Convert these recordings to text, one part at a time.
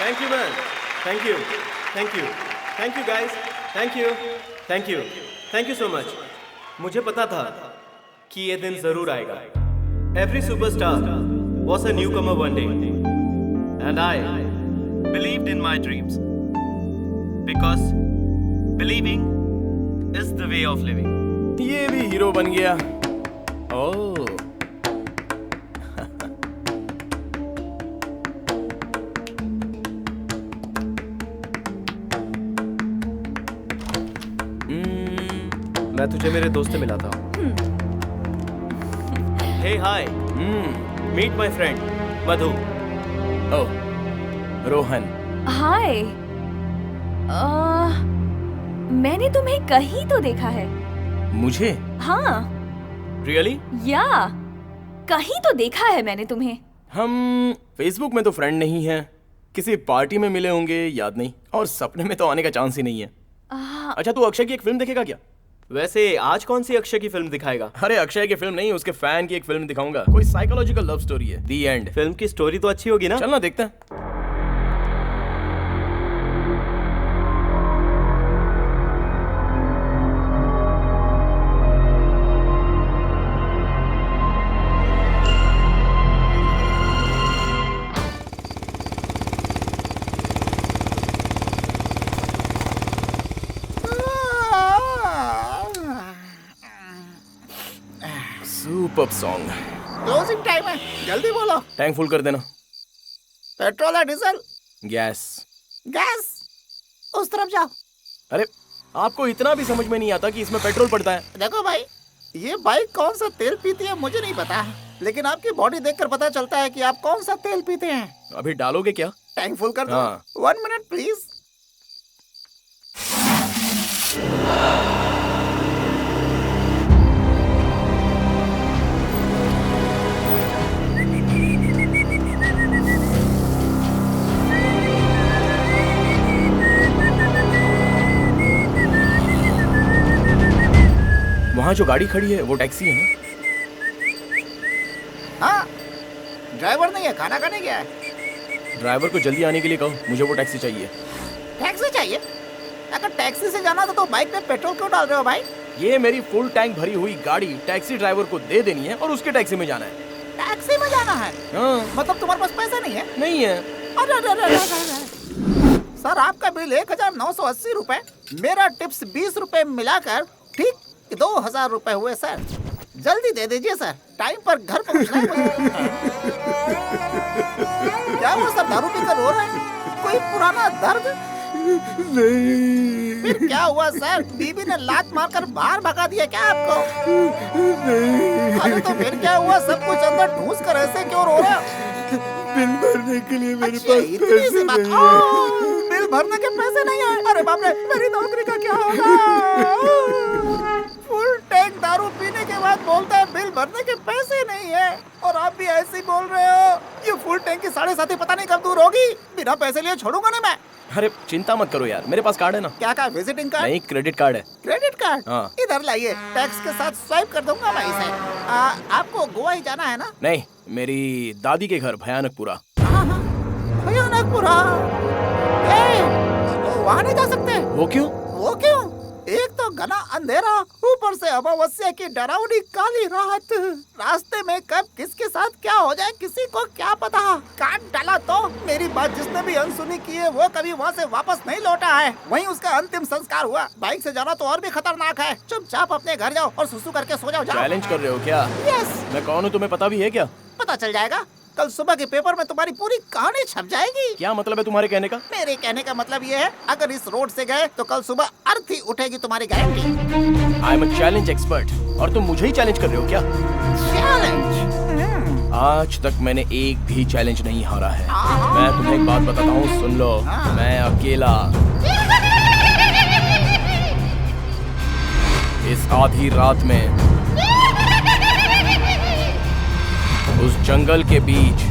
Thank you man, thank you, thank you, thank you guys, thank you, thank you, thank you so much. मुझे पता था कि ये दिन जरूर आएगा। Every superstar was a newcomer one day, and I believed in my dreams because believing is the way of living. ये भी हीरो बन गया। ओह मैं तुझे मेरे दोस्त से मिला था। हे हाय, मीट माय फ्रेंड मधु। ओह रोहन। हाय। मैंने तुम्हें कहीं तो देखा है। मुझे? हाँ। रियली? या कहीं तो देखा है मैंने तुम्हें। हम फेसबुक में तो फ्रेंड नहीं हैं, किसी पार्टी में मिले होंगे, याद नहीं, और सपने में तो आने का चांस ही नहीं है। अच्छा तू अक्षय की एक फिल्म देखेगा क्या? वैसे आज कौन सी अक्षय की फिल्म दिखाएगा? अरे अक्षय की फिल्म नहीं, उसके फैन की एक फिल्म दिखाऊंगा। कोई साइकोलॉजिकल लव स्टोरी है, दी एंड। फिल्म की स्टोरी तो अच्छी होगी ना? चलना देखते हैं। Superb song. क्लोजिंग टाइम है, जल्दी बोलो। टैंक फुल कर देना। पेट्रोल या डीजल? गैस। गैस। उस तरफ जाओ। अरे आपको इतना भी समझ में नहीं आता कि इसमें पेट्रोल पड़ता है? देखो भाई, ये बाइक कौन सा तेल पीती है मुझे नहीं पता, लेकिन आपकी बॉडी देखकर पता चलता है कि आप कौन सा तेल पीते हैं। अभी डालोगे क्या? टैंक फुल कर दो। हाँ। 1 मिनट प्लीज। वहाँ जो गाड़ी खड़ी है वो टैक्सी है ना? हाँ, ड्राइवर नहीं है, खाना खाने गया है। ड्राइवर को जल्दी आने के लिए कहो, मुझे वो टैक्सी चाहिए। टैक्सी चाहिए? अगर टैक्सी से जाना तो बाइक में पेट्रोल क्यों डाल रहे हो भाई? ये मेरी फुल टैंक भरी हुई गाड़ी टैक्सी ड्राइवर को दे देनी है और उसके टैक्सी में जाना है। टैक्सी में जाना है? हाँ। मतलब तुम्हारे पास पैसा नहीं है? नहीं है। अरे अरे अरे अरे। सर आपका बिल 1980 रुपए, मेरा टिप्स 20 रुपए मिलाकर ठीक 2000 रुपए हुए सर। जल्दी दे दीजिए सर, टाइम पर घर पहुंचना है मुझे। क्या हुआ सर, दारू पीकर रो रहे हैं? कोई पुराना दर्द? नहीं। फिर क्या हुआ सर, बीबी ने लात मारकर बाहर भगा दिया क्या आपको? नहीं। अरे तो फिर क्या हुआ, सब कुछ अंदर ठूस कर ऐसे क्यों रो रहे हो? बिल भरने के लिए मेरे अच्छा, पास इतनी सी पैसे बात। नहीं है। बिल भरने के पैसे नहीं है? अरे बाप रे, मेरी नौकरी का क्या होगा? फुल टैंक दारू पीने के बाद बोलता है बिल भरने के पैसे नहीं है, और आप भी ऐसे ही बोल रहे हो। ये फुल टैंक की 7.5 पता नहीं कब दूर होगी। बिना पैसे लिए छोड़ूंगा नहीं मैं। अरे चिंता मत करो यार, मेरे पास कार्ड है ना। क्या का विजिटिंग कार्ड? नहीं, क्रेडिट कार्ड है। Credit card? हाँ। इधर लाइए, टैक्स के साथ स्वाइप कर दूंगा मैं इसे। आपको गोवा ही जाना है ना? नहीं, मेरी दादी के घर भयानकपुरा। भयानकपुरा? वहाँ नहीं जा सकते? वो क्यों? वो क्यों? एक तो घना अंधेरा, ऊपर से अमावस्या की डरावनी काली रात। रास्ते में कब किसके साथ क्या हो जाए किसी को क्या पता। काट डाला तो मेरी बात जिसने भी अनसुनी की है वो कभी वहाँ से वापस नहीं लौटा है। वहीं उसका अंतिम संस्कार हुआ। बाइक से जाना तो और भी खतरनाक है। चुपचाप अपने घर जाओ और सुसु करके सो जाओ। चैलेंज कर रहे हो क्या? यस। मैं कौन हूँ तुम्हें पता भी है क्या? पता चल जाएगा, कल सुबह के पेपर में तुम्हारी पूरी कहानी छप जाएगी। क्या मतलब है तुम्हारे कहने का? मेरे कहने का मतलब ये है, अगर इस रोड से गए तो कल सुबह अर्थी उठेगी तुम्हारी guarantee. I am a challenge expert, और तुम मुझे ही चैलेंज कर रहे हो क्या? चैलेंज? आज तक मैंने एक भी चैलेंज नहीं हारा है। मैं तुम्हें एक बात बताता हूँ, सुन लो। मैं अकेला इस आधी रात में उस जंगल के बीच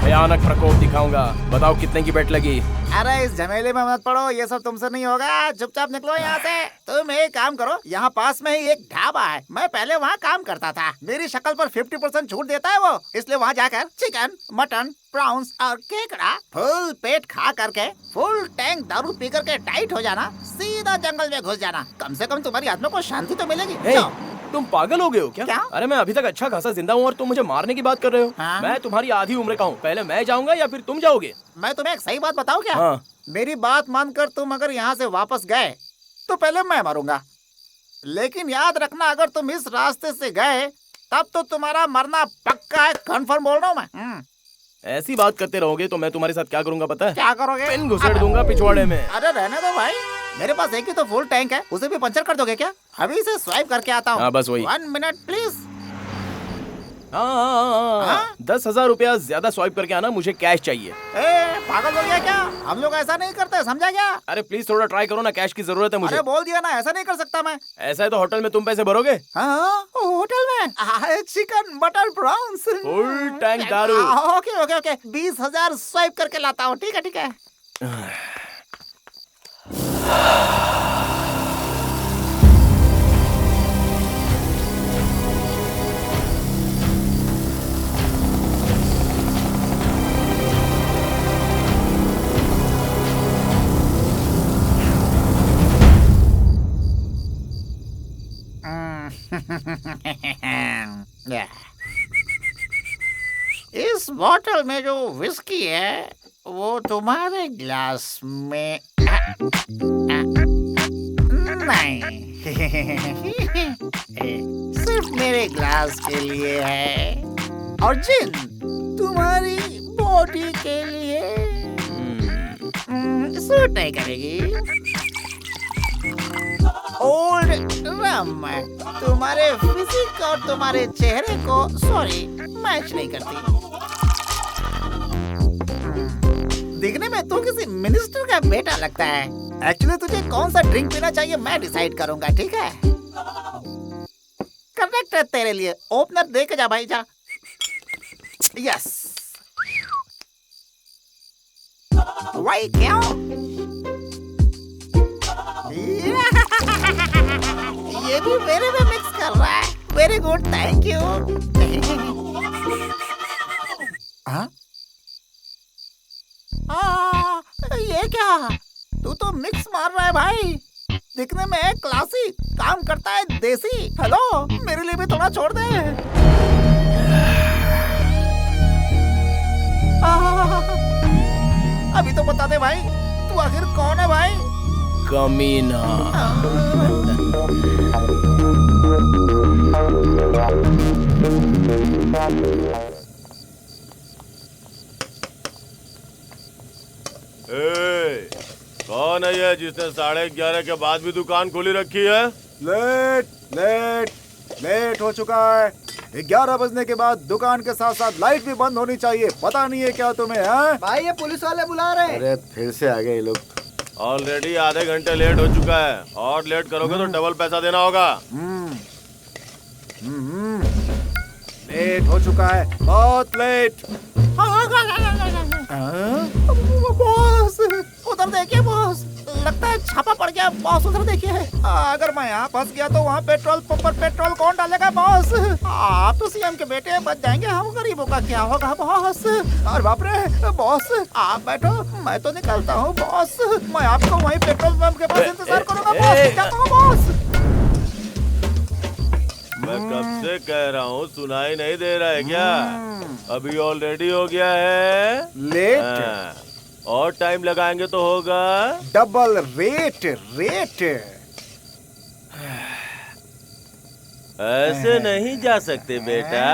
भयानक प्रकोप दिखाऊंगा। बताओ कितने की बेट लगी? अरे इस झमेले में मत पड़ो, ये सब तुमसे नहीं होगा। चुपचाप निकलो यहाँ से। तुम एक काम करो, यहाँ पास में ही एक ढाबा है, मैं पहले वहाँ काम करता था। मेरी शक्ल पर 50% छूट देता है वो, इसलिए वहाँ जाकर चिकन, मटन, प्रॉन्स और केकड़ा फुल पेट खा करके फुल टैंक दारू पी करके टाइट हो जाना, सीधा जंगल में घुस जाना। कम से कम तुम्हारी आत्मा को शांति तो मिलेगी। जाओ। तुम पागल हो गए हो क्या? क्या? अरे मैं अभी तक अच्छा खासा जिंदा हूँ और तुम मुझे मारने की बात कर रहे हो। हाँ? मैं तुम्हारी आधी उम्र का हूँ, पहले मैं जाऊंगा या फिर तुम जाओगे? मैं तुम्हें एक सही बात बताऊं क्या? हाँ। मेरी बात मानकर तुम अगर यहाँ से वापस गए तो पहले मैं मरूंगा, लेकिन याद रखना अगर तुम इस रास्ते से गए तब तो तुम्हारा मरना पक्का है। कंफर्म बोल रहा हूँ मैं। ऐसी बात करते रहोगे तो मैं तुम्हारे साथ क्या करूंगा पता है? क्या करोगे? पिन घुसेड़ दूंगा पिछवाड़े में। अरे रहने दो भाई, मेरे पास एक ही तो फुल टैंक है, उसे भी पंचर कर दोगे क्या? अभी से स्वाइप करके आता हूँ। हाँ, बस वही। 1 मिनट प्लीज। हाँ, 10,000 रुपया ज्यादा स्वाइप करके आना, मुझे कैश चाहिए। ए, पागल हो गया क्या? हम लोग ऐसा नहीं करते, समझा क्या? अरे प्लीज थोड़ा ट्राई करो ना, कैश की जरूरत है मुझे। अरे बोल दिया ना, ऐसा नहीं कर सकता मैं। ऐसा है तो होटल में तुम पैसे भरोगे? हाँ, होटल में chicken butter prawns full tank दारू। ओके ओके ओके, 20,000 स्वाइप करके लाता हूँ। ठीक है ठीक है। इस बोतल में जो विस्की है वो तुम्हारे ग्लास में नहीं, सिर्फ मेरे ग्लास के लिए है, और जिन तुम्हारी बॉडी के लिए सूट नहीं करेगी। ओल्ड रम तुम्हारे फिजिक और तुम्हारे चेहरे को सॉरी मैच नहीं करती। दिखने में तू किसी मिनिस्टर का बेटा लगता है। एक्चुअली तुझे कौन सा ड्रिंक पीना चाहिए मैं डिसाइड करूंगा, ठीक है? करेक्ट है तेरे लिए। ओपनर दे के जा भाई, जा। यस। वाई क्यों? ये भी मेरे में मिक्स कर रहा है। Very good, thank you. ये क्या? तू तो मिक्स मार रहा है भाई। दिखने में क्लासी, काम करता है देसी। हेलो, मेरे लिए भी थोड़ा छोड़ दे। अभी तो बता दे भाई, तू आखिर कौन है भाई? कमीना। कौन है ये जिसने 11:30 के बाद भी दुकान खोली रखी है? लेट हो चुका है। 11 बजने के बाद दुकान के साथ साथ लाइट भी बंद होनी चाहिए। पता नहीं है क्या तुम्हें? है भाई ये पुलिस वाले बुला रहे हैं। अरे फिर से आ गए ये लोग। ऑलरेडी आधे घंटे लेट हो चुका है, और लेट करोगे तो डबल पैसा देना होगा। लेट हो चुका है, बहुत लेट। बॉस, उधर देखिए बॉस, लगता है छापा पड़ गया बॉस। उधर देखिए। अगर मैं यहाँ फंस गया तो वहाँ पेट्रोल पंप पर पेट्रोल कौन डालेगा बॉस? आप तो सीएम के बेटे, बच जाएंगे, हम गरीबों का क्या होगा बॉस? और बाप रे बॉस, आप बैठो, मैं तो निकलता हूँ बॉस। मैं आपको वहीं पेट्रोल पंप के पास इंतजार करूंगा बॉस। जाता हूँ बॉस। मैं कब से कह रहा हूँ, सुनाई नहीं दे रहा है क्या? अभी ऑलरेडी हो गया है लेट। और टाइम लगाएंगे तो होगा डबल रेट। ऐसे नहीं जा सकते बेटा,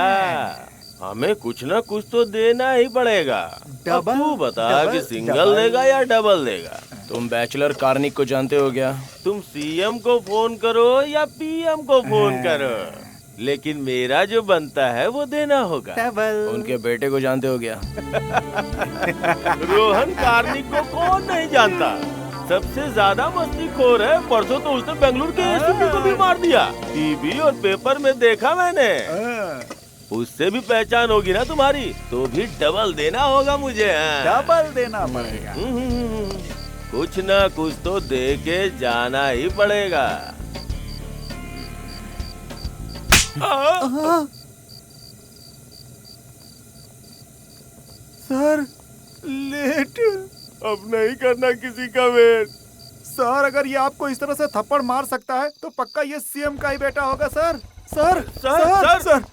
हमें कुछ ना कुछ तो देना ही पड़ेगा। डबल? तू बता डबल? कि सिंगल देगा या डबल देगा? तुम बैचलर कार्निक को जानते हो क्या? तुम सीएम को फोन करो या पीएम को फोन करो, लेकिन मेरा जो बनता है वो देना होगा। डबल। उनके बेटे को जानते हो क्या? रोहन कार्निक को कौन नहीं जानता? सबसे ज्यादा मस्तीखोर है। परसों तो उसने बेंगलुरु के एसीपी को भी मार दिया। टीवी और पेपर में देखा मैंने। उससे भी पहचान होगी ना तुम्हारी, तो भी डबल देना होगा मुझे। डबल देना पड़ेगा। कुछ ना कुछ तो दे के जाना ही पड़ेगा। Sir late. अब नहीं करना किसी का वेट। सर अगर ये आपको इस तरह से थप्पड़ मार सकता है तो पक्का ये सीएम का ही बेटा होगा सर। सर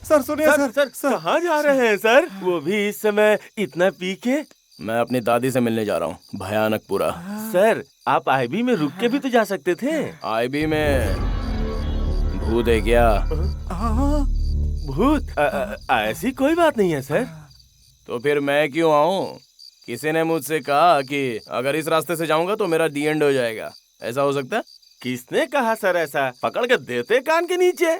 सर सुनिए सर। कहाँ जा रहे हैं सर? वो भी इस समय इतना पी के? मैं अपनी दादी से मिलने जा रहा हूँ, भयानक पूरा। सर आप आईबी में रुक के भी तो जा सकते थे। आईबी में भूत है क्या? भूत? ऐसी कोई बात नहीं है सर। तो फिर मैं क्यों आऊं? किसी ने मुझसे कहा कि अगर इस रास्ते से जाऊंगा तो मेरा दी एंड हो जाएगा। ऐसा हो सकता है? किसने कहा सर ऐसा? पकड़ के देते कान के नीचे।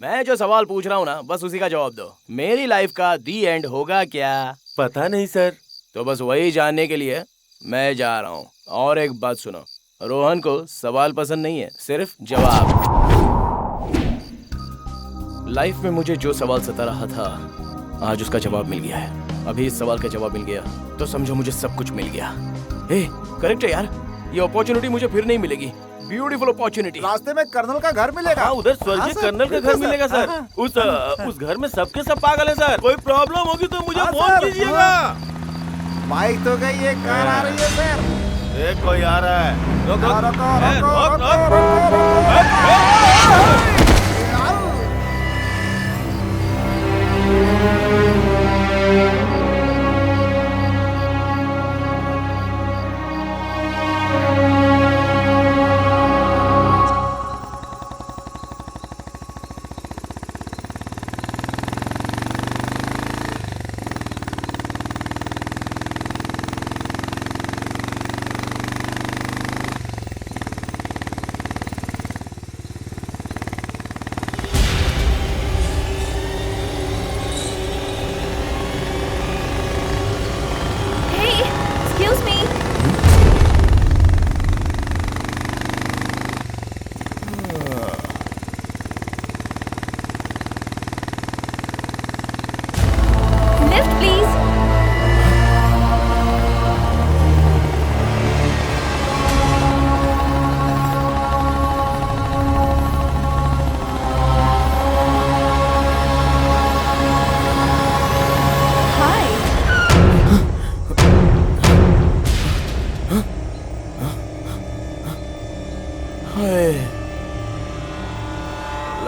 मैं जो सवाल पूछ रहा हूँ ना, बस उसी का जवाब दो। मेरी लाइफ का दी एंड होगा क्या? पता नहीं सर। तो बस वही जानने के लिए मैं जा रहा हूँ। और एक बात सुनो, रोहन को सवाल पसंद नहीं है, सिर्फ जवाब। लाइफ में मुझे जो सवाल सता रहा था, आज उसका जवाब मिल गया है। अभी इस सवाल का जवाब मिल गया तो समझो मुझे सब कुछ मिल गया। करेक्ट है यार, ये अपॉर्चुनिटी मुझे फिर नहीं मिलेगी। Beautiful opportunity. रास्ते में कर्नल का घर मिलेगा। हाँ, उधर स्वर्गीय कर्नल का घर मिलेगा सर। उस घर में सबके सब पागल है सर। कोई प्रॉब्लम होगी तो मुझे फोन कीजिएगा। बाइक तो गई, ये कार आ रही है सर। एक कोई आ रहा है।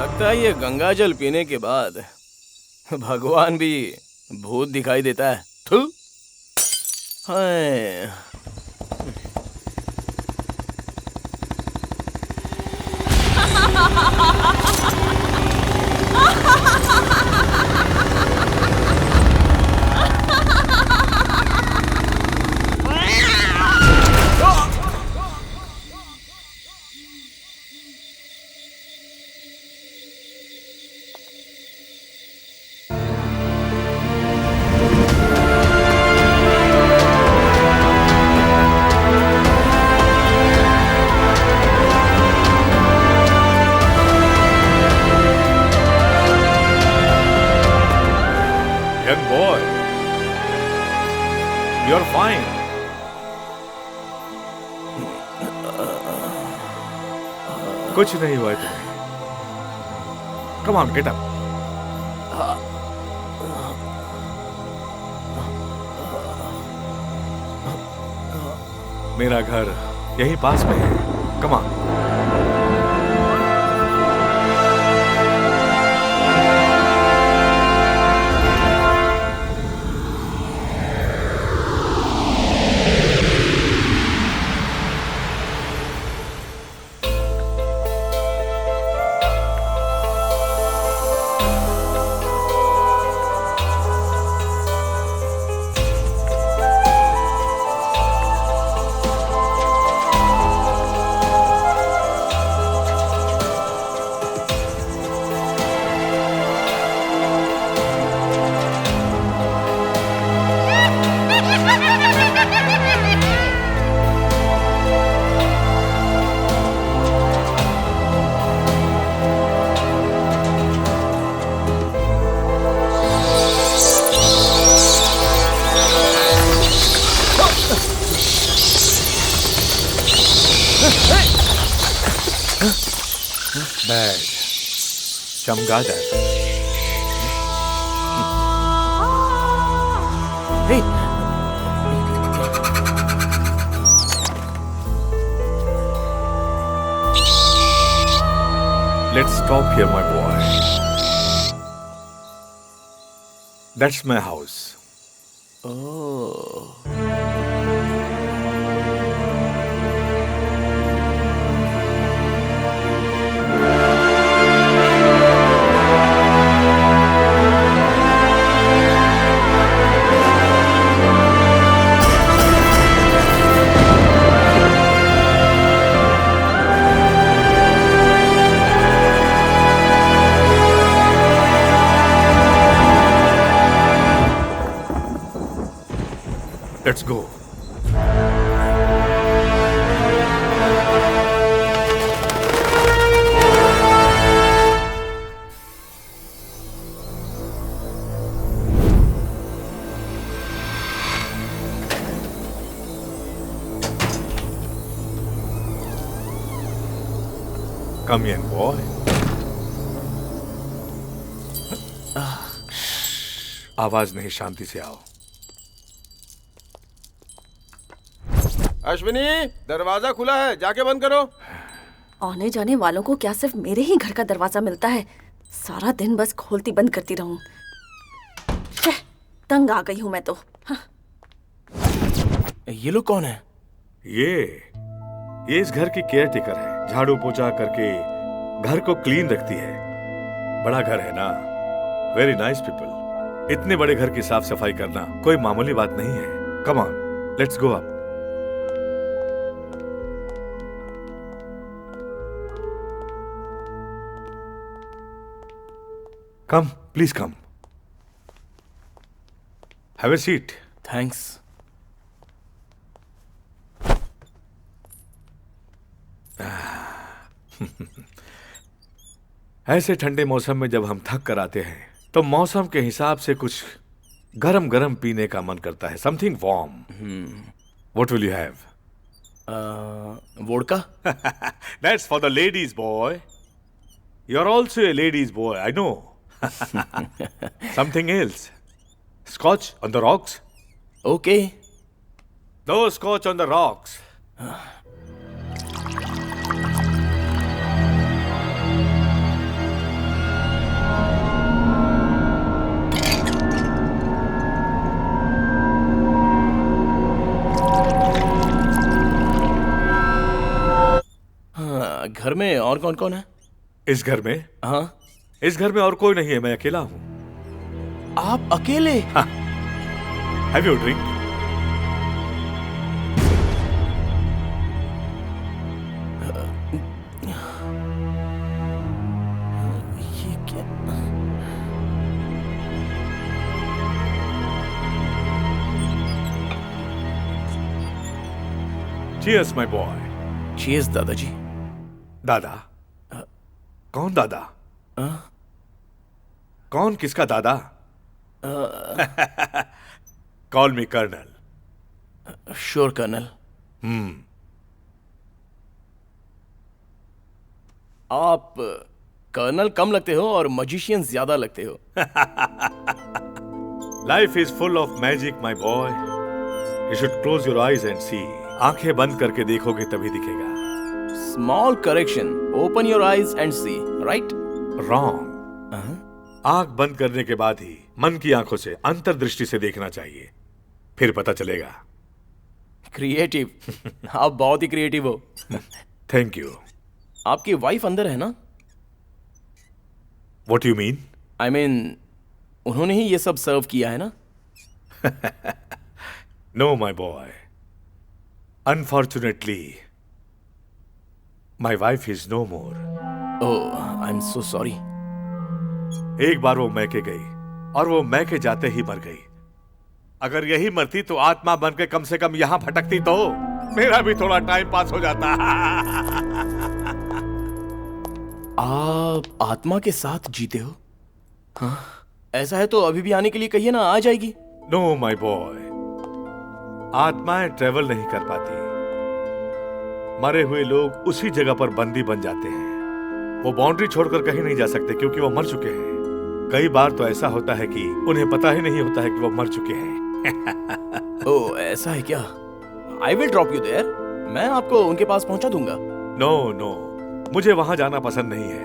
लगता है ये गंगा जल पीने के बाद भगवान भी भूत दिखाई देता है। थू। हाय। Young boy, you're fine. कुछ नहीं हुआ है तुम्हें। Come on, get up. मेरा घर यहीं पास में है। Come on. चमगादड़। हे, Let's stop here, my boy. That's my house. oh. Let's go. Come in, boy. आवाज नहीं, शांति से आओ। अश्विनी, दरवाजा खुला है, जाके बंद करो। आने जाने वालों को क्या सिर्फ मेरे ही घर का दरवाजा मिलता है? सारा दिन बस खोलती बंद करती रहूं। तंग आ गई हूं मैं तो। हाँ। ये लोग कौन है? ये इस घर की केयर टेकर है। झाड़ू पोछा करके घर को क्लीन रखती है। बड़ा घर है ना, वेरी नाइस पीपल। इतने बड़े घर की साफ सफाई करना कोई मामूली बात नहीं है। Come on, let's go up. Come, please come. Have a seat. Thanks. ऐसे ठंडे मौसम में जब हम थक कर आते हैं तो मौसम के हिसाब से कुछ गरम गरम पीने का मन करता है। Something warm. What will you have? Vodka? That's for the ladies boy. You are also a ladies boy, I know. Something else? Scotch on the rocks? Okay. No scotch on the rocks. घर में और कौन कौन है? इस घर में? हाँ। इस घर में और कोई नहीं है, मैं अकेला हूं। आप अकेले? Have you drink? ये क्या? Cheers, my boy. चीज दादाजी। दादा? कौन दादा? कौन किसका दादा? Call me colonel. Sure colonel. आप कर्नल कम लगते हो और मजिशियन ज्यादा लगते हो। Life is full of magic my boy. You should close your eyes and see. आंखें बंद करके देखोगे तभी दिखेगा। Small correction, open your eyes and see, right? Wrong. आंख बंद करने के बाद ही मन की आंखों से अंतर्दृष्टि से देखना चाहिए, फिर पता चलेगा। क्रिएटिव। आप बहुत ही क्रिएटिव हो। Thank you. आपकी वाइफ अंदर है ना? What you mean? I mean उन्होंने ही ये सब सर्व किया है ना? No my boy, unfortunately my wife is no more. Oh, I am so sorry. एक बार वो मैके गई और वो मैके जाते ही मर गई। अगर यही मरती तो आत्मा बन के कम से कम यहां भटकती तो मेरा भी थोड़ा टाइम पास हो जाता। आप आत्मा के साथ जीते हो? हाँ, ऐसा है तो अभी भी आने के लिए कहिए ना, आ जाएगी। नो माई बॉय, आत्माएं ट्रेवल नहीं कर पाती। मरे हुए लोग उसी जगह पर बंदी बन जाते हैं। वो बाउंड्री छोड़कर कहीं नहीं जा सकते क्योंकि वो मर चुके हैं। कई बार तो ऐसा होता है कि उन्हें पता ही नहीं होता है कि वो मर चुके हैं। ओह, ऐसा है क्या? I will drop you there. मैं आपको उनके पास पहुंचा दूंगा। नो नो, मुझे वहां जाना पसंद नहीं है।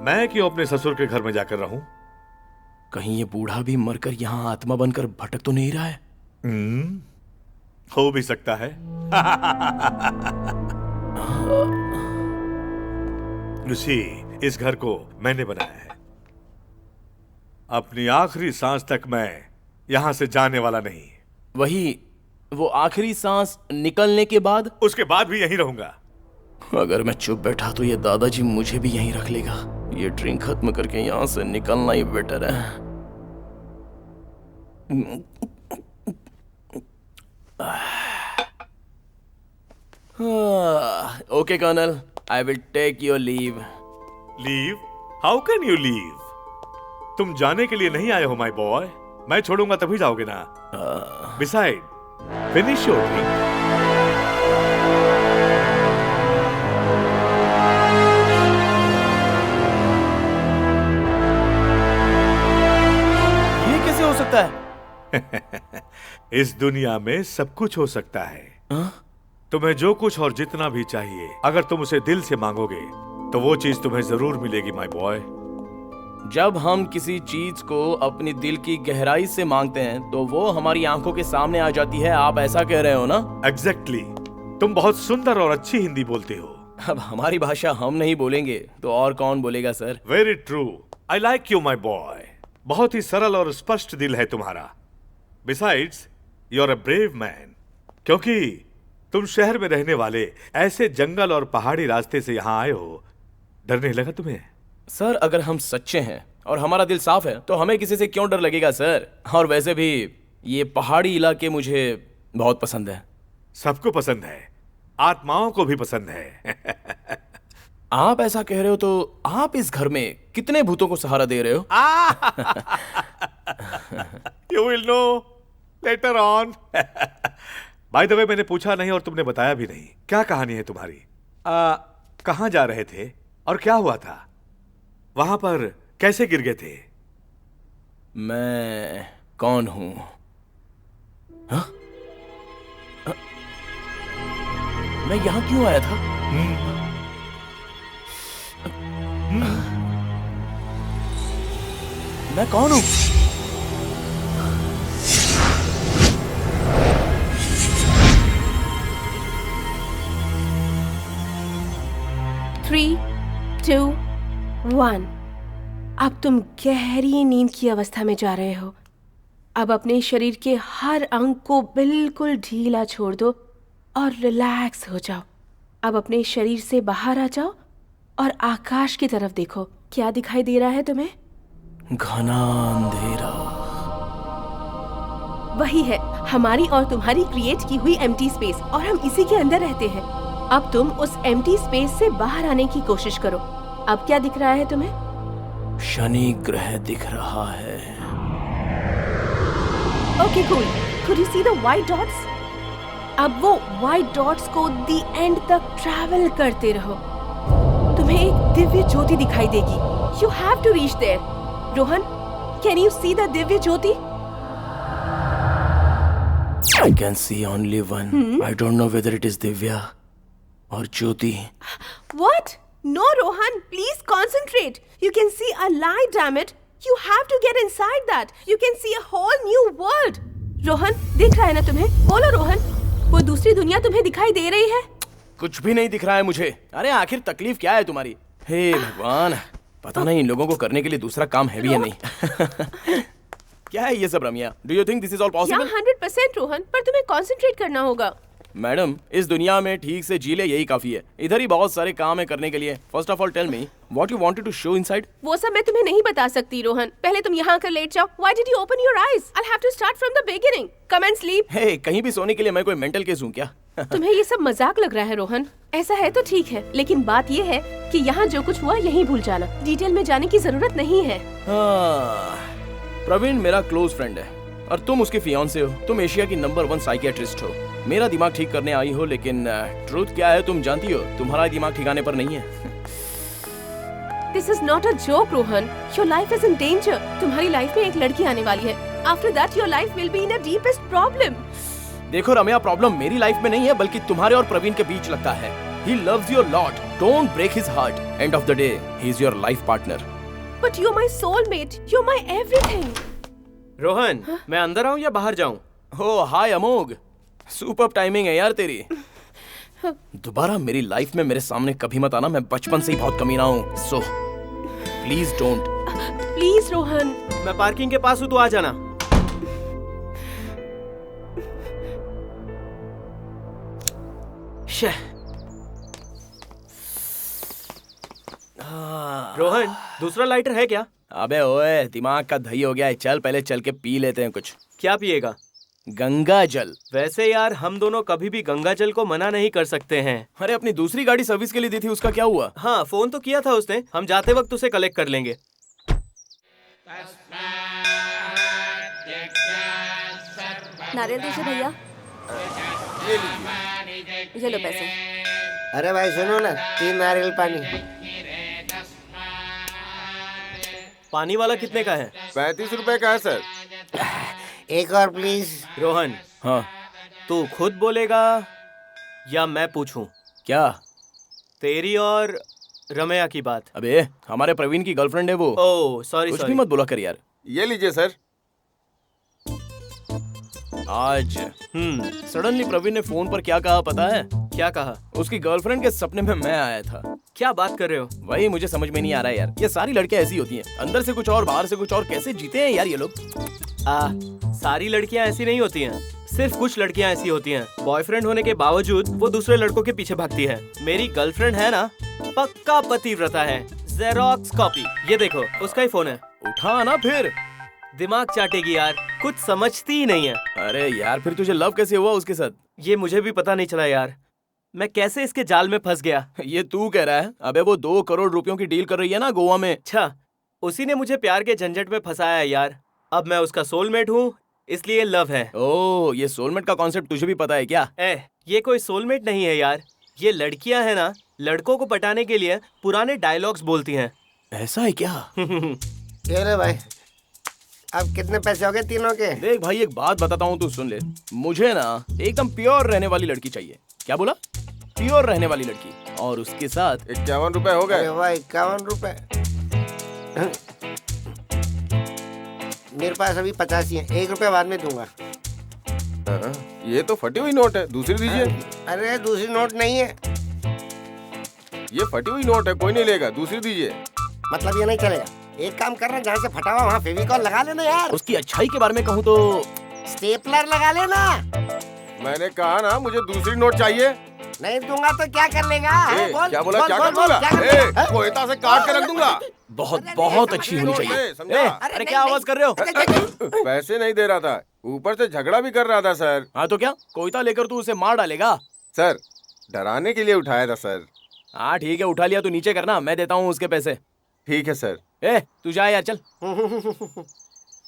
मैं क्यों अपने ससुर के घर में जाकर रहूं? कहीं ये बूढ़ा भी मरकर यहाँ आत्मा बनकर भटक तो नहीं रहा है? हो भी सकता है। लूसी, इस घर को मैंने बनाया है। अपनी आखिरी सांस तक मैं यहां से जाने वाला नहीं। वही वो आखिरी सांस निकलने के बाद? उसके बाद भी यहीं रहूंगा। अगर मैं चुप बैठा तो ये दादाजी मुझे भी यहीं रख लेगा। ये ड्रिंक खत्म करके यहाँ से निकलना ही बेटर है। Okay colonel, I will take your leave. Leave? How can you leave? तुम जाने के लिए नहीं आए हो माय बॉय। मैं छोड़ूंगा तभी जाओगे ना। Beside, finish your drink. ये कैसे हो सकता है? इस दुनिया में सब कुछ हो सकता है। तुम्हें जो कुछ और जितना भी चाहिए, अगर तुम उसे दिल से मांगोगे तो वो चीज तुम्हें जरूर मिलेगी माय बॉय। जब हम किसी चीज को अपनी दिल की गहराई से मांगते हैं तो वो हमारी आंखों के सामने आ जाती है। आप ऐसा कह रहे हो ना? एग्जैक्टली। तुम बहुत सुंदर और अच्छी हिंदी बोलते हो। अब हमारी भाषा हम नहीं बोलेंगे तो और कौन बोलेगा sir? Very true. I like you my boy. बहुत ही सरल और स्पष्ट दिल है तुम्हारा। Besides, you are a brave man. क्योंकि तुम शहर में रहने वाले ऐसे जंगल और पहाड़ी रास्ते से यहाँ आए हो। डर नहीं लगा तुम्हें? सर, अगर हम सच्चे हैं और हमारा दिल साफ है तो हमें किसी से क्यों डर लगेगा सर? और वैसे भी ये पहाड़ी इलाके मुझे बहुत पसंद है। सबको पसंद है, आत्माओं को भी पसंद है। आप ऐसा कह रहे हो तो आप इस घर में कितने भूतों को सहारा दे रहे हो? You will know later on. By the way, मैंने पूछा नहीं और तुमने बताया भी नहीं। क्या कहानी है तुम्हारी? कहाँ जा रहे थे और क्या हुआ था? वहां पर कैसे गिर गए थे? मैं कौन हूं? हाँ? मैं यहां क्यों आया था? मैं कौन हूं? थ्री, 2, 1। अब तुम गहरी नींद की अवस्था में जा रहे हो। अब अपने शरीर के हर अंग को बिल्कुल ढीला छोड़ दो और रिलैक्स हो जाओ। अब अपने शरीर से बाहर आ जाओ और आकाश की तरफ देखो। क्या दिखाई दे रहा है तुम्हें? घना अंधेरा। वही है हमारी और तुम्हारी क्रिएट की हुई एम्प्टी स्पेस, और हम इसी के अंदर रहते हैं। अब तुम उस एम्प्टी स्पेस से बाहर आने की कोशिश करो। अब क्या दिख रहा है तुम्हें? शनि ग्रह दिख रहा है। Okay cool. Could you see the white dots? अब वो व्हाइट डॉट्स को द एंड तक ट्रैवल करते रहो। तुम्हें एक दिव्य ज्योति दिखाई देगी। You have to reach there. Rohan, can you see the divya jyoti? I can see only one. I don't know whether it is Divya or Jyoti. What? No, Rohan. Please concentrate. You can see a light, damn it. You have to get inside that. You can see a whole new world. Rohan, दिख रहा है ना तुम्हें? बोलो रोहन, वो दूसरी दुनिया तुम्हें दिखाई दे रही है? कुछ भी नहीं दिख रहा है मुझे। अरे आखिर तकलीफ क्या है तुम्हारी? हे भगवान, पता नहीं इन लोगों को करने के लिए दूसरा काम है भी या नहीं। क्या है ये सब Ramiya? Do you think this is all possible? 100% Rohan, पर तुम्हें कंसंट्रेट करना होगा। मैडम, इस दुनिया में ठीक से जी ले, यही काफी है। इधर ही बहुत सारे काम है करने के लिए। First of all tell me what you wanted to show inside. वो सब मैं तुम्हें नहीं बता सकती रोहन। पहले तुम यहाँ आकर लेट जाओ। Why did you open your eyes? I'll have to start from the beginning. Come and sleep. हे, कहीं भी सोने के लिए मैं कोई मेंटल केस हूँ क्या? तुम्हें ये सब मजाक लग रहा है रोहन? ऐसा है तो ठीक है, लेकिन बात ये है कि यहाँ जो कुछ हुआ यहीं भूल जाना। डिटेल में जाने की जरूरत नहीं है। प्रवीण मेरा क्लोज फ्रेंड है और तुम उसकी फियांसे हो। तुम एशिया की नंबर 1 साइकियाट्रिस्ट हो। मेरा दिमाग ठीक करने आई हो, लेकिन ट्रूथ क्या है तुम जानती हो, तुम्हारा दिमाग ठिकाने पर नहीं है। This is not a joke Rohan, your life is in danger. तुम्हारी लाइफ में एक लड़की आने वाली है, after that your life will be in a deepest problem. देखो रम्या, प्रॉब्लम मेरी लाइफ में नहीं है बल्कि तुम्हारे और प्रवीण के बीच लगता है। He loves you a lot. Don't break his heart. End of the day, he's your life partner. But you're my soulmate. You're my everything. Rohan, मैं अंदर आऊं या बाहर जाऊं? Oh, hi अमोघ। सुपर टाइमिंग है यार तेरी। दोबारा मेरी लाइफ में मेरे सामने कभी मत आना, मैं बचपन से ही बहुत कमीना हूँ। So, please don't. Please Rohan. मैं पार्किंग के पास हूं, तो आ जाना। रोहन, दूसरा लाइटर है क्या? अबे ओए, दिमाग का दही हो गया है। चल पहले चल के पी लेते हैं कुछ। क्या पिएगा? गंगा जल। वैसे यार, हम दोनों कभी भी गंगा जल को मना नहीं कर सकते हैं। अरे अपनी दूसरी गाड़ी सर्विस के लिए दी थी, उसका क्या हुआ? हाँ, फोन तो किया था उसने। हम जाते वक्त उसे कलेक्ट कर लेंगे। नारियल दीजिए भैया। ये लो पैसे। अरे भाई सुनो ना, 3 नारियल पानी। पानी वाला कितने का है? 35 रुपए का है सर। एक और प्लीज। रोहन, हाँ तू खुद बोलेगा या मैं पूछूं? क्या? तेरी और रमया की बात। अबे हमारे प्रवीण की गर्लफ्रेंड है वो। ओह सॉरी कुछ भी सॉरी। मत बोला कर यार। ये लीजिए सर। आज सडनली प्रवीण ने फोन पर क्या कहा पता है? क्या कहा? उसकी गर्लफ्रेंड के सपने में मैं आया था। क्या बात कर रहे हो? वही मुझे समझ में नहीं आ रहा है यार। ये सारी लड़कियां ऐसी होती हैं, अंदर से कुछ और बाहर से कुछ और। कैसे जीते हैं यार ये लोग? सारी लड़कियां ऐसी नहीं होती हैं। सिर्फ कुछ लड़कियां ऐसी होती हैं, बॉयफ्रेंड होने के बावजूद वो दूसरे लड़कों के पीछे भागती है। मेरी गर्लफ्रेंड है ना, पक्का पतिव्रता है, जेरोक्स कॉपी। ये देखो, उसका ही फोन है। उठा ना फिर। दिमाग चाटेगी यार, कुछ समझती ही नहीं है। अरे यार, फिर तुझे लव कैसे हुआ उसके साथ? ये मुझे भी पता नहीं चला यार, मैं कैसे इसके जाल में फंस गया। ये तू कह रहा है? अबे वो 2 करोड़ रुपयों की डील कर रही है ना गोवा में। अच्छा, उसी ने मुझे प्यार के झंझट में फंसाया है यार। अब मैं उसका सोलमेट हूँ, इसलिए लव है। ओह, ये सोलमेट का कॉन्सेप्ट तुझे भी पता है क्या? ये कोई सोलमेट नहीं है यार। ये लड़कियां है ना, लड़कों को पटाने के लिए पुराने डायलॉग्स बोलती हैं। ऐसा है क्या? ये ले भाई, अब कितने पैसे हो गए तीनों के? देख भाई, एक बात बताता हूँ, तू सुन ले। मुझे ना एकदम प्योर रहने वाली लड़की चाहिए। क्या बोला? प्योर रहने वाली लड़की, और उसके साथ 51 रुपए हो गए। अरे भाई 51 रुपए। मेरे पास अभी 85 है, 1 रुपया बाद में दूंगा। ये तो फटी हुई नोट है, दूसरी दीजिए। अरे दूसरी नोट नहीं है। ये फटी हुई नोट है, कोई नहीं लेगा, दूसरी दीजिए। मतलब ये नहीं चलेगा। एक काम कर रहा है, जहाँ से फटा हुआ वहाँ फेविकॉल लगा लेना यार। उसकी अच्छाई के बारे में कहूँ तो स्टेपलर लगा लेना। मैंने कहा ना, मुझे दूसरी नोट चाहिए। नहीं दूंगा तो क्या कर लेगा? क्या बोला? क्या कर दूंगा? कोयता से काट के रख दूंगा। बहुत बहुत अच्छी होनी चाहिए। समझा? अरे क्या आवाज कर रहे हो? पैसे नहीं दे रहा था, ऊपर से झगड़ा भी कर रहा था सर। हाँ तो क्या, कोयता लेकर तू उसे मार डालेगा? सर, डराने के लिए उठाया था सर। हाँ ठीक है, उठा लिया तो नीचे करना, मैं देता हूँ उसके पैसे। ठीक है सर। तू जा यार, चल।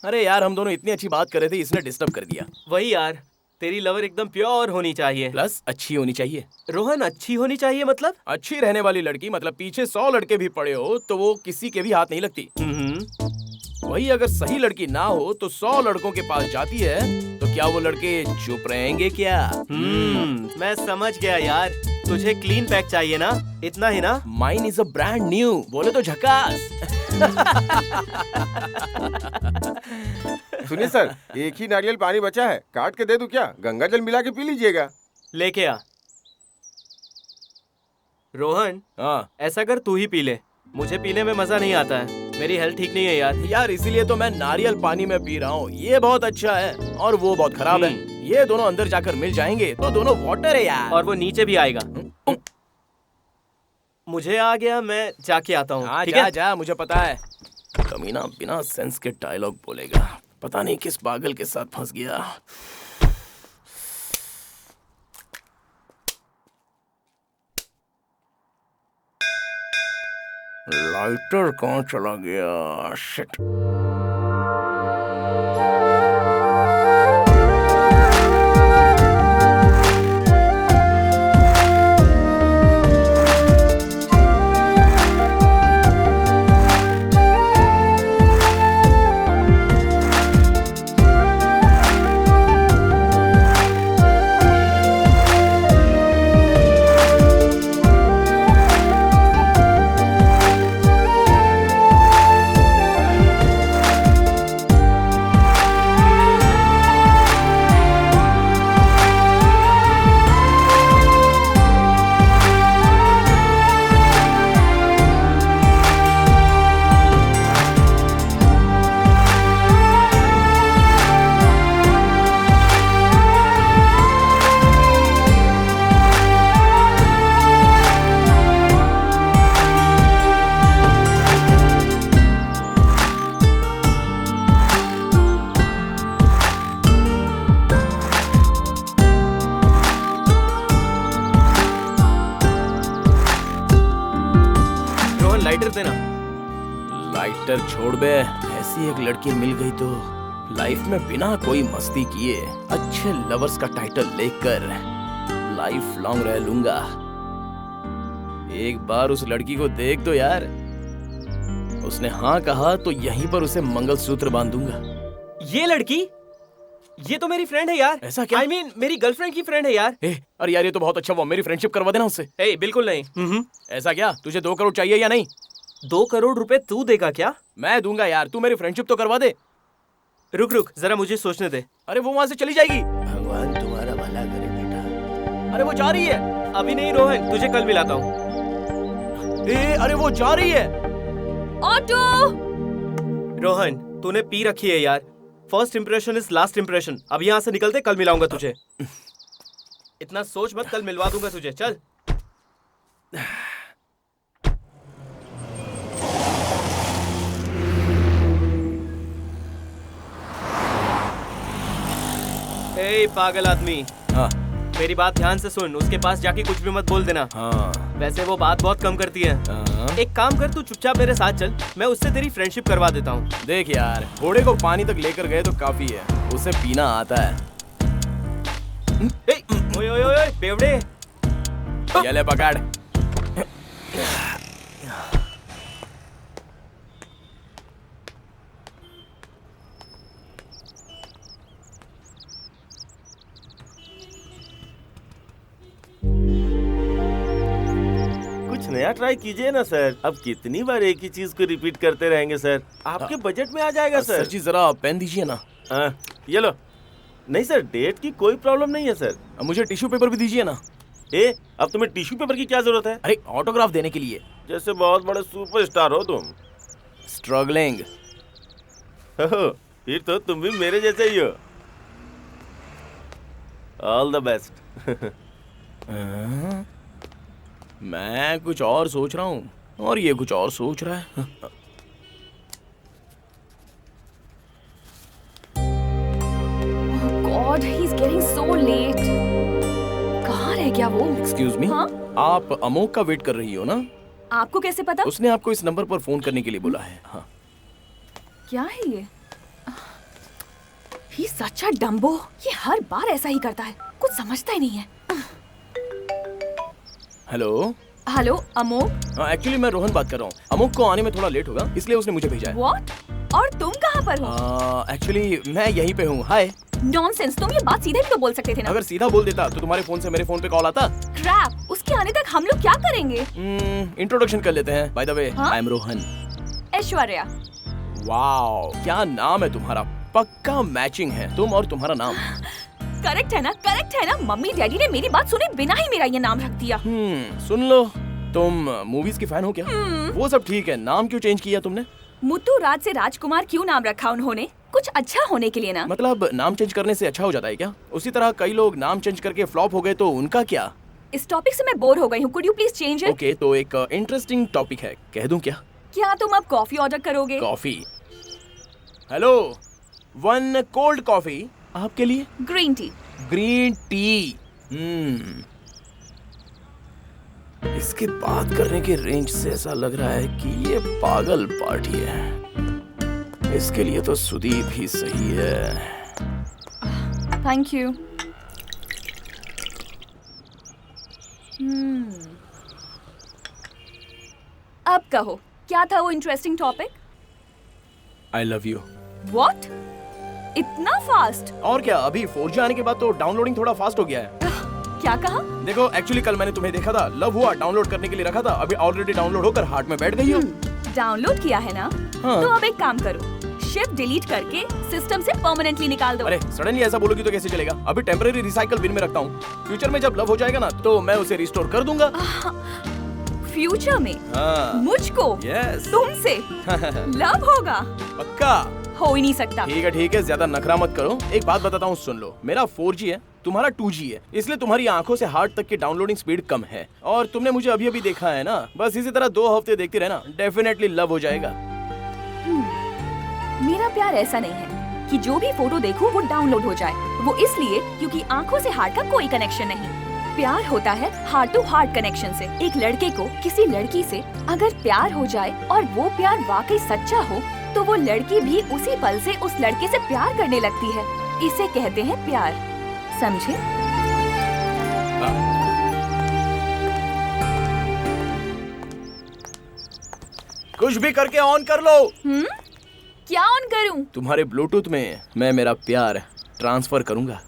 अरे यार, हम दोनों इतनी अच्छी बात कर रहे थे, इसने डिस्टर्ब कर दिया। वही यार, तेरी लवर एकदम प्योर होनी चाहिए, प्लस अच्छी होनी चाहिए। रोहन, अच्छी होनी चाहिए मतलब? अच्छी रहने वाली लड़की मतलब पीछे 100 लड़के भी पड़े हो तो वो किसी के भी हाथ नहीं लगती। वही अगर सही लड़की ना हो तो 100 लड़कों के पास जाती है, तो क्या वो लड़के चुप रहेंगे क्या? मैं समझ गया यार। तुझे क्लीन पैक चाहिए ना, इतना ही ना? Mine is a brand new, बोले तो झकास। सुनिए सर, एक ही नारियल पानी बचा है, काट के दे दूं क्या? गंगा जल मिला के पी लीजिएगा। लेके आ। रोहन, हाँ ऐसा कर, तू ही पी ले। मुझे पीने में मजा नहीं आता है, मेरी हेल्थ ठीक नहीं है यार। यार इसीलिए तो मैं नारियल पानी में पी रहा हूँ। ये बहुत अच्छा है और वो बहुत खराब है। ये दोनों अंदर जाकर मिल जाएंगे तो दोनों वाटर है यार। और वो नीचे भी आएगा। मुझे आ गया, मैं जाके आता हूँ। हाँ ठीक जा है? जा, मुझे पता है। कमीना बिना सेंस के डायलॉग बोलेगा, पता नहीं किस पागल के साथ फंस गया। लाइटर कहाँ चला गया? शिट। मैटर छोड़ बे, ऐसी एक लड़की मिल गई तो लाइफ में बिना कोई मस्ती किए अच्छे लवर्स का टाइटल लेकर लाइफ लॉन्ग रह लूंगा। एक बार उस लड़की को देख दो यार, उसने हाँ कहा तो यहीं पर उसे मंगलसूत्र बांध दूंगा। ये लड़की, ये तो मेरी फ्रेंड है यार। ऐसा क्या? I mean, मेरी गर्लफ्रेंड की फ्रेंड है यार। अरे यार ये तो बहुत अच्छा हुआ, मेरी फ्रेंडशिप करवा देना उससे। बिल्कुल नहीं। ऐसा क्या? तुझे 2 करोड़ चाहिए या नहीं? 2 करोड़ रुपए तू देगा क्या? मैं दूंगा यार, तू मेरी फ्रेंडशिप तो करवा दे। रुक जरा मुझे सोचने दे। अरे वो वहाँ से चली जाएगी। भगवान तुम्हारा भला करे बेटा। अरे वो जा रही है। अभी नहीं रोहन, तुझे कल मिलाता हूँ। अरे वो जा रही है। ऑटो! रोहन, तूने पी रखी है यार। First impression is last impression. अब यहाँ से निकलते, कल मिलाऊंगा तुझे। इतना सोच मत, कल मिलवा दूंगा तुझे। चल। ए पागल आदमी। हाँ। मेरी बात ध्यान से सुन, उसके पास जाके कुछ भी मत बोल देना। हाँ। वैसे वो बात बहुत कम करती है। हाँ। एक काम कर, तू चुपचाप मेरे साथ चल, मैं उससे तेरी फ्रेंडशिप करवा देता हूँ। देख यार, घोड़े को पानी तक लेकर गए तो काफी है, उसे पीना आता है। ओए ओए ओए बेवड़े, ये ले पकड़। कुछ नया ट्राई कीजिए ना सर। अब कितनी बार एक ही चीज को रिपीट करते रहेंगे सर? आपके बजट में आ जाएगा सर। सर जी जरा पेन दीजिए ना। ये लो। नहीं सर, डेट की कोई प्रॉब्लम नहीं है सर। मुझे टिश्यू पेपर भी दीजिए ना। अब तुम्हें टिश्यू पेपर की क्या जरूरत है? अरे ऑटोग्राफ देने के लिए। जैसे बहुत बड़े सुपरस्टार हो तुम। स्ट्रगलिंग। फिर तो तुम भी मेरे जैसे ही हो। All the best. मैं कुछ और सोच रहा हूँ और ये कुछ और सोच रहा है। God, he's getting so late. कहाँ रह गया वो? एक्सक्यूज मी, हाँ? आप अमोक का वेट कर रही हो ना? आपको कैसे पता? उसने आपको इस नंबर पर फोन करने के लिए बोला है। हाँ। क्या है ये? He's such a dumbo. ये हर बार ऐसा ही करता है, कुछ समझता ही नहीं है। हेलो। Hello Amok. एक्चुअली मैं रोहन बात कर रहा हूँ। अमोक को आने में थोड़ा लेट होगा, इसलिए उसने मुझे भेजा है। What? और तुम कहाँ पर हो? एक्चुअली मैं यहीं पे हूँ। हाय। नॉनसेंस, तुम ये बात सीधे भी तो बोल सकते थे ना। अगर सीधा बोल देता तो तुम्हारे फोन से मेरे फोन पे कॉल आता। क्रैप, उसके आने तक हम लोग क्या करेंगे? इंट्रोडक्शन कर लेते हैं। Bye the way, I am Rohan. Aishwarya. Wow, क्या नाम है तुम्हारा, पक्का मैचिंग है तुम और तुम्हारा नाम। करेक्ट है ना? करेक्ट है ना? मम्मी डैडी ने मेरी बात सुने बिना ही मेरा ये नाम रख दिया। सुन लो, तुम मूवीज की फैन हो क्या? वो सब ठीक है, नाम क्यों चेंज किया तुमने? मुत्तू राज से राजकुमार क्यों नाम रखा उन्होंने? कुछ अच्छा होने के लिए ना। मतलब नाम चेंज करने से अच्छा हो जाता है क्या? उसी तरह कई लोग नाम चेंज करके फ्लॉप हो गए तो उनका क्या? इस टॉपिक से मैं बोर हो गई हूँ, could you please change it? Okay, तो एक इंटरेस्टिंग टॉपिक है, कह दूं क्या? क्या तुम अब कॉफी ऑर्डर करोगे? कॉफी। हेलो, 1 कोल्ड कॉफी आपके लिए। Green tea. Green tea. इसके बात करने के रेंज से ऐसा लग रहा है कि ये पागल पार्टी है। इसके लिए तो सुदीप ही सही है। Thank you. अब कहो, क्या था वो interesting topic? I love you. What? इतना फास्ट? और क्या, अभी 4G आने के बाद तो डाउनलोडिंग थोड़ा फास्ट हो गया है। क्या कहा? देखो, एक्चुअली कल मैंने तुम्हें देखा था, लव हुआ, डाउनलोड करने के लिए रखा था, अभी ऑलरेडी डाउनलोड होकर हार्ट में बैठ गई हो। डाउनलोड किया है ना? हाँ। तो अब एक काम करो, शिफ्ट डिलीट करके सिस्टम से परमानेंटली निकाल दो। अरे सडनली ऐसा बोलोगी तो कैसे चलेगा? अभी टेम्परेरी रिसाइकल बिन में रखता हूँ, फ्यूचर में जब लव हो जाएगा ना तो मैं उसे रिस्टोर कर दूंगा। फ्यूचर में? हाँ। मुझको? यस। तुमसे लव होगा? पक्का? हो ही नहीं सकता। ठीक है, ज्यादा नखरा मत करो। एक बात बताता हूँ, सुन लो। मेरा 4G है, तुम्हारा 2G है, इसलिए तुम्हारी आंखों से हार्ट तक की डाउनलोडिंग स्पीड कम है। और तुमने मुझे अभी अभी देखा है ना, बस इसी तरह 2 हफ्ते देखती रहना, डेफिनेटली लव हो जाएगा। मेरा प्यार ऐसा नहीं है कि जो भी फोटो देखूं वो डाउनलोड हो जाए। वो इसलिए क्योंकि आंखों से हार्ट का कोई कनेक्शन नहीं। प्यार होता है हार्ट टू हार्ट कनेक्शन से। एक लड़के को किसी लड़की से अगर प्यार हो जाए और वो प्यार वाकई सच्चा हो तो वो लड़की भी उसी पल से उस लड़के से प्यार करने लगती है। इसे कहते हैं प्यार, समझे? कुछ भी करके ऑन कर लो। क्या ऑन करूं? तुम्हारे ब्लूटूथ में मैं मेरा प्यार ट्रांसफर करूंगा।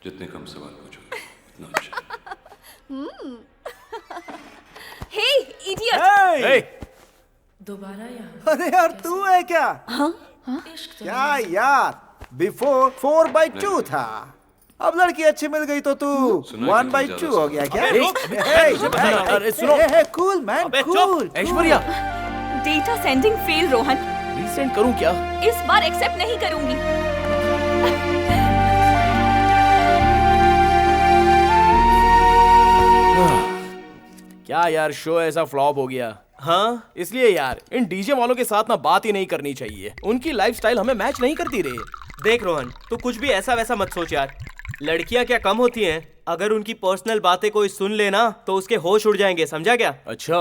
जितने कम सवाल पूछो उतना अच्छा। हे इडियट! दोबारा यहाँ। अरे यार तू है क्या? हाँ? क्या यार, बिफोर 4/2 था, अब लड़की अच्छी मिल गई तो तू 1/2 हो गया क्या? अरे सुनो, cool man, cool. Aishwarya, data sending fail Rohan. Resend करूं क्या? इस बार एक्सेप्ट नहीं करूंगी। क्या यार, शो ऐसा फ्लॉप हो गया। हाँ, इसलिए यार इन डीजे वालों के साथ ना बात ही नहीं करनी चाहिए। उनकी लाइफस्टाइल हमें मैच नहीं करती रे। देख रोहन, तू कुछ भी ऐसा वैसा मत सोच यार। लड़कियां क्या कम होती हैं? अगर उनकी पर्सनल बातें कोई सुन लेना तो उसके होश उड़ जाएंगे, समझा क्या? अच्छा,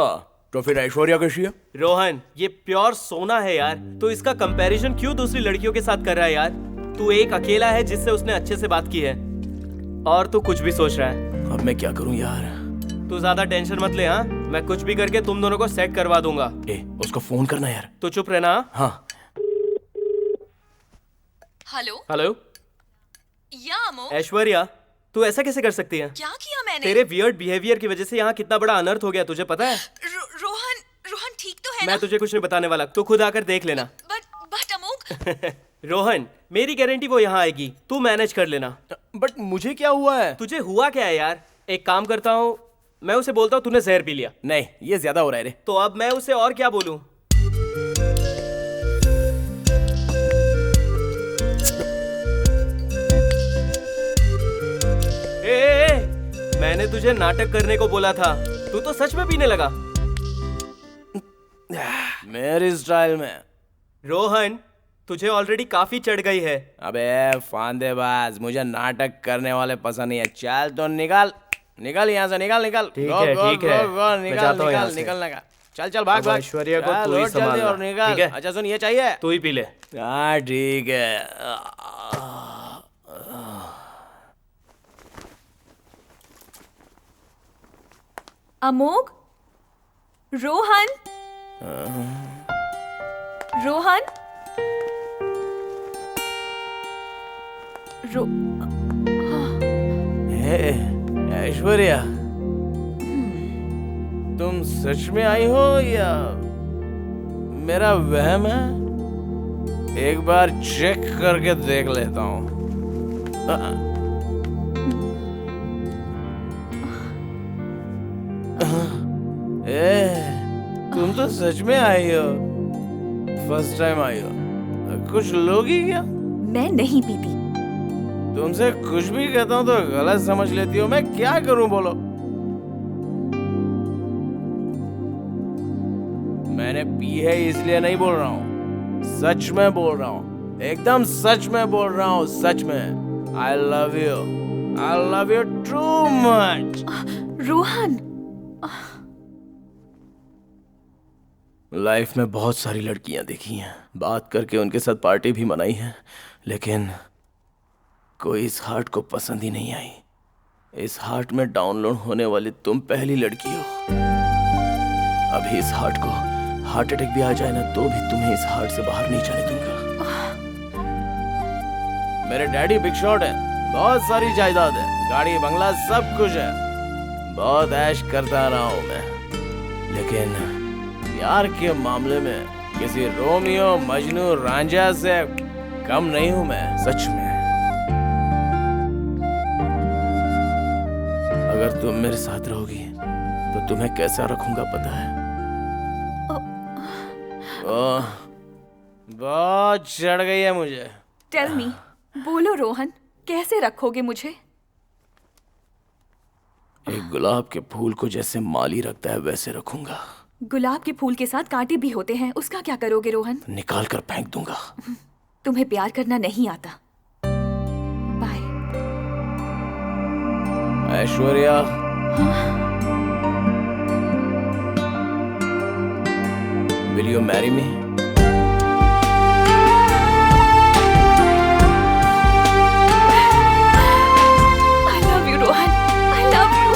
तो फिर ऐश्वर्या कैसी है? रोहन, ये प्योर सोना है यार। तो इसका कंपैरिजन क्यों दूसरी लड़कियों के साथ कर रहा है यार? तू एक अकेला है जिससे उसने अच्छे से बात की है, और तू कुछ भी सोच रहा है। अब मैं क्या करूं यार? तू ज्यादा टेंशन मत ले। हाँ, मैं कुछ भी करके तुम दोनों को सेट करवा दूंगा। उसको फोन करना यार। तो चुप रहना। हाँ। हेलो हेलो, या अमो? ऐश्वर्या, तू ऐसा कैसे कर सकती है? क्या किया मैंने? तेरे वियर्ड बिहेवियर की वजह से यहाँ कितना बड़ा अनर्थ हो गया, तुझे पता है? रोहन ठीक तो है मैं ना? तुझे कुछ नहीं बताने वाला, तू खुद आकर देख लेना। But Amok. रोहन, मेरी गारंटी वो यहाँ आएगी, तू मैनेज कर लेना। बट मुझे क्या हुआ है? तुझे हुआ क्या है यार? एक काम करता हूँ, मैं उसे बोलता हूँ तूने जहर पी लिया। नहीं, ये ज्यादा हो रहा है रे। तो अब मैं उसे और क्या बोलूं? मैंने तुझे नाटक करने को बोला था, तू तो सच में पीने लगा। मेरी स्टाइल में। रोहन, तुझे ऑलरेडी काफी चढ़ गई है। अबे फांदेबाज, मुझे नाटक करने वाले पसंद नहीं है। चल तो निकल निकल यहाँ से, निकल निकल। ठीक है, ठीक है, मैं जाता हूँ यहाँ से। निकलने का। चल चल भाग भाग। ऐश्वर्या को तू ही संभालना, और निकल। ठीक है? अच्छा सुन, ये चाहिए? तू ही पी ले। हाँ ठीक है। अमोक, रोहन, रोहन, ऐश्वर्या, तुम सच में आई हो या मेरा वहम है? एक बार चेक करके देख लेता हूँ। तुम तो सच में आई हो। फर्स्ट टाइम आई हो। कुछ लोगी क्या? मैं नहीं पीती। तुमसे कुछ भी कहता हूँ तो गलत समझ लेती हो। मैं क्या करूं बोलो? मैंने पी है इसलिए नहीं बोल रहा हूँ, सच में बोल रहा हूँ, एकदम सच में बोल रहा हूँ, सच में। I love you too much। Rohan, life में बहुत सारी लड़कियां देखी हैं, बात करके उनके साथ पार्टी भी मनाई है, लेकिन कोई इस हार्ट को पसंद ही नहीं आई। इस हार्ट में डाउनलोड होने वाली तुम पहली लड़की हो। अभी इस हार्ट को हार्ट अटैक भी आ जाए ना तो भी तुम्हें इस हार्ट से बाहर नहीं जाने दूंगा। मेरे डैडी बिग शॉट है, बहुत सारी जायदाद है, गाड़ी बंगला सब कुछ है, बहुत ऐश करता रहा हूं मैं, लेकिन प्यार के मामले में किसी रोमियो मजनू रांझा से कम नहीं हूं मैं, सच में। अगर तुम मेरे साथ रहोगी तो तुम्हें कैसा रखूंगा पता है? ओह, बहुत चढ़ गई है मुझे। टेल मी, बोलो रोहन, कैसे रखोगे मुझे? एक गुलाब के फूल को जैसे माली रखता है वैसे रखूंगा। गुलाब के फूल के साथ कांटे भी होते हैं, उसका क्या करोगे रोहन? निकाल कर फेंक दूंगा। तुम्हें प्यार करना नहीं आता। Bye. Aishwarya, will you marry me? I love you, Rohan. I love you.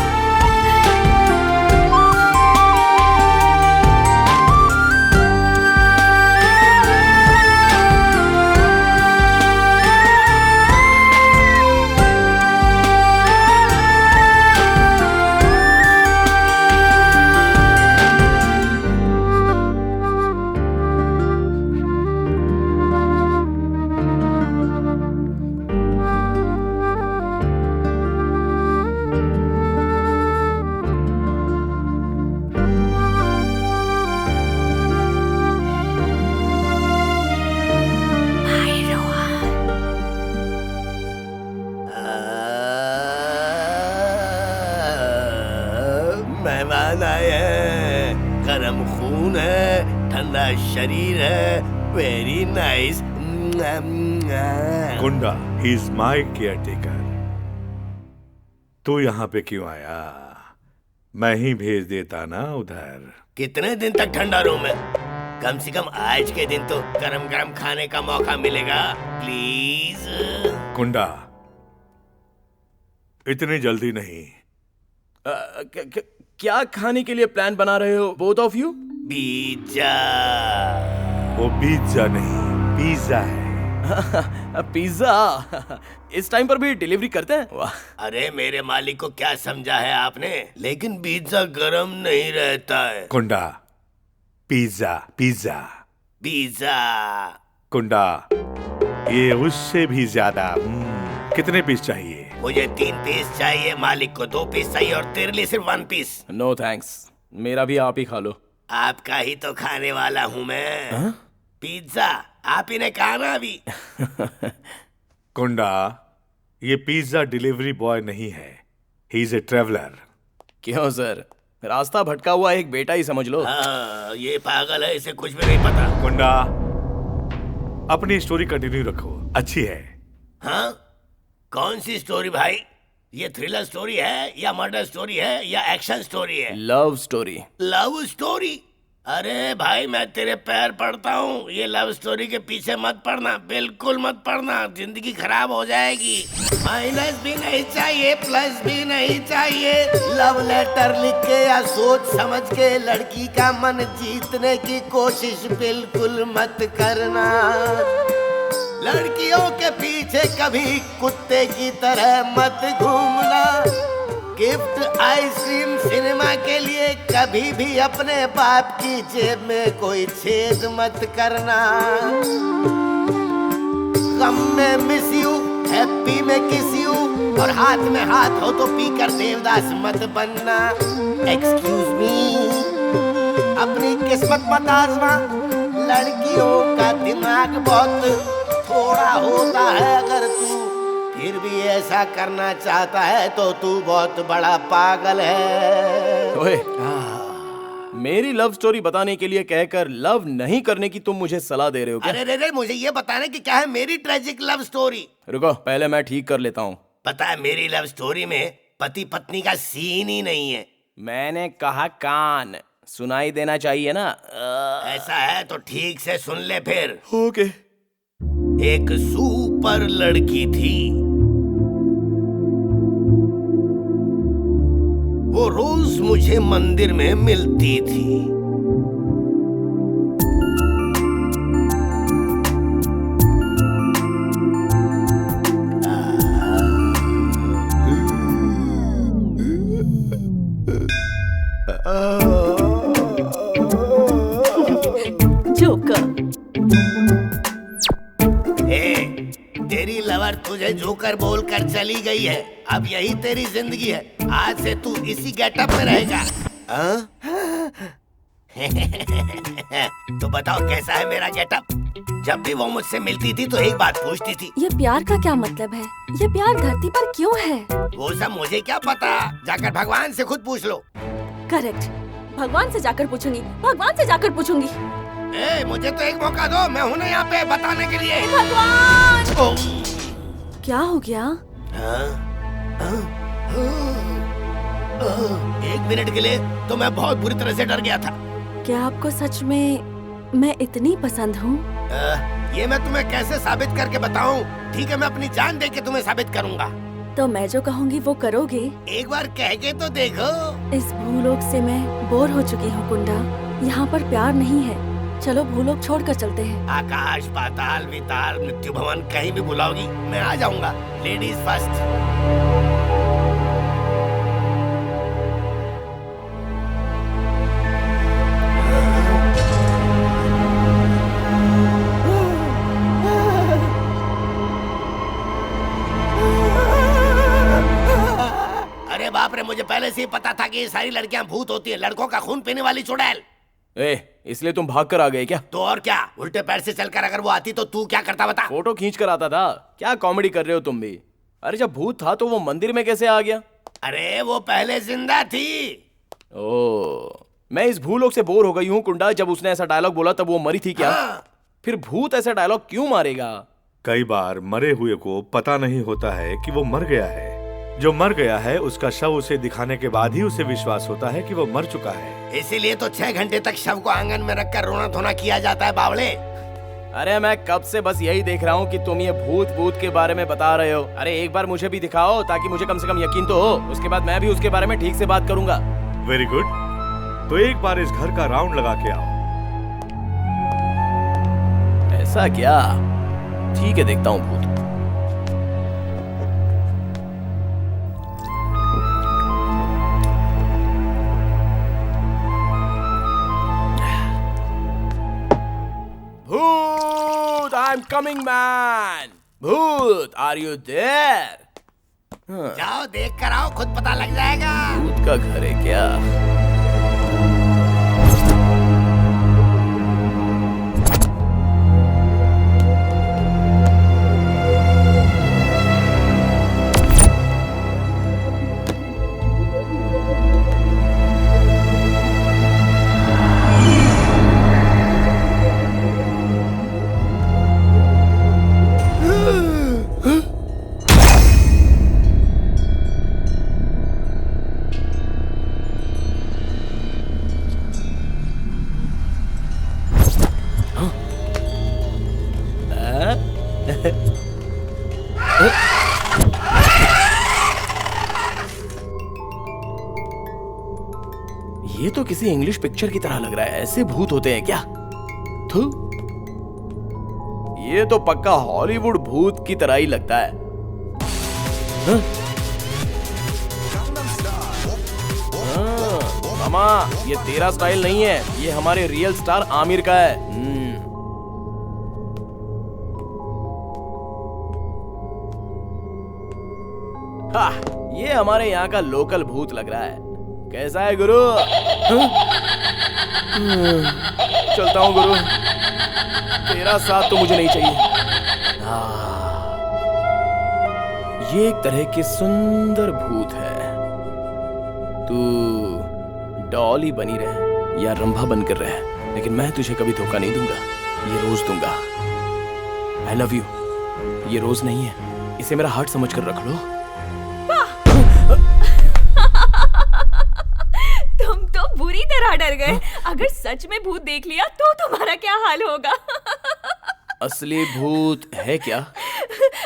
मेहमान आए हैं, गरम खून है, ठंडा शरीर है, very nice. Kunda, he is my care taker. तू यहाँ पे क्यों आया? मैं ही भेज देता ना उधर। कितने दिन तक ठंडा रूम है? कम से कम आज के दिन तो गरम गरम खाने का मौका मिलेगा, प्लीज। कुंडा, इतनी जल्दी नहीं। क्या खाने के लिए प्लान बना रहे हो बोथ ऑफ यू? पिज्जा। वो पिज्जा नहीं, पिज्जा है। पिज्जा? इस टाइम पर भी डिलीवरी करते हैं? वाह। अरे मेरे मालिक को क्या समझा है आपने? लेकिन पिज्जा गरम नहीं रहता है। कुंडा, पिज्जा पिज्जा पिज्जा। कुंडा, ये उससे भी ज्यादा। कितने पीस चाहिए? मुझे 3 पीस चाहिए, मालिक को 2 पीस चाहिए और तेरे लिए सिर्फ 1 पीस। नो थैंक्स, मेरा भी आप ही खा लो। आपका ही तो खाने वाला हूँ मैं। पिज्जा आप ही ने कहा ना अभी। कुंडा, ये पिज्जा डिलीवरी बॉय नहीं है, ही इज ए ट्रेवलर। क्यों सर, रास्ता भटका हुआ एक बेटा ही समझ लो। हाँ, ये पागल है, इसे कुछ भी नहीं पता। कुंडा, अपनी स्टोरी कंटिन्यू रखो, अच्छी है। हाँ, कौन सी स्टोरी भाई? ये थ्रिलर स्टोरी है या मर्डर स्टोरी है या एक्शन स्टोरी है? Love story. Love story? अरे भाई मैं तेरे पैर पड़ता हूँ, ये लव स्टोरी के पीछे मत पड़ना, बिल्कुल मत पड़ना, जिंदगी खराब हो जाएगी। माइनस भी नहीं चाहिए, प्लस भी नहीं चाहिए। लव लेटर लिख के या सोच समझ के लड़की का मन जीतने की कोशिश बिल्कुल मत करना। लड़कियों के पीछे कभी कुत्ते की तरह मत घूमना। गिफ्ट आइसक्रीम सिनेमा के लिए कभी भी अपने बाप की जेब में कोई छेद मत करना। गम में मिस यू, हैप्पी में किस यू, और हाथ में हाथ हो तो पीकर देवदास मत बनना। एक्सक्यूज मी, अपनी किस्मत मत आजमा। लड़कियों का दिमाग बहुत थोड़ा होता है, अगर तू फिर भी ऐसा करना चाहता है तो तू बहुत बड़ा पागल है। ओए, मेरी लव स्टोरी बताने के लिए कहकर लव नहीं करने की तुम मुझे सलाह दे रहे हो क्या? अरे रे, मुझे ये बताने की क्या है मेरी ट्रेजिक लव स्टोरी। रुको, पहले मैं ठीक कर लेता हूँ। पता है मेरी लव स्टोरी में पति पत्नी का सीन ही नहीं है। मैंने कहा कान सुनाई देना चाहिए ना। ऐसा है तो ठीक से सुन ले फिर। ओके। एक सुपर लड़की थी, वो रोज मुझे मंदिर में मिलती थी। जोकर। तेरी लवर तुझे जोकर बोलकर चली गई है, अब यही तेरी जिंदगी है, आज से तू इसी गेटअप में रहेगा। तो बताओ कैसा है मेरा गेटअप? जब भी वो मुझसे मिलती थी तो एक बात पूछती थी, ये प्यार का क्या मतलब है? ये प्यार धरती पर क्यों है? वो सब मुझे क्या पता, जाकर भगवान से खुद पूछ लो। करेक्ट, भगवान से जाकर पूछूंगी, भगवान से जाकर पूछूंगी। ए, मुझे तो एक मौका दो, मैं हूं ना यहाँ पे बताने के लिए। भगवान! क्या हो गया? एक मिनट के लिए तो मैं बहुत बुरी तरह से डर गया था। क्या आपको सच में मैं इतनी पसंद हूँ? ये मैं तुम्हें कैसे साबित करके बताऊं? ठीक है, मैं अपनी जान दे के तुम्हें साबित करूंगा। तो मैं जो कहूँगी वो करोगे? एक बार कह के तो देखो। इस भूलोक से मैं बोर हो चुकी हूँ कुंडा। यहाँ पर प्यार नहीं है। चलो भूलोक छोड़कर चलते हैं। आकाश, पाताल, विताल, मृत्यु भवन, कहीं भी बुलाओगी मैं आ जाऊंगा। Ladies first. बाप रे, मुझे पहले से ही पता था कि ये सारी लड़कियां भूत होती हैं, लड़कों का खून पीने वाली चुड़ैल। इसलिए तुम भाग कर आ गए क्या? तो और क्या, उल्टे पैर से चलकर अगर वो आती तो तू क्या करता बता? फोटो खींच कर आता था। क्या कॉमेडी कर रहे हो तुम भी? अरे जब भूत था तो वो मंदिर में कैसे आ गया? अरे वो पहले जिंदा थी। ओह, मैं इस भूलोक से बोर हो गई हूँ कुंडा। जब उसने ऐसा डायलॉग बोला तब वो मरी थी क्या? फिर भूत ऐसा डायलॉग क्यों मारेगा? कई बार मरे हुए को पता नहीं होता है कि वो मर गया है। जो मर गया है उसका शव उसे दिखाने के बाद ही उसे विश्वास होता है कि वो मर चुका है। इसीलिए तो 6 घंटे तक शव को आंगन में रखकर रोना धोना किया जाता है बावले। अरे मैं कब से बस यही देख रहा हूँ कि तुम ये भूत के बारे में बता रहे हो। अरे एक बार मुझे भी दिखाओ ताकि मुझे कम से कम यकीन तो हो। उसके बाद मैं भी उसके बारे में ठीक से बात करूंगा। वेरी गुड, तो एक बार इस घर का राउंड लगा के आओ। ऐसा क्या? ठीक है, देखता हूँ भूत। Bhoot, I'm coming, man. Bhoot, are you there? जाओ देख कर आओ, खुद पता लग जाएगा। भूत का घर है क्या? ये तो किसी इंग्लिश पिक्चर की तरह लग रहा है। ऐसे भूत होते हैं क्या? थू, ये तो पक्का हॉलीवुड भूत की तरह ही लगता है। मामा, ये तेरा स्टाइल नहीं है, ये हमारे रियल स्टार आमिर का है। ये हमारे यहाँ का लोकल भूत लग रहा है। कैसा है गुरु? चलता हूँ गुरु, तेरा साथ तो मुझे नहीं चाहिए। ये एक तरह के सुंदर भूत है। तू डॉली बनी रहे या रंभा बनकर रहे, लेकिन मैं तुझे कभी धोखा नहीं दूंगा। ये रोज दूंगा। आई लव यू। ये रोज नहीं है, इसे मेरा हार्ट समझकर रख लो। तुम तो बुरी तरह डर गए। अगर सच में भूत देख लिया तो तुम्हारा क्या हाल होगा? असली भूत है क्या?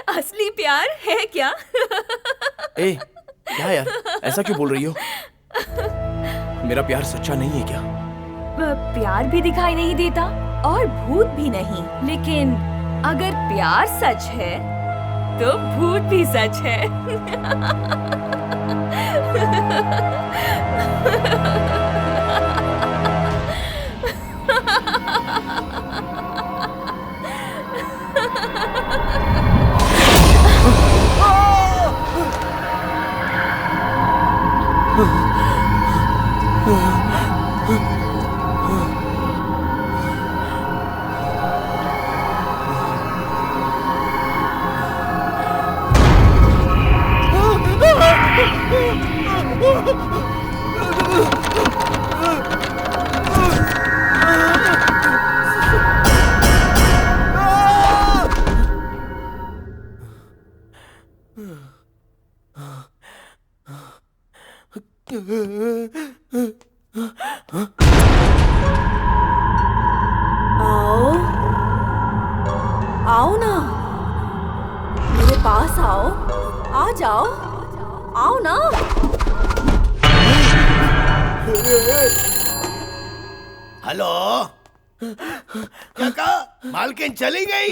असली प्यार है क्या? ए, क्या यार, ऐसा क्यों बोल रही हो? मेरा प्यार सच्चा नहीं है क्या? प्यार भी दिखाई नहीं देता और भूत भी नहीं, लेकिन अगर प्यार सच है तो भूत भी सच है। हेलो, क्या कहा? मालकिन चली गई?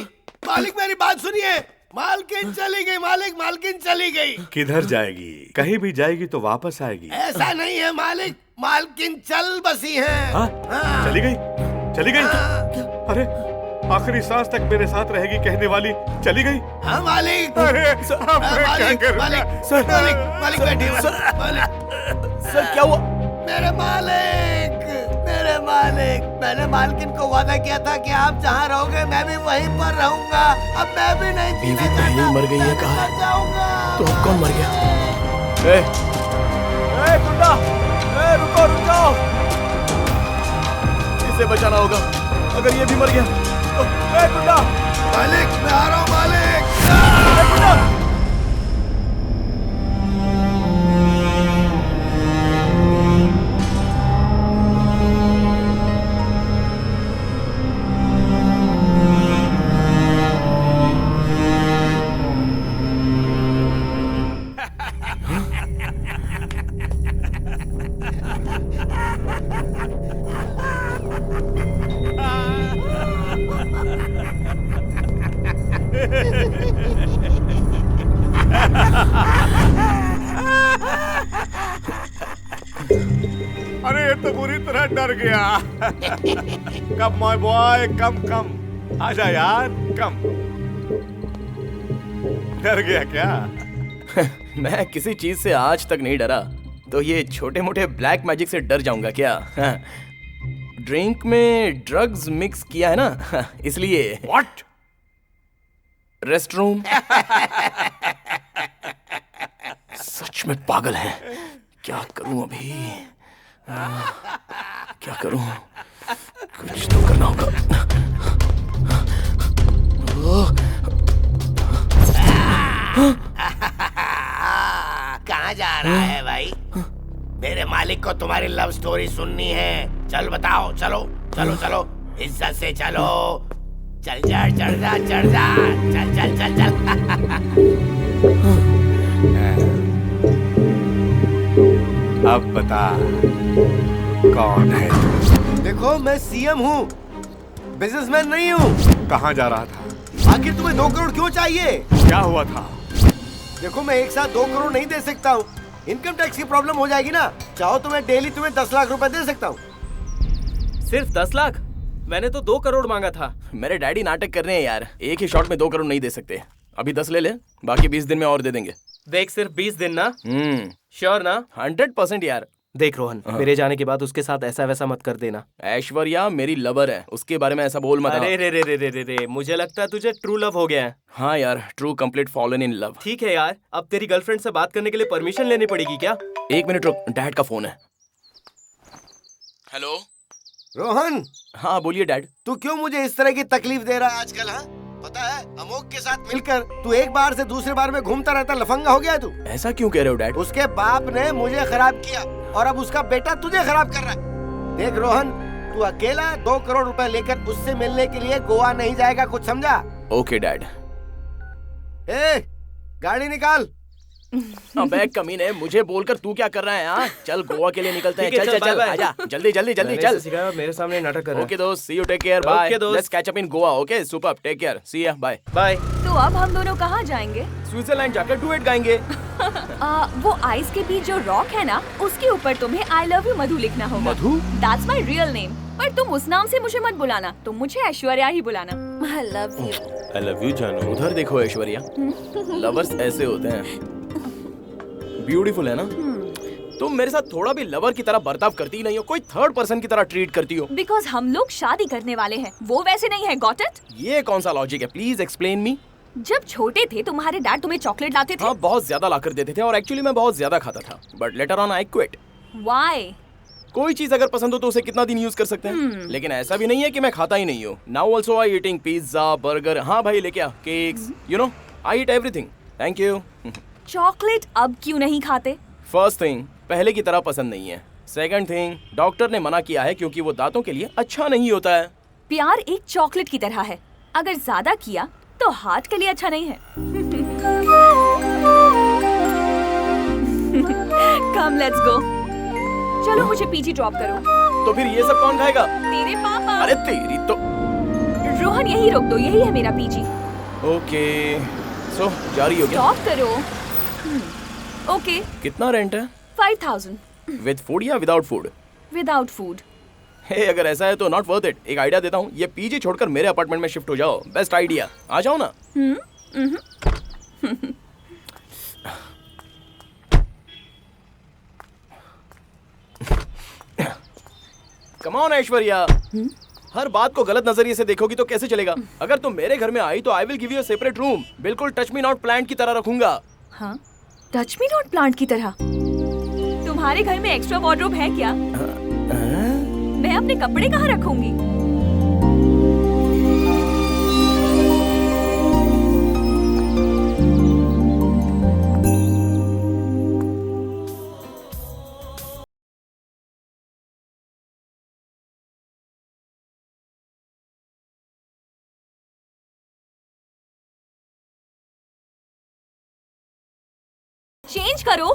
मालिक मेरी बात सुनिए, मालकिन चली गई, मालकिन चली गई। किधर जाएगी? कहीं भी जाएगी तो वापस आएगी। ऐसा नहीं है मालिक, मालकिन चल बसी है। हाँ? चली गई? चली गई? अरे आखिरी सांस तक मेरे साथ रहेगी कहने वाली चली गई? हाँ मालिक। अरे मालिक मालिक बैठिए। सर क्या हुआ? मेरे मालिक, मैंने मालकिन को वादा किया था कि आप जहाँ रहोगे मैं भी वहीं पर रहूंगा। अब मैं भी नहीं जीना चाहता। पहले ही मर गई है, कहा जाऊंगा। तो अब कौन मर गया? गुंडा, रुक जाओ, इसे बचाना होगा। अगर ये भी मर गया तो गुंडा। मालिक मैं आ रहा हूँ मालिक। गुंडा। अरे ये तो बुरी तरह डर गया। कम माय बॉय, कम आजा यार, कम। डर गया क्या? मैं किसी चीज से आज तक नहीं डरा, तो ये छोटे मोटे ब्लैक मैजिक से डर जाऊंगा क्या? ड्रिंक में ड्रग्स मिक्स किया है ना, इसलिए। व्हाट? Rest room. सच में पागल है। क्या करूं अभी? क्या करूं? कुछ तो करना होगा। कहाँ जा रहा है भाई? मेरे मालिक को तुम्हारी लव स्टोरी सुननी है। चल बताओ, चलो इज्जत से चलो। चल जा, चढ़ जा, चल। अब बता कौन है तू? देखो मैं सीएम हूँ, बिजनेसमैन नहीं हूँ। कहाँ जा रहा था? आखिर तुम्हें 2 करोड़ क्यों चाहिए? क्या हुआ था? देखो मैं एक साथ 2 करोड़ नहीं दे सकता हूँ, इनकम टैक्स की प्रॉब्लम हो जाएगी ना। चाहो तो मैं डेली तुम्हें 10 लाख रुपए दे सकता हूँ। सिर्फ 10 लाख? मैंने तो 2 करोड़ मांगा था। मेरे डैडी नाटक कर रहे हैं यार, एक ही शॉट में 2 करोड़ नहीं दे सकते। अभी 10 ले ले, बाकी 20 दिन में और दे देंगे। देख सिर्फ 20 दिन ना? श्योर ना? 100% यार। देख रोहन, मेरे जाने के बाद उसके साथ ऐसा वैसा मत कर देना। ऐश्वर्या मेरी लवर है, उसके बारे में ऐसा बोल मत। अरे रे, मुझे लगता है तुझे ट्रू लव हो गया है। हाँ यार, true complete fallen in love. ठीक है यार, अब तेरी गर्लफ्रेंड से बात करने के लिए परमिशन लेनी पड़ेगी क्या? 1 मिनट रुक, डैड का फोन है। हेलो रोहन। हाँ बोलिए डैड। तू क्यों मुझे इस तरह की तकलीफ दे रहा है आजकल? हाँ पता है, अमोक के साथ मिलकर तू एक बार से दूसरे बार में घूमता रहता, लफंगा हो गया तू। ऐसा क्यों कह रहे हो डैड? उसके बाप ने मुझे खराब किया और अब उसका बेटा तुझे खराब कर रहा है। देख रोहन, तू अकेला 2 करोड़ रुपए लेकर उससे मिलने के लिए गोवा नहीं जाएगा, कुछ समझा? Okay dad. गाड़ी निकाल। अबे कमीने, मुझे बोलकर तू क्या कर रहा है यहाँ? चल गोवा के लिए निकलते हैं। चल आजा, जल्दी चल। सिखाया, मेरे सामने नाटक कर रहा है। ओके दोस्त, see you, take care, bye. Okay दोस्त, let's catch up in Goa. Okay super, take care, see ya, bye. तो अब हम दोनों कहाँ जाएंगे? स्विट्जरलैंड जाकर डुएट गाएंगे। वो आइस के बीच जो रॉक है ना, उसके ऊपर तुम्हें आई लव यू मधु लिखना होगा। Madhu? That's my real name. पर तुम उस नाम से मुझे मत बुलाना, तुम मुझे ऐश्वर्या ही बुलाना। आई लव यू जानू। उधर देखो ऐश्वर्या, लवर्स ऐसे होते हैं। ब्यूटीफुल है ना? तुम मेरे साथ थोड़ा भी लवर की तरह बर्ताव करती नहीं हो, कोई थर्ड पर्सन की तरह ट्रीट करती हो। बिकॉज हम लोग शादी करने वाले हैं, वो वैसे नहीं है। Got it? ये कौन सा लॉजिक है? Please explain me. जब छोटे थे तुम्हारे डैड तुम्हें चॉकलेट लाते थे? हाँ, बहुत ज्यादा लाकर देते थे और एक्चुअली मैं बहुत ज्यादा खाता था, but later on I quit. Why? कोई चीज अगर पसंद हो तो उसे कितना दिन यूज कर सकते हैं, लेकिन ऐसा भी नहीं है कि मैं खाता ही नहीं हूँ। Now also I eating pizza, burger. हाँ भाई लेके आ, cakes, you know I eat everything. Thank you. Chocolate अब क्यों नहीं खाते? फर्स्ट थिंग, पहले की तरह पसंद नहीं है। सेकंड थिंग, डॉक्टर ने मना किया है क्योंकि वो दांतों के लिए अच्छा नहीं होता है। प्यार एक चॉकलेट की तरह है, अगर ज्यादा किया तो हार्ट के लिए अच्छा नहीं है। Come let's go. चलो मुझे पीजी ड्रॉप करो। तो फिर ये सब कौन खाएगा? तेरे पापा। अरे तेरी तो। रोहन यही रोक दो, यही है मेरा पीजी। ओके सो जारी हो गया? ड्रॉप करो। ओके। कितना रेंट है? 5000। विद फूड या without food? Without food. Hey अगर ऐसा है तो नॉट वर्थ इट। एक आइडिया देता हूँ, ये पीजी छोड़कर मेरे अपार्टमेंट में शिफ्ट हो जाओ। Best idea. आ जाओ ना। कम ऑन ऐश्वर्या, हर बात को गलत नजरिए से देखोगी तो कैसे चलेगा? अगर तुम मेरे घर में आई तो I will give you a separate room. बिल्कुल टच मी नॉट प्लांट की तरह रखूंगा। हाँ, टच मी नॉट प्लांट की तरह? तुम्हारे घर में एक्स्ट्रा वार्डरोब है क्या? मैं अपने कपड़े कहाँ रखूंगी? चेंज करो।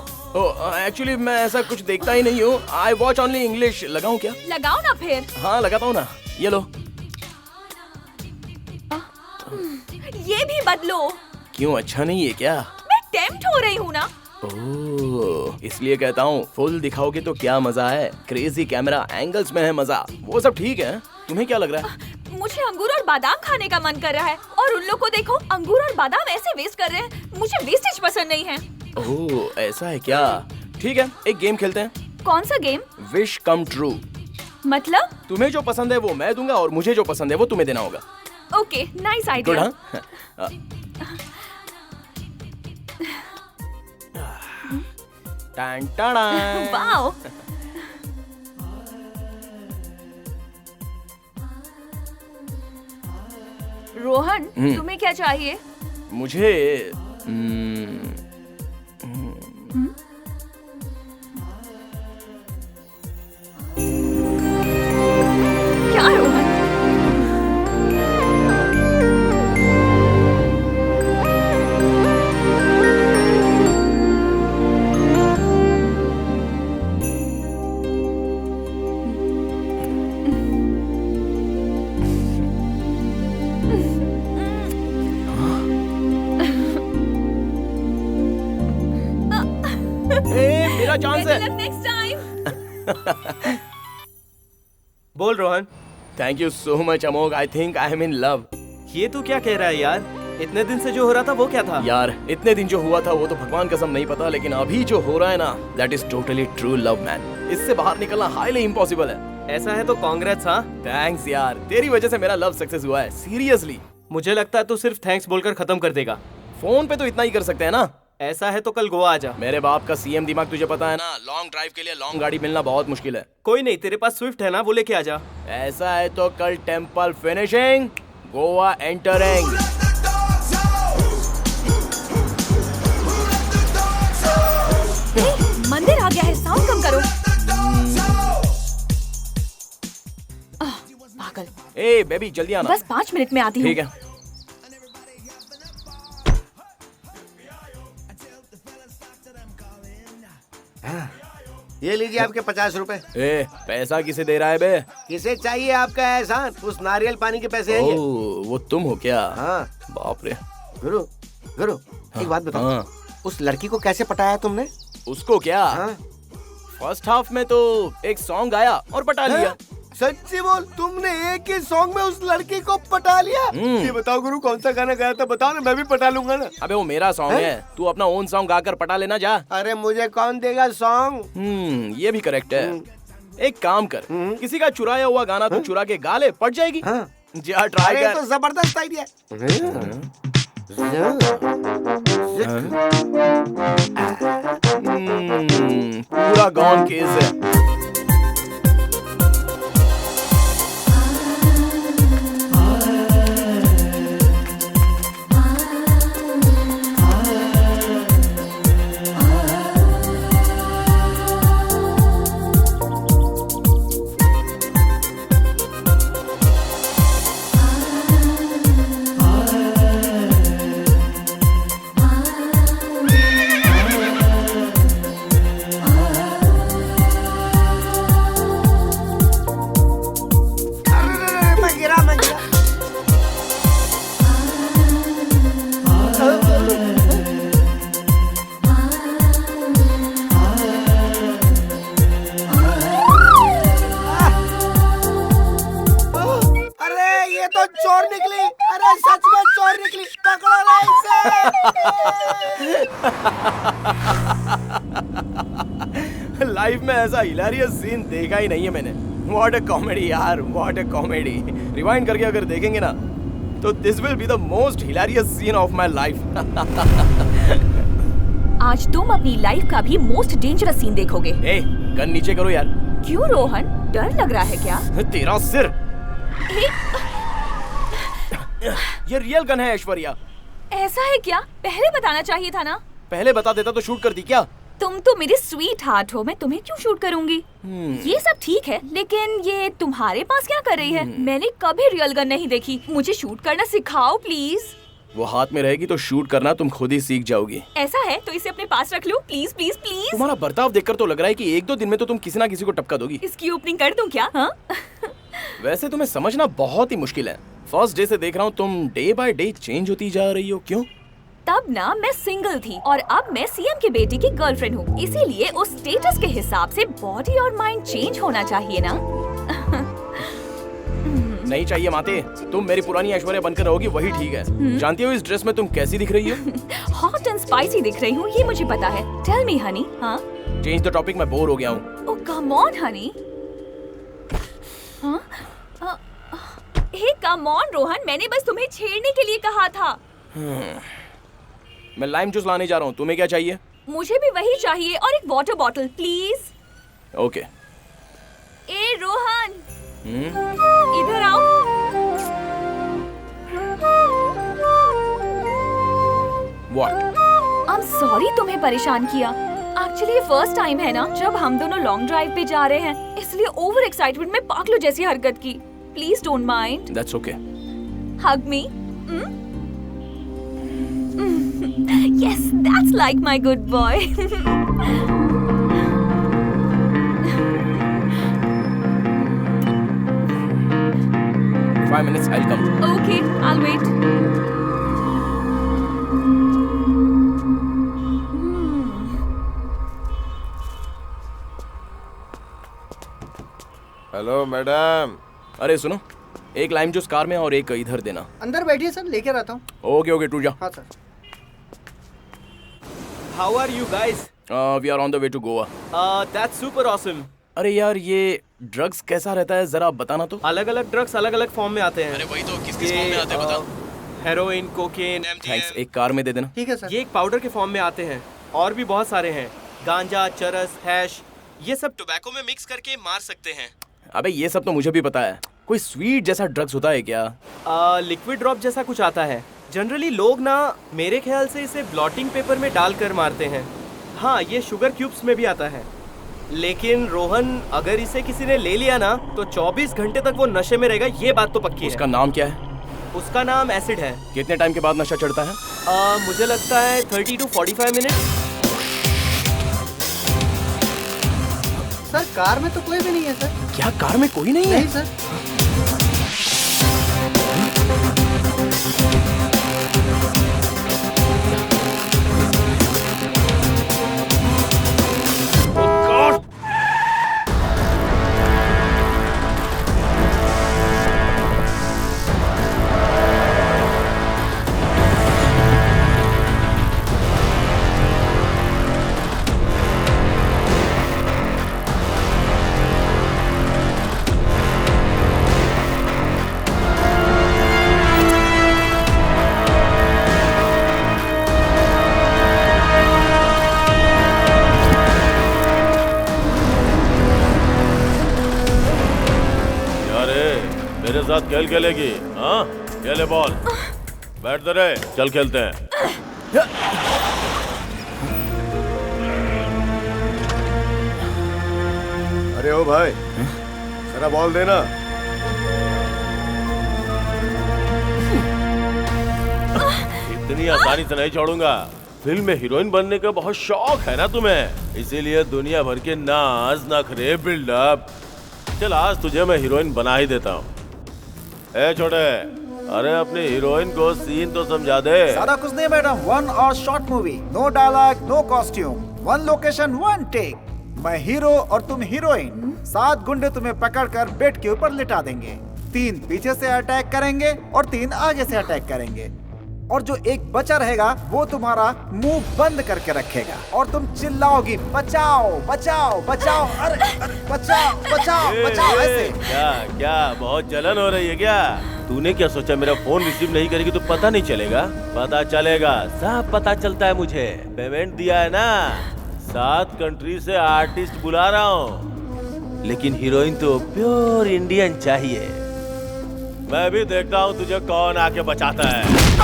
एक्चुअली मैं ऐसा कुछ देखता ही नहीं हूँ। I watch only English. लगाऊं क्या? लगाओ ना फिर। हाँ लगाता हूँ ना। ये लो। ये भी बदलो। क्यों, अच्छा नहीं है क्या? मैं टेम्प्ट हो रही हूँ ना। ओह, इसलिए कहता हूँ फुल दिखाओगे तो क्या मजा है। क्रेजी कैमरा एंगल्स में है मजा। वो सब ठीक है, तुम्हें क्या लग रहा है? मुझे अंगूर और बादाम खाने का मन कर रहा है, और उन लोग को देखो अंगूर और बादाम ऐसे वेस्ट कर रहे हैं। मुझे वेस्टेज पसंद नहीं है। ओह ऐसा है क्या? ठीक है, एक गेम खेलते हैं। कौन सा गेम? Wish come true. मतलब? तुम्हें जो पसंद है वो मैं दूंगा और मुझे जो पसंद है वो तुम्हें देना होगा। Okay, nice idea. Wow. Rohan, तुम्हें क्या चाहिए? मुझे क्या रोहन? मेरा चांस है। Next time. बोल Rohan. Thank you so much Amogh. I think I am in love. ये तू क्या कह रहा है यार? इतने दिन से जो हो रहा था वो क्या था? यार इतने दिन जो हुआ था वो तो भगवान कसम नहीं पता, लेकिन अभी जो हो रहा है ना, that is totally true love man. इससे बाहर निकलना हाईली इम्पॉसिबल है। ऐसा है तो कांग्रेट्स। हाँ, थैंक्स यार, तेरी वजह से मेरा लव सक्सेस हुआ है। सीरियसली। मुझे लगता है तू सिर्फ थैंक्स बोलकर खत्म कर देगा। फोन पे तो इतना ही कर सकते हैं ना। ऐसा है तो कल गोवा आ जा। मेरे बाप का सीएम दिमाग तुझे पता है ना। लॉन्ग ड्राइव के लिए लॉन्ग गाड़ी मिलना बहुत मुश्किल है। कोई नहीं, तेरे पास स्विफ्ट है ना, वो लेके आ जा। ऐसा है तो कल टेम्पल फिनिशिंग, गोवा एंटरिंग। मंदिर आ गया है, साउंड कम करो। पागल। ए बेबी जल्दी आना। बस 5 मिनट में आती हूँ। ठीक है। ये लीजिए आपके 50 रुपए। ए पैसा किसे दे रहा है बे? किसे चाहिए आपका एहसान? उस नारियल पानी के पैसे हैं ये। वो तुम हो क्या? हाँ। बाप रे। गुरु गुरु एक बात बताओ। हाँ। उस लड़की को कैसे पटाया तुमने? उसको क्या? हाँ? फर्स्ट हाफ में तो एक सॉन्ग गाया और पटा लिया। सच्ची बोल, तुमने एक ही सॉन्ग में उस लड़की को पटा लिया? ये बताओ गुरु, कौन सा गाना गाया था? बताओ ना, मैं भी पटा लूंगा ना। अबे वो मेरा सॉन्ग है, तू अपना ओन सॉन्ग गाकर पटा लेना जा। अरे मुझे कौन देगा सॉन्ग? ये भी करेक्ट है। एक काम कर, किसी का चुराया हुआ गाना तू चुरा के गा ले, पट जाएगी। जा ट्राई कर। तो जबरदस्त आइडिया। पूरा गॉन केस है। लाइफ में ऐसा हिलेरियस सीन देखा ही नहीं है मैंने। व्हाट अ कॉमेडी यार, व्हाट अ कॉमेडी। रिवाइंड करके अगर देखेंगे ना तो this will be the most hilarious scene of my life. आज तुम अपनी लाइफ का भी मोस्ट डेंजरस सीन देखोगे। ए, गन नीचे करो यार। क्यों रोहन, डर लग रहा है क्या? तेरा सिर। ये रियल गन है ऐश्वर्या। ऐसा है क्या? पहले बताना चाहिए था ना। पहले बता देता तो शूट कर दी क्या? तुम तो मेरे स्वीट हार्ट हो, मैं तुम्हें क्यों शूट करूंगी? ये सब ठीक है, लेकिन ये तुम्हारे पास क्या कर रही है? मैंने कभी रियल गन नहीं देखी, मुझे शूट करना सिखाओ प्लीज। वो हाथ में रहेगी तो शूट करना तुम खुद ही सीख जाओगी। ऐसा है तो इसे अपने पास रख लो प्लीज प्लीज प्लीज। तुम्हारा बर्ताव देखकर तो लग रहा है कि 1-2 दिन में तो तुम किसी ना किसी को टपका दोगी। इसकी ओपनिंग कर दूं क्या? हाँ? वैसे तुम्हें समझना बहुत ही मुश्किल है। फर्स्ट डे से देख रहा हूँ तुम डे बाय डे चेंज होती जा रही हो। क्यों? तब ना मैं सिंगल थी और अब मैं सीएम के बेटी की गर्लफ्रेंड हूँ, इसीलिए उस स्टेटस के हिसाब से बॉडी और माइंड चेंज होना चाहिए ना। नहीं चाहिए माते, तुम मेरी पुरानी ऐश्वर्या बनकर रहोगी वही ठीक है। जानती हो इस ड्रेस में तुम कैसी दिख रही हो? हॉट एंड स्पाइसी दिख रही हूँ, ये मुझे पता है। Tell me honey. हाँ? चेंज द टॉपिक, मैं बोर हो गया हूँ। Oh come on honey. हाँ? हे कम ऑन रोहन, मैंने बस तुम्हें छेड़ने के लिए कहा था। मैं लाइम जूस लाने जा रहा हूँ, तुम्हें क्या चाहिए? मुझे भी वही चाहिए और एक वाटर बॉटल प्लीज। ओके। ए रोहन, इधर आओ। What? I'm sorry तुम्हें परेशान किया। एक्चुअली ये फर्स्ट टाइम है ना जब हम दोनों लॉन्ग ड्राइव पे जा रहे हैं, इसलिए ओवर एक्साइटमेंट में पागलों जैसी हरकत की। Please don't mind. That's okay. Hug me. Yes, that's like my good boy. 5 minutes, I'll come. Okay, I'll wait. Hello madam. अरे सुनो, एक लाइम जूस कार में और एक इधर देना। अंदर बैठिए सर, लेके आता हूँ। ओके ओके, टू जा। हाँ sir. How are you guys? We are on the way to Goa. That's super awesome. अरे यार, ये ड्रग्स कैसा रहता है जरा बताना तो। अलग अलग ड्रग्स अलग अलग फॉर्म में आते हैं। अरे वही तो, किस किस फॉर्म में आते हैं बता। हेरोइन, कोकेन, थैंक्स, एक कार में दे देना। ठीक है सर। ये एक पाउडर के फॉर्म में आते हैं और भी बहुत सारे हैं। गांजा, चरस, हैश, ये सब टोबैको में मिक्स करके मार सकते हैं। अबे ये सब तो मुझे भी पता है। कोई स्वीट जैसा ड्रग्स होता है क्या? लिक्विड ड्रॉप जैसा कुछ आता है। जनरली लोग ना मेरे ख्याल से इसे ब्लॉटिंग पेपर में डालकर मारते हैं। हाँ, ये शुगर क्यूब्स में भी आता है। लेकिन रोहन, अगर इसे किसी ने ले लिया ना तो 24 घंटे तक वो नशे में रहेगा, ये बात तो पक्की है। उसका नाम क्या है? उसका नाम एसिड है। कितने टाइम के बाद नशा चढ़ता है? मुझे लगता है 30 to 45 मिनट। सर कार में तो कोई भी नहीं है सर। क्या कार में कोई नहीं है? नहीं सर। मेरे साथ खेल खेलेगी? हाँ, खेले बॉल। बैठ दे रे, चल खेलते हैं। अरे ओ भाई, जरा बॉल देना। इतनी आसानी से नहीं छोड़ूंगा। फिल्म में हीरोइन बनने का बहुत शौक है ना तुम्हें, इसीलिए दुनिया भर के नाज नखरे बिल्डअप। चल आज तुझे मैं हीरोइन बना ही देता हूँ। ए छोटे, अरे अपनी हीरोइन को सीन तो समझा दे। सारा कुछ नहीं madam, 1 hour short movie, no dialogue, no costume, 1 location, 1 take. मैं हीरो और तुम हीरोइन। 7 गुंडे तुम्हें पकड़कर बेड के ऊपर लिटा देंगे। 3 पीछे से अटैक करेंगे और 3 आगे से अटैक करेंगे। और जो एक बचा रहेगा वो तुम्हारा मुंह बंद करके रखेगा और तुम चिल्लाओगी बचाओ बचाओ बचाओ, अरे अरे बचाओ बचाओ बचाओ, ऐसे। क्या क्या बहुत जलन हो रही है क्या? तूने क्या सोचा मेरा फोन रिसीव नहीं करेगी तो पता नहीं चलेगा? पता चलेगा, सब पता चलता है मुझे। पेमेंट दिया है ना, 7 कंट्री से आर्टिस्ट बुला रहा हूँ, लेकिन हीरोइन तो प्योर इंडियन चाहिए। मैं भी देखता हूँ तुझे कौन आके बचाता है।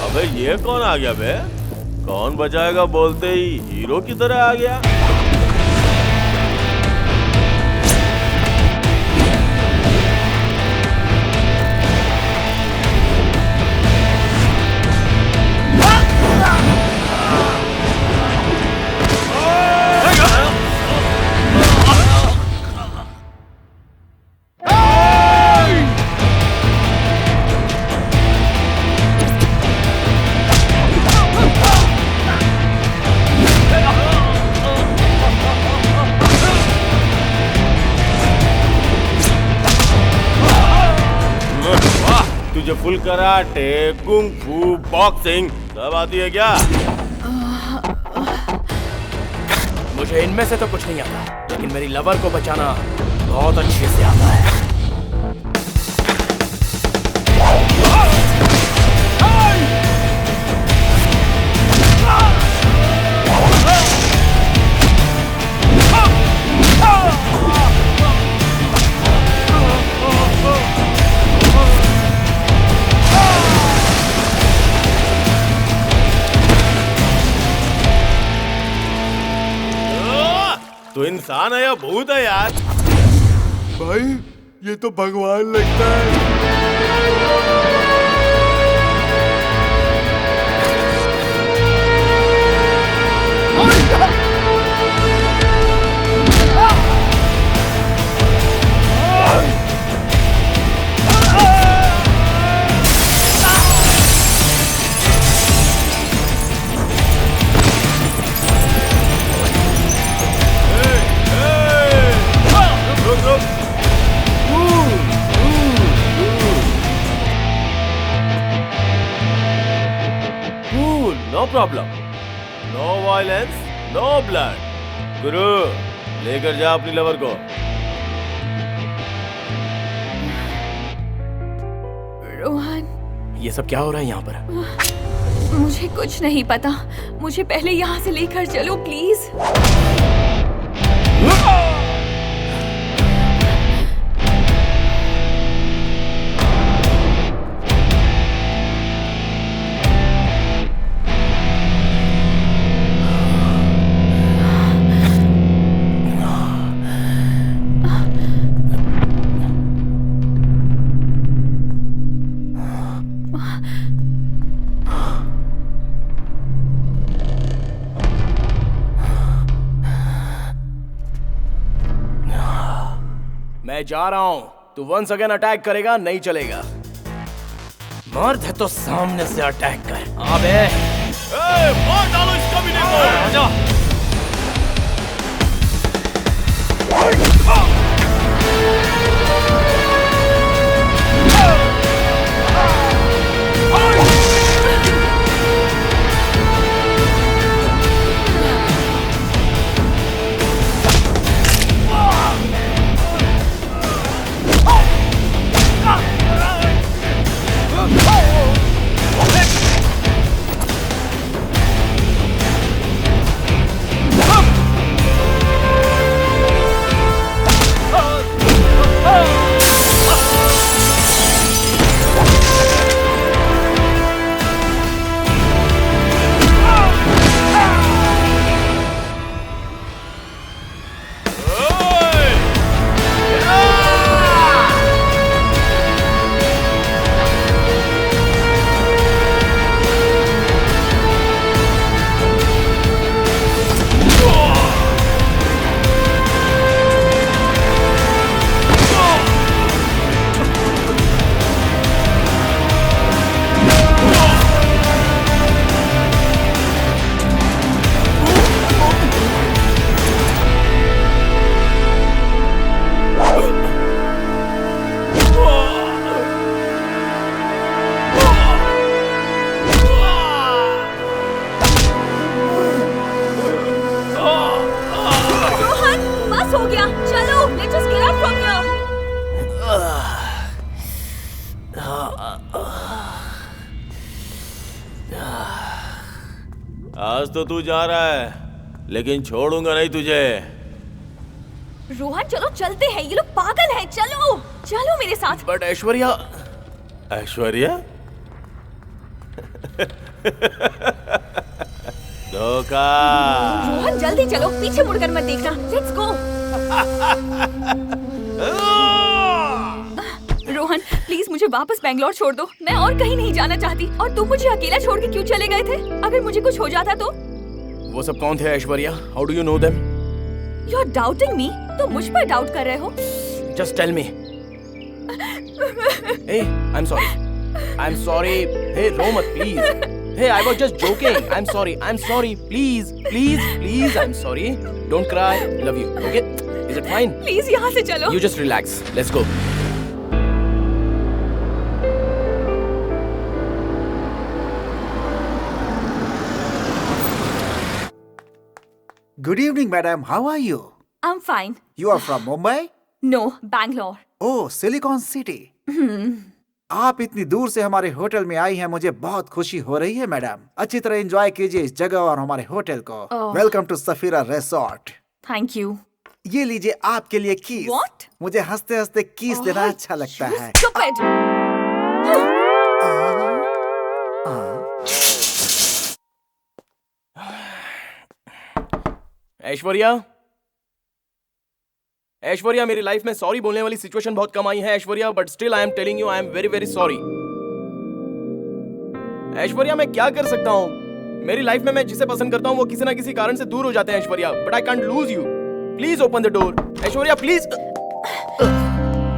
अबे ये कौन आ गया बे? कौन बचाएगा बोलते ही हीरो की तरह आ गया। तुझे फुल कराटे, कुंग फू, बॉक्सिंग सब आती है क्या? मुझे इनमें से तो कुछ नहीं आता, लेकिन मेरी लवर को बचाना बहुत अच्छे से आता है। तो इंसान है या भूत है यार? भाई ये तो भगवान लगता है। No problem, no violence, no blood. गुरु लेकर जा अपनी लवर को। रोहन, ये सब क्या हो रहा है यहाँ पर? मुझे कुछ नहीं पता, मुझे पहले यहाँ से लेकर चलो प्लीज। मैं जा रहा हूं, तू वंस अगेन अटैक करेगा नहीं चलेगा। मर्द है तो सामने से अटैक कर। अबे मार डालो इस कमीने को। आजा। आज तो तू जा रहा है, लेकिन छोड़ूंगा नहीं तुझे। रोहन चलो चलते हैं, ये लोग पागल हैं, चलो चलो मेरे साथ। बट ऐश्वर्या। ऐश्वर्या? धोखा। रोहन जल्दी चलो, पीछे मुड़कर मत देखना। Let's go. रोहन प्लीज मुझे वापस बैंगलोर छोड़ दो, मैं और कहीं नहीं जाना चाहती। और तुम मुझे अकेला छोड़ के क्यों चले गए थे? अगर मुझे कुछ हो जाता तो? वो सब कौन थे Aishwarya? How do you know them? You are doubting me? तुम मुझ पर डाउट कर रहे हो? Just tell me. Hey, I'm sorry. I'm sorry. Hey, रो मत please. Hey, I was just joking. I'm sorry. I'm sorry. Please, please, please. I'm sorry. Don't cry. Love you. Okay? Is it fine? Please यहाँ से चलो। You just relax. Let's go. Good evening, madam. How are you? I'm fine. You are from Mumbai? No, Bangalore. Oh, Silicon City. आप इतनी दूर से हमारे hotel में आई हैं, मुझे बहुत खुशी हो रही है मैडम। अच्छी तरह एंजॉय कीजिए इस जगह और हमारे होटल को। Welcome to Safira resort. Thank you. ये लीजिए आपके लिए कीस। What? मुझे हंसते हंसते कीस देना अच्छा लगता है। Stupid. ऐश्वर्या, ऐश्वर्या, मेरी लाइफ में सॉरी बोलने वाली सिचुएशन बहुत कम आई है Aishwarya, but still I am telling you I am very very sorry. Aishwarya, मैं क्या कर सकता हूँ? मेरी लाइफ में मैं जिसे पसंद करता हूँ वो किसी ना किसी कारण से दूर हो जाते हैं Aishwarya, but I can't lose you. Please open the door Aishwarya, please.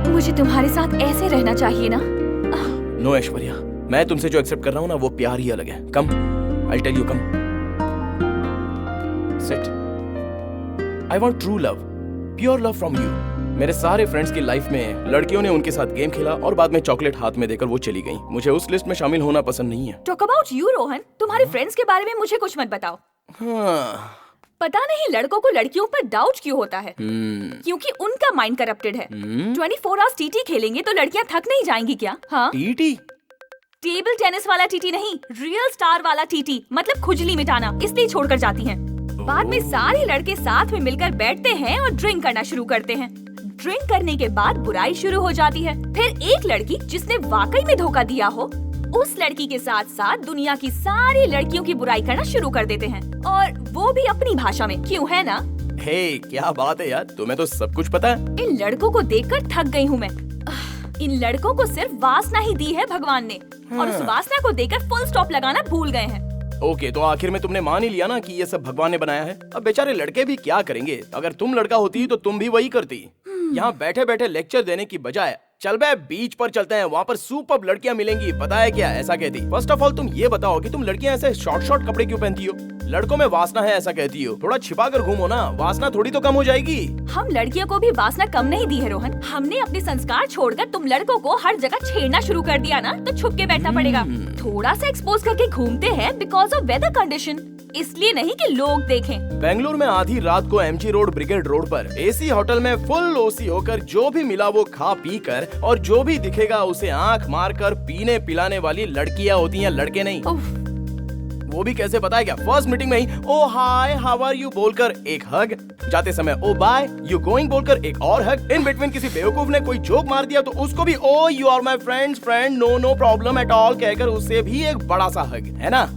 मुझे तुम्हारे साथ ऐसे रहना चाहिए ना? नो ऐश्वर्या, मैं तुमसे जो एक्सेप्ट कर रहा हूँ ना वो प्यार ही अलग है। Come, I tell you, come sit. I want true love, pure love from you. मेरे सारे फ्रेंड्स की लाइफ में लड़कियों ने उनके साथ गेम खेला और बाद में चॉकलेट हाथ में देकर वो चली गईं। मुझे उस लिस्ट में शामिल होना पसंद नहीं है। टॉक अबाउट यू रोहन, तुम्हारे फ्रेंड्स के बारे में मुझे कुछ मत बताओ। हाँ। पता नहीं लड़कों को लड़कियों पर डाउट क्यों होता है? क्योंकि उनका माइंड करप्टेड है। 24 आवर्स टीटी खेलेंगे तो लड़कियां थक नहीं जाएंगी क्या? हाँ, टीटी? टेबल टेनिस वाला टीटी नहीं, रियल स्टार वाला टीटी, मतलब खुजली मिटाना, इसलिए छोड़कर जाती हैं। बाद में सारे लड़के साथ में मिलकर बैठते हैं और ड्रिंक करना शुरू करते हैं। ड्रिंक करने के बाद बुराई शुरू हो जाती है। फिर एक लड़की जिसने वाकई में धोखा दिया हो, उस लड़की के साथ साथ दुनिया की सारी लड़कियों की बुराई करना शुरू कर देते हैं, और वो भी अपनी भाषा में। क्यों, है ना? हे, क्या बात है यार, तुम्हें तो सब कुछ पता है। इन लड़कों को देखकर थक गई हूँ मैं। इन लड़कों को सिर्फ वासना ही दी है भगवान ने, और उस वासना को देकर फुल स्टॉप लगाना भूल गए हैं। ओके, तो आखिर में तुमने मान ही लिया ना कि ये सब भगवान ने बनाया है। अब बेचारे लड़के भी क्या करेंगे? अगर तुम लड़का होती तो तुम भी वही करती। यहाँ बैठे बैठे लेक्चर देने की बजाय चल बे बीच पर चलते हैं, वहाँ पर सुपर्ब लड़कियाँ मिलेंगी। पता है क्या, ऐसा कहती। फर्स्ट ऑफ ऑल तुम ये बताओ कि तुम लड़कियाँ ऐसे शॉर्ट शॉर्ट कपड़े क्यों पहनती हो? लड़कों में वासना है ऐसा कहती हो, थोड़ा छिपा कर घूमो ना, वासना थोड़ी तो कम हो जाएगी। हम लड़कियों को भी वासना कम नहीं दी है रोहन। हमने अपने संस्कार छोड़कर तुम लड़कों को हर जगह छेड़ना शुरू कर दिया ना, तो छुप के बैठना पड़ेगा। थोड़ा सा एक्सपोज करके घूमते हैं बिकॉज ऑफ वेदर कंडीशन, इसलिए नहीं कि लोग देखें। बेंगलुरु में आधी रात को एमजी रोड, ब्रिगेड रोड पर एसी होटल में फुल ओसी होकर जो भी मिला वो खा पी कर, और जो भी दिखेगा उसे आंख मार कर पीने पिलाने वाली लड़कियां होती हैं, लड़के नहीं। वो भी कैसे पता है क्या? फर्स्ट मीटिंग में ही ओ हाय हाउ आर यू बोलकर एक हग, जाते समय ओ बाय यू गोइंग बोलकर एक और हग, इन बिटवीन किसी बेवकूफ ने कोई जोक मार दिया तो उसको भी oh you are my friend no no problem at all कहकर उससे भी एक बड़ा सा हग, है ना?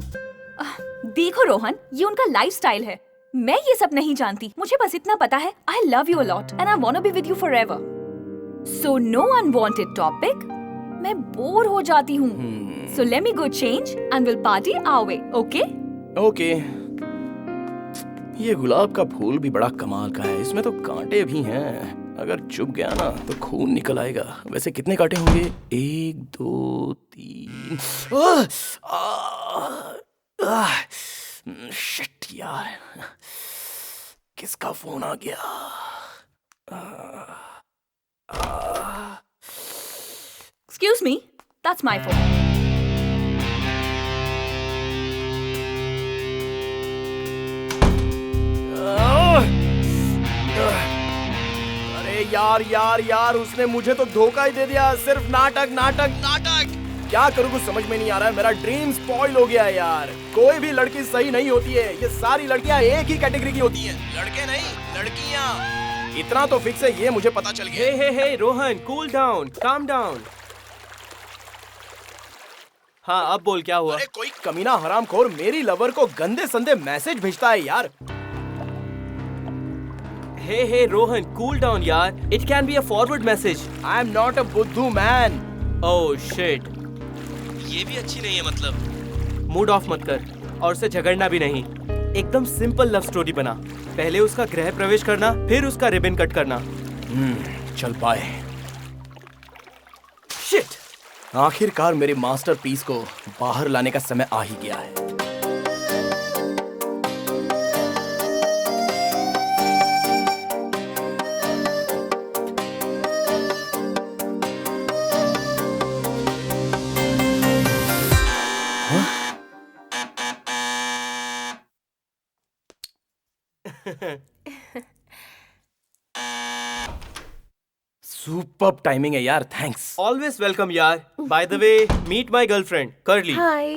देखो रोहन, ये उनका लाइफस्टाइल है, मैं ये सब नहीं जानती। मुझे बस इतना पता है, I love you a lot and I want to be with you forever. So no unwanted topic. मैं बोर हो जाती हूँ। So let me go change and will party our way, okay? Okay. ये गुलाब का फूल भी बड़ा कमाल का है, इसमें तो कांटे भी हैं। अगर चुभ गया ना तो खून निकल आएगा। वैसे कितने कांटे होंगे? 1 2 3। शिट यार, किसका फोन आ गया? Excuse me, that's my phone. अरे यार यार यार, उसने मुझे तो धोखा ही दे दिया। सिर्फ नाटक नाटक नाटक। क्या करूँ कुछ समझ में नहीं आ रहा है। मेरा ड्रीम स्पॉइल हो गया है यार। कोई भी लड़की सही नहीं होती है, ये सारी लड़कियां एक ही कैटेगरी की होती हैं। लड़के नहीं, लड़कियां। इतना तो फिक्स है, ये मुझे पता चल गया। Hey Rohan, cool down, calm down. हाँ अब बोल क्या हुआ? अरे कोई कमीना हरामखोर मेरी लवर को गंदे संदे मैसेज भेजता है यार। हे रोहन, कूल डाउन यार। It can be a forward message. I am not a बुद्धू मैन। ओह शिट, ये भी अच्छी नहीं है। मतलब मूड ऑफ मत कर और उससे झगड़ना भी नहीं। एकदम सिंपल लव स्टोरी बना। पहले उसका गृह प्रवेश करना, फिर उसका रिबन कट करना। चल पाए। शिट, आखिरकार मेरे मास्टरपीस को बाहर लाने का समय आ ही गया है। सुपर्ब टाइमिंग है यार, थैंक्स। ऑलवेज वेलकम यार। By the way, meet my girlfriend Curly. Hi.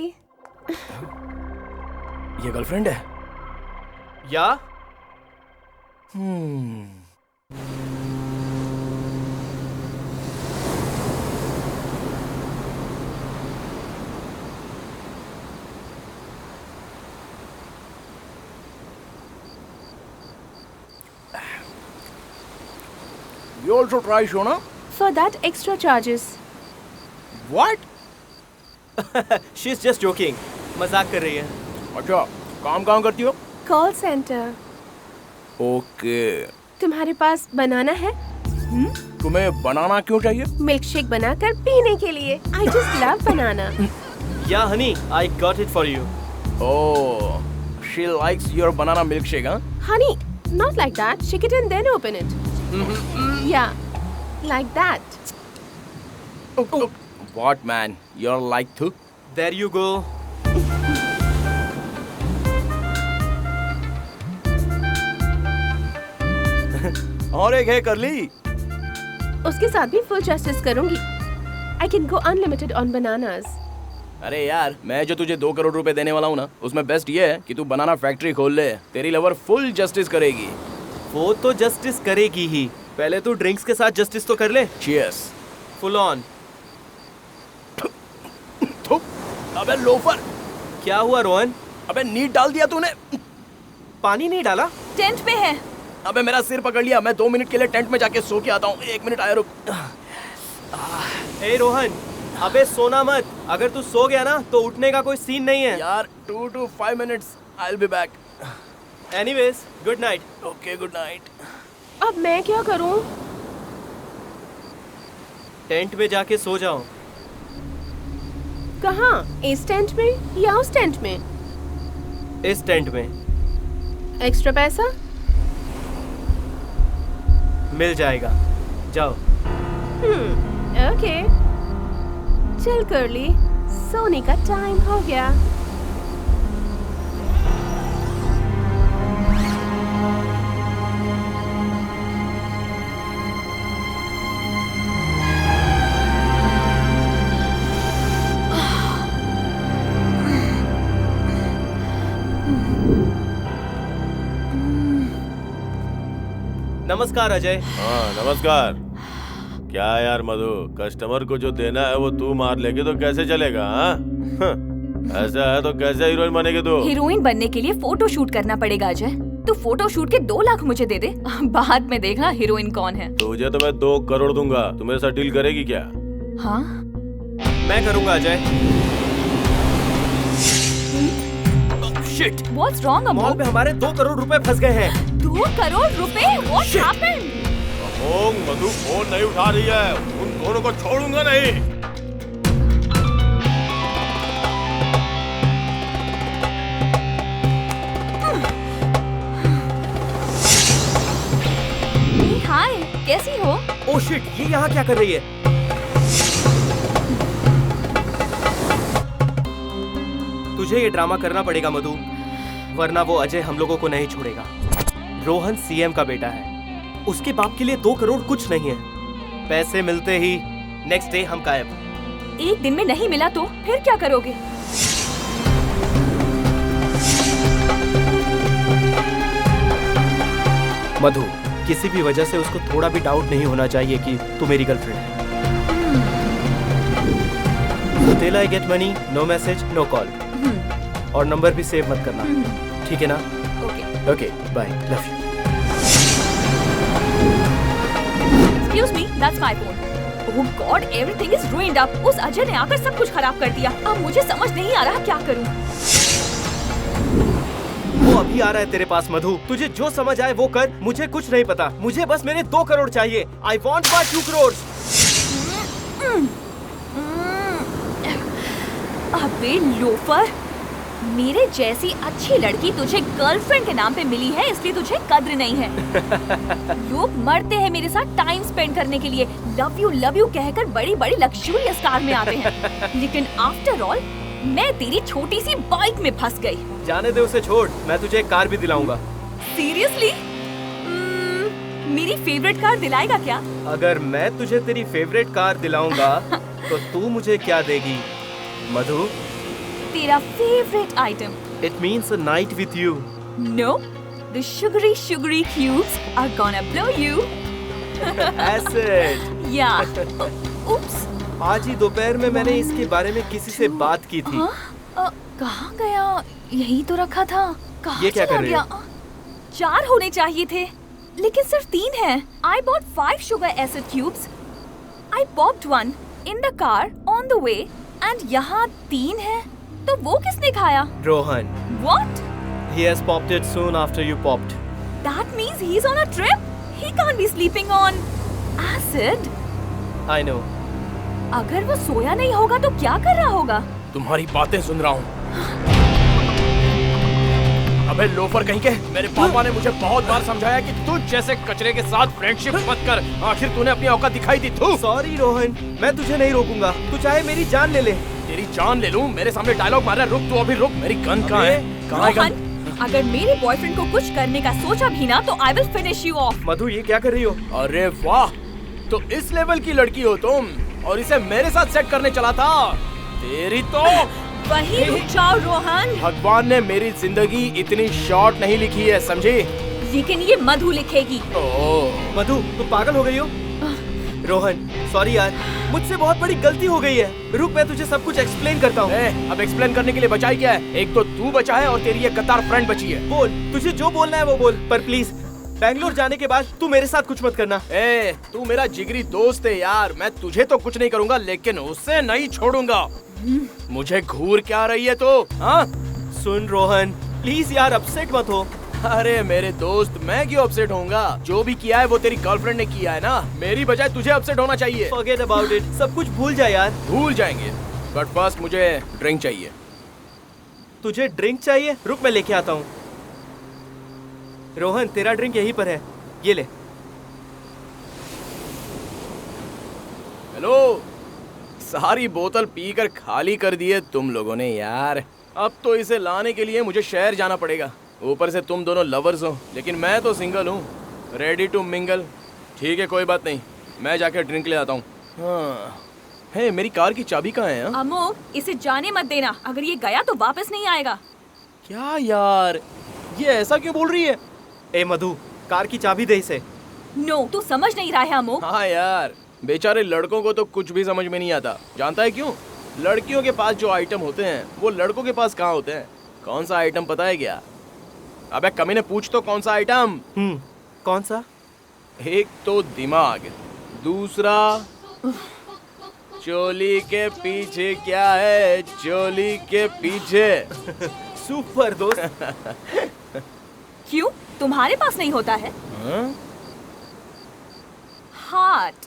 ये गर्लफ्रेंड है? या You also try, Shona? For that extra charges. What? She is just joking, मजाक कर रही है। अच्छा, काम कहाँ करती हो? Call center. ओके। तुम्हारे पास बनाना है? तुम्हें बनाना क्यों चाहिए? मिल्क शेक बनाकर पीने के लिए। I just love banana. या Honey, I got it for you. Oh, she likes your banana milkshake, huh? Honey, not like that. Shake it and then open it. Yeah, like that. What man? You're like to? There you go. और एक है करली। उसके साथ भी full justice करूंगी. I can go unlimited on bananas. अरे यार, मैं जो तुझे 2 करोड़ रुपए देने वाला हूँ ना, उसमें बेस्ट ये है कि तू बनाना फैक्ट्री खोल ले। तेरी लवर फुल जस्टिस करेगी। वो तो जस्टिस करेगी ही, पहले तू ड्रिंक्स के साथ जस्टिस तो कर ले। Cheers. Full on. अबे लोफर, क्या हुआ रोहन? अबे नीट डाल दिया तूने। पानी नहीं डाला? टेंट पे है। अबे मेरा सिर पकड़ लिया। मैं 2 मिनट के लिए टेंट में जाके सो के आता हूँ। 1 मिनट आया, रुक। हे रोहन, अबे सोना मत। अगर तू सो गया ना तो उठने का कोई सीन नहीं है यार। 2 to 5 minutes. I'll be back. Anyways, good night. Okay, good night. अब मैं क्या करूं? टेंट में जाके सो जाओ। कहाँ? इस टेंट में या उस टेंट में? इस टेंट में। एक्स्ट्रा पैसा? मिल जाएगा, जाओ। ओके। चल करली, सोने का टाइम हो गया। नमस्कार अजय। हाँ नमस्कार। क्या यार मधु, कस्टमर को जो देना है वो तू मार लेगी तो कैसे चलेगा? हाँ? ऐसा है तो कैसे हीरोइन बनेगी तू? हीरोइन बनने के लिए फोटो शूट करना पड़ेगा अजय। तू फोटो शूट के 2 लाख मुझे दे दे, बाद में देखना हीरोइन कौन है। तुझे तो मैं 2 करोड़ दूंगा। तू मेरे साथ डील करेगी क्या? हाँ, मैं करूंगा अजय। शिट, व्हाट्स रॉन्ग अमोग? मॉल में हमारे 2 करोड़ रुपए फंस गए हैं। 2 करोड़ रुपए? What happened? Amog, Madhu phone नहीं उठा रही है। उन दोनों को छोड़ूंगा नहीं। हाय, कैसी हो? ओह शिट, ये यहाँ क्या कर रही है? तुझे ये ड्रामा करना पड़ेगा मधु, वरना वो अजय हम लोगों को नहीं छोड़ेगा। रोहन सीएम का बेटा है, उसके बाप के लिए 2 करोड़ कुछ नहीं है। पैसे मिलते ही नेक्स्ट डे हम गायब। एक दिन में नहीं मिला तो फिर क्या करोगे? मधु, किसी भी वजह से उसको थोड़ा भी डाउट नहीं होना चाहिए कि तू मेरी गर्लफ्रेंड है। Till I get money, no message, no call. और नंबर भी सेव मत करना, ठीक है ना? Okay. Okay, bye, love you. Excuse me, that's my phone. Oh God, everything is ruined up. उस अजय ने आकर सब कुछ खराब कर दिया। अब मुझे समझ नहीं आ रहा क्या करूं। वो अभी आ रहा है तेरे पास मधु। तुझे जो समझ आए वो कर, मुझे कुछ नहीं पता। मुझे बस मेरे 2 करोड़ चाहिए। I want my 2 crores. अबे लोफर, मेरे जैसी अच्छी लड़की तुझे गर्लफ्रेंड के नाम पे मिली है, इसलिए तुझे कद्र नहीं है। लोग मरते हैं मेरे साथ टाइम स्पेंड करने के लिए, लव यू कहकर बड़ी बड़ी लग्जूरियस कार में आते हैं, लेकिन आफ्टर ऑल मैं तेरी छोटी सी बाइक में फंस गई। जाने दे उसे, छोड़। मैं तुझे एक कार भी दिलाऊंगा। सीरियसली? मेरी फेवरेट कार दिलाएगा क्या? अगर मैं तुझे तेरी फेवरेट कार दिलाऊंगा तो तू मुझे क्या देगी मधु? तेरा favourite item. It means a night with you. No, the sugary cubes are gonna blow you. Acid. Yeah. Oops. आज ही दोपहर में मैंने इसके बारे में किसी से बात की थी। कहाँ गया? यही तो रखा था। कहाँ ये क्या चला कर रही गया? 4 होने चाहिए थे, लेकिन सिर्फ 3 हैं। I bought 5 sugar acid cubes. I popped one in the car on the way, and यहाँ 3 हैं। तो वो किसने खाया? Rohan. What? He has popped it soon after you popped. That means he's on a trip. He can't be sleeping on acid. I know. अगर वो सोया नहीं होगा तो क्या कर रहा होगा? तुम्हारी बातें सुन रहा हूँ। अबे लोफर कहीं के, मेरे पापा ने मुझे बहुत बार समझाया कि तू जैसे कचरे के साथ फ्रेंडशिप मत कर। आखिर तूने अपनी औकात दिखाई दी। तू सॉरी रोहन, मैं तुझे नहीं रोकूंगा। तू चाहे मेरी जान ले ले। तेरी जान ले लूं? मेरे सामने डायलॉग मार रहा है। रुक, तू अभी रुक। मेरी गन कहाँ है? कहाँ है गन? अगर मेरे बॉयफ्रेंड को कुछ करने का सोचा भी ना तो I will finish you off. Madhu, ये क्या कर रही हो? अरे वाह, तो इस लेवल की लड़की हो तुम, और इसे मेरे साथ सेट करने चला था। तेरी तो वही रुक जाओ रोहन। भगवान ने मेरी जिंदगी इतनी शॉर्ट नहीं लिखी है, समझी? लेकिन ये मधु लिखेगी। मधु, तुम पागल हो गई हो? रोहन, सॉरी यार, मुझसे बहुत बड़ी गलती हो गई है। रुक, मैं तुझे सब कुछ एक्सप्लेन करता हूँ। अब एक्सप्लेन करने के लिए बचा ही क्या है? एक तो तू बचा है और तेरी ये कतार फ्रेंड बची है। बोल, तुझे जो बोलना है वो बोल, पर प्लीज बैंगलोर जाने के बाद तू मेरे साथ कुछ मत करना। तू मेरा जिगरी दोस्त है यार, मैं तुझे तो कुछ नहीं करूँगा, लेकिन उसे नहीं छोड़ूंगा। मुझे घूर क्या रही है तो? हाँ? सुन रोहन, प्लीज यार अपसेट मत हो। अरे मेरे दोस्त, मैं क्यों अपसेट होऊंगा? जो भी किया है वो तेरी गर्लफ्रेंड ने किया है ना, मेरी बजाय तुझे अपसेट होना चाहिए। Forget about it, सब कुछ भूल जा यार। भूल जाएंगे, बट फर्स्ट मुझे ड्रिंक चाहिए। तुझे ड्रिंक चाहिए? रुक, मैं लेके आता हूँ। रोहन, तेरा ड्रिंक यहीं पर है, ये ले। हेलो, सारी बोतल पीकर खाली कर दी है तुम लोगों ने यार। अब तो इसे लाने के लिए मुझे शहर जाना पड़ेगा। ऊपर से तुम दोनों लवर्स हो, लेकिन मैं तो सिंगल हूँ, रेडी टू मिंगल। ठीक है, कोई बात नहीं, मैं जाकर ड्रिंक ले आता हूँ। हाँ, है मेरी कार की चाबी कहाँ है? अमोक, इसे जाने मत देना, अगर ये गया तो वापस नहीं आएगा। क्या यार, ये ऐसा क्यों बोल रही है? ए मधु, कार की चाबी दे इसे। नो, तू समझ नहीं रहा है अमोक। हाँ यार, बेचारे लड़कों को तो कुछ भी समझ में नहीं आता। जानता है क्यों? लड़कियों के पास जो आइटम होते हैं वो लड़कों के पास कहाँ होते हैं? कौन सा आइटम पता है क्या? अबे कमीने, पूछ तो कौन सा आइटम? कौन सा? एक तो दिमाग, दूसरा चोली के पीछे क्या है? चोली के पीछे। सुपर दोस्त। क्यों, तुम्हारे पास नहीं होता है? हार्ट।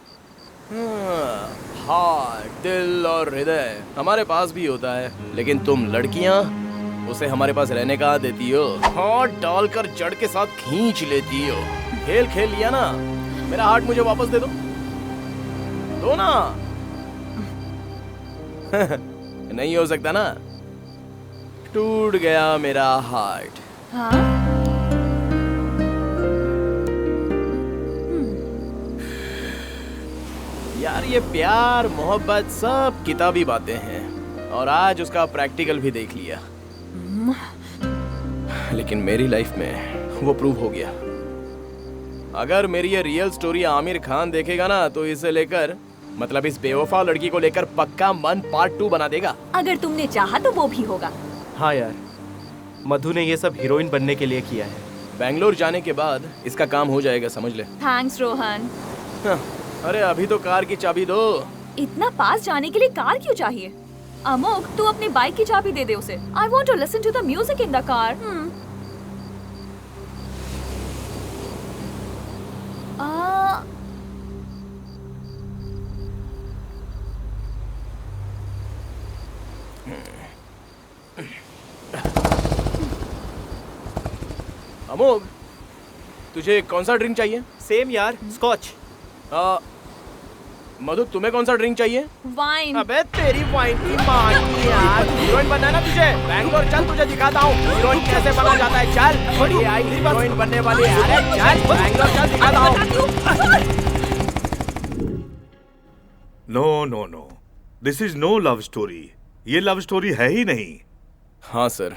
हार्ट, दिल और हृदय हमारे पास भी होता है, लेकिन तुम लड़कियां उसे हमारे पास रहने का देती हो, हाथ डालकर जड़ के साथ खींच लेती हो। खेल खेल लिया ना, मेरा हार्ट मुझे वापस दे दो ना। नहीं हो सकता ना, टूट गया मेरा हार्ट। हाँ? यार यार ये प्यार मोहब्बत सब किताबी बातें हैं और आज उसका प्रैक्टिकल भी देख लिया। लेकिन मेरी लाइफ में वो प्रूव हो गया। अगर मेरी ये रियल स्टोरी आमिर खान देखेगा ना तो इसे लेकर मतलब इस बेवफा लड़की को लेकर पक्का मन पार्ट 2 बना देगा। अगर तुमने चाहा तो वो भी होगा। हाँ यार, मधु ने ये सब हीरोइन बनने के लिए किया है। बैंगलोर जाने के बाद इसका काम हो जाएगा, समझ ले। थैंक्स रोहन। हाँ, अरे अभी तो कार की चाबी दो। इतना पास जाने के लिए कार क्यों चाहिए? अमोक, तू अपनी बाइक की चाबी दे दे उसे। I want to listen to the music in the car. Amok, तुझे कौन सा ड्रिंक चाहिए? सेम यार, स्कॉच। मधु, तुम्हें कौन सा ड्रिंक चाहिए? वाइन। अबे तेरी वाइन की माँ की यार। हीरोइन बनना है ना तुझे? बैंगलोर चल, तुझे दिखाता हूँ हीरोइन कैसे बना जाता है। चल, बड़ी आई हीरोइन बनने वाली है। अरे चल, बैंगलोर चल, दिखाता हूँ। No no no, this is no love story. ये लव स्टोरी है ही नहीं। हाँ सर,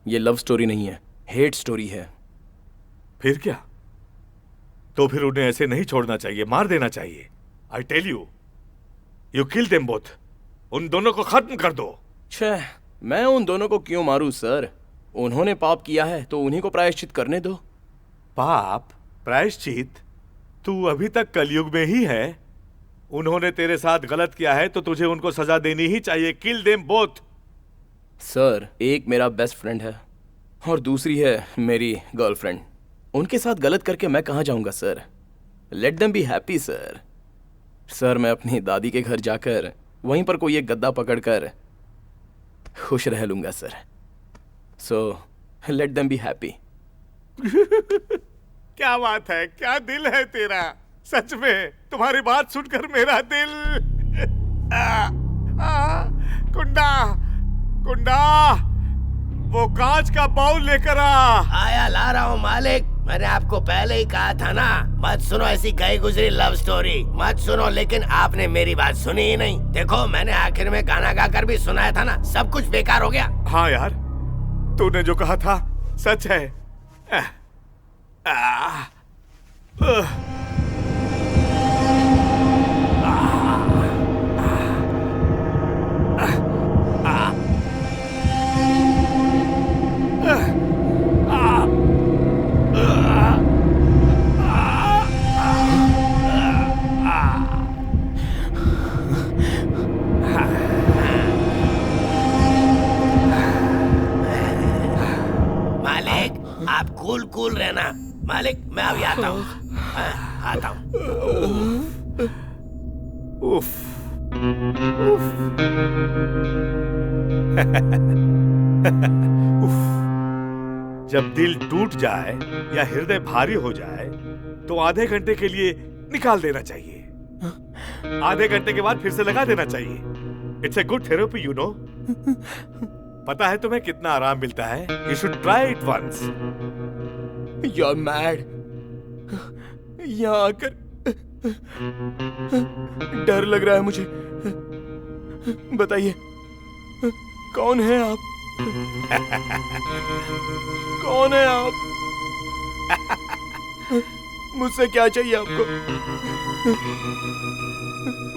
ये लव स्टोरी नहीं है, हेट स्टोरी है। फिर क्या? तो फिर उन्हें ऐसे नहीं छोड़ना चाहिए, मार देना चाहिए। I tell you, you kill them both. उन दोनों को खत्म कर दो। छह, मैं उन दोनों को क्यों मारूं सर? उन्होंने पाप किया है तो उन्हीं को प्रायश्चित करने दो। पाप? प्रायश्चित? तू अभी तक कलयुग में ही है। उन्होंने तेरे साथ गलत किया है तो तुझे उनको सजा देनी ही चाहिए। Kill them both. सर, एक मेरा बेस्ट फ्रेंड है और दूसरी है मेरी गर्लफ्रेंड। उनके साथ गलत करके मैं कहाँ जाऊंगा sir? Let them be happy sir. Sir, मैं अपनी दादी के घर जाकर वहीं पर कोई एक गद्दा पकड़कर खुश रह लूंगा sir. So let them be happy. क्या बात है, क्या दिल है तेरा। सच में तुम्हारी बात सुनकर मेरा दिल कुंडा कुंडा, वो कांच का बाउल लेकर आया ला रहा हूँ मालिक। मैंने आपको पहले ही कहा था ना, मत सुनो ऐसी गई गुजरी लव स्टोरी, मत सुनो। लेकिन आपने मेरी बात सुनी ही नहीं। देखो, मैंने आखिर में गाना गाकर भी सुनाया था ना, सब कुछ बेकार हो गया। हाँ यार, तूने जो कहा था सच है। आप कूल कूल रहना मालिक। मैं अभी आता हूँ, आता हूँ। उफ। उफ। जब दिल टूट जाए या हृदय भारी हो जाए तो आधे घंटे के लिए निकाल देना चाहिए। आधे घंटे के बाद फिर से लगा देना चाहिए। It's a good therapy, you know. पता है तुम्हें कितना आराम मिलता है? You should try it once. You're mad. यहाँ आकर डर लग रहा है मुझे। बताइए, कौन है आप? कौन है आप? मुझसे क्या चाहिए आपको?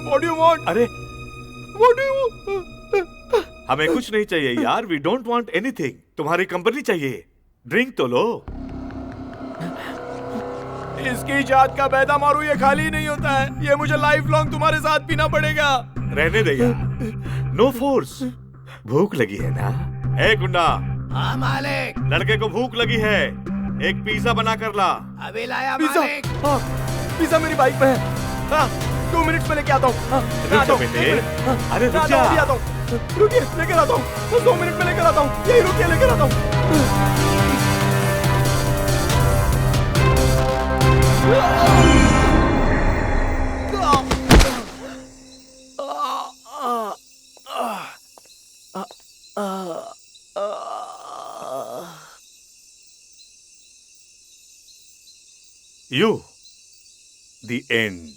What do you want? अरे, What do you? हमें कुछ नहीं चाहिए यार। We don't want anything. तुम्हारी कंपनी चाहिए। ड्रिंक तो लो। इसकी जात का बैदा मारू, ये खाली नहीं होता है। ये मुझे लाइफ लॉन्ग तुम्हारे साथ पीना पड़ेगा। रहने दे यार, नो फोर्स। भूख लगी है ना? ए गुंडा। हाँ मालिक। लड़के को भूख लगी है, एक पिज्जा बना कर ला। अभी लाया पिज्जा? मालिक। हाँ, पिज्जा मेरी बाइक में है। हाँ, 2 मिनट में लेके आता हूँ। रुक जा बेटे। अरे रुक जा। आता हूँ। रुकिए, लेकर आता हूँ। 2 मिनट में लेकर आता हूँ। यही रुकिए, लेकर आता हूँ। You, the end.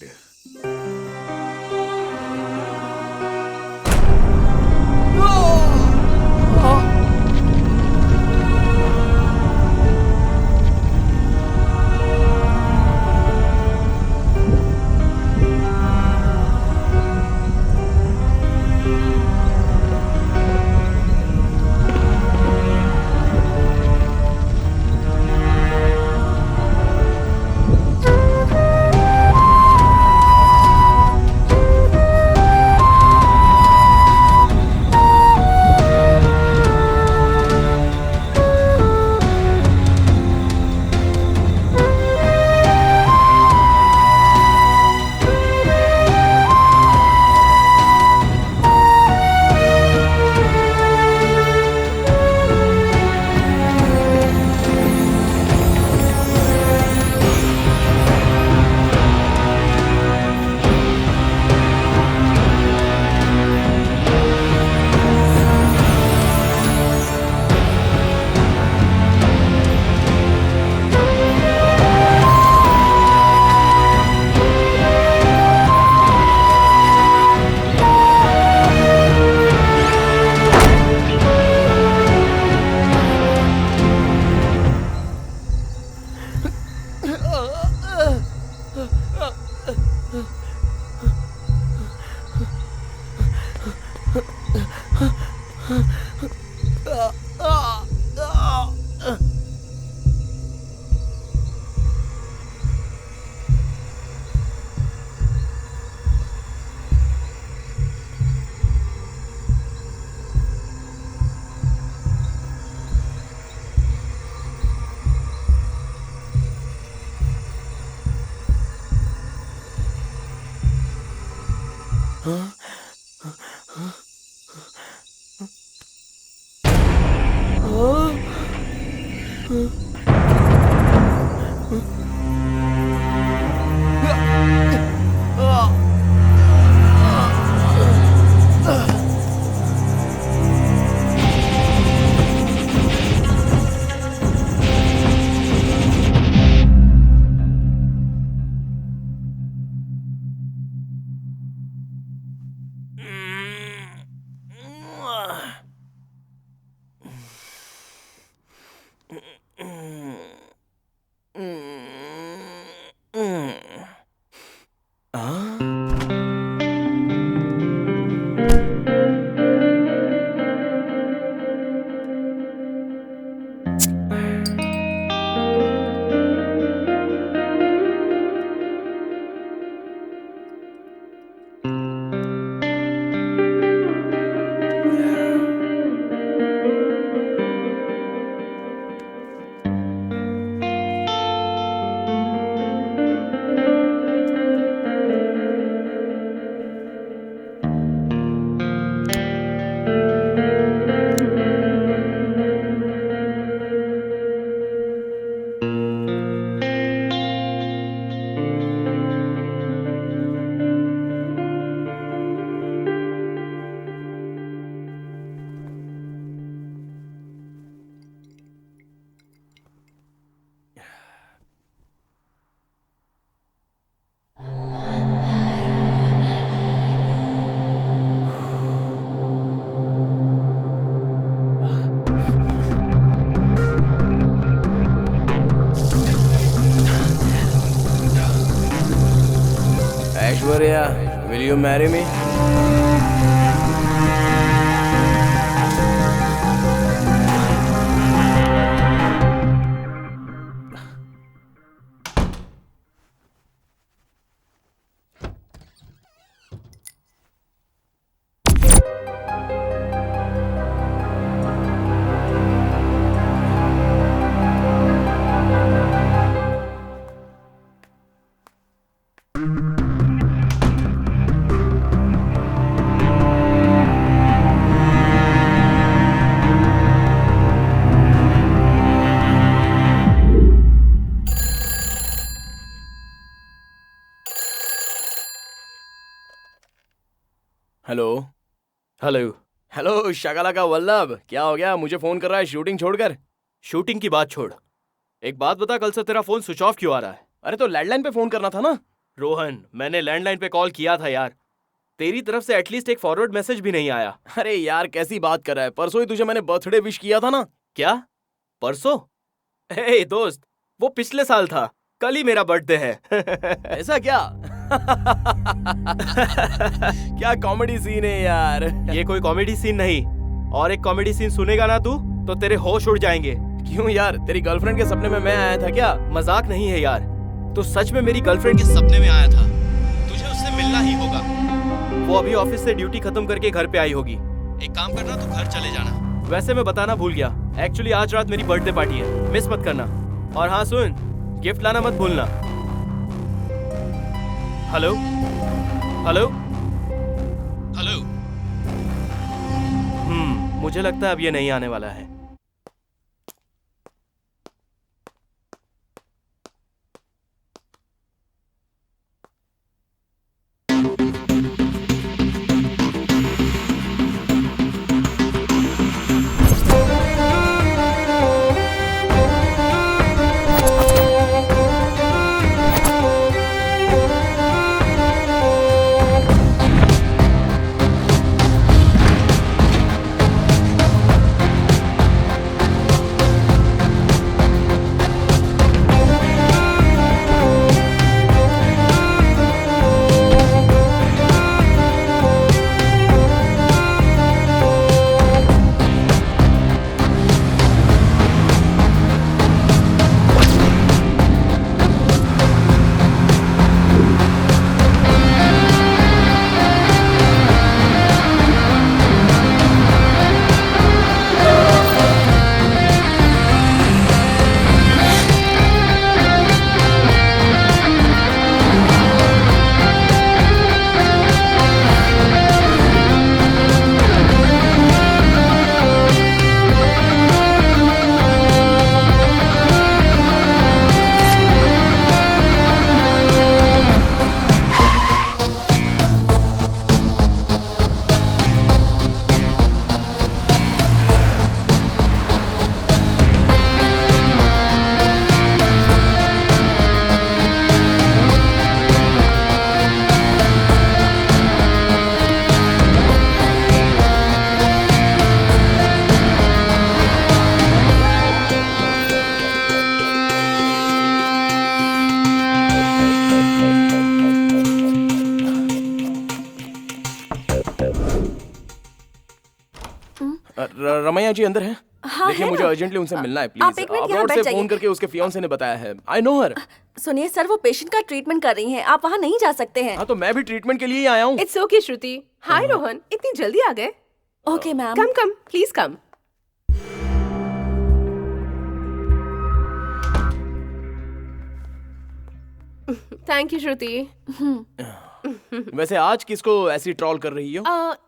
Aishwarya, will you marry me? Hello hello. Hello शगला का वल्लभ, क्या हो गया? मुझे फोन कर रहा है शूटिंग छोड़कर। शूटिंग की बात छोड़, एक बात बता, कल से तेरा फोन स्विच ऑफ क्यों आ रहा है? अरे तो लैंडलाइन पे फोन करना था ना। रोहन, मैंने लैंडलाइन पे कॉल किया था यार, तेरी तरफ से एटलीस्ट एक फॉरवर्ड मैसेज भी नहीं आया। अरे यार कैसी बात कर रहा है, परसों ही तुझे मैंने बर्थडे विश किया था ना। क्या परसों? हे दोस्त, वो पिछले साल था, कल ही मेरा बर्थडे है। ऐसा क्या? क्या कॉमेडी सीन है यार। ये कोई कॉमेडी सीन नहीं, और एक कॉमेडी सीन सुनेगा ना तू तो तेरे होश उड़ जाएंगे। क्यों यार, तेरी गर्लफ्रेंड के सपने में मैं आया था क्या? मजाक नहीं है यार, तो सच में मेरी गर्लफ्रेंड के सपने में आया था। तुझे उससे मिलना ही होगा। वो अभी ऑफिस से ड्यूटी खत्म करके घर पे आई होगी। एक काम करना, तू घर चले जाना। वैसे मैं बताना भूल गया, एक्चुअली आज रात मेरी बर्थडे पार्टी है, मिस मत करना। और हाँ सुन, गिफ्ट लाना मत भूलना। Hello hello hello. मुझे लगता है अब ये नहीं आने वाला है। माया जी अंदर हैं? हाँ, देखिए है मुझे ना? अर्जेंटली उनसे मिलना है आप प्लीज। एक मिनट यहाँ अब्रॉड बैठ से जाइए। फोन करके उसके फियांसे ने बताया है। आई नो हर। सुनिए सर, वो पेशेंट का ट्रीटमेंट कर रही हैं, आप वहाँ नहीं जा सकते हैं। हाँ तो मैं भी ट्रीटमेंट के लिए ही आया हूँ। It's okay Shruti. Hi Rohan, इतनी जल्दी आ गए? Okay ma'am. Come come please come. Thank you Shruti. वैसे आज किसको ऐसी ट्रॉल कर रही हो?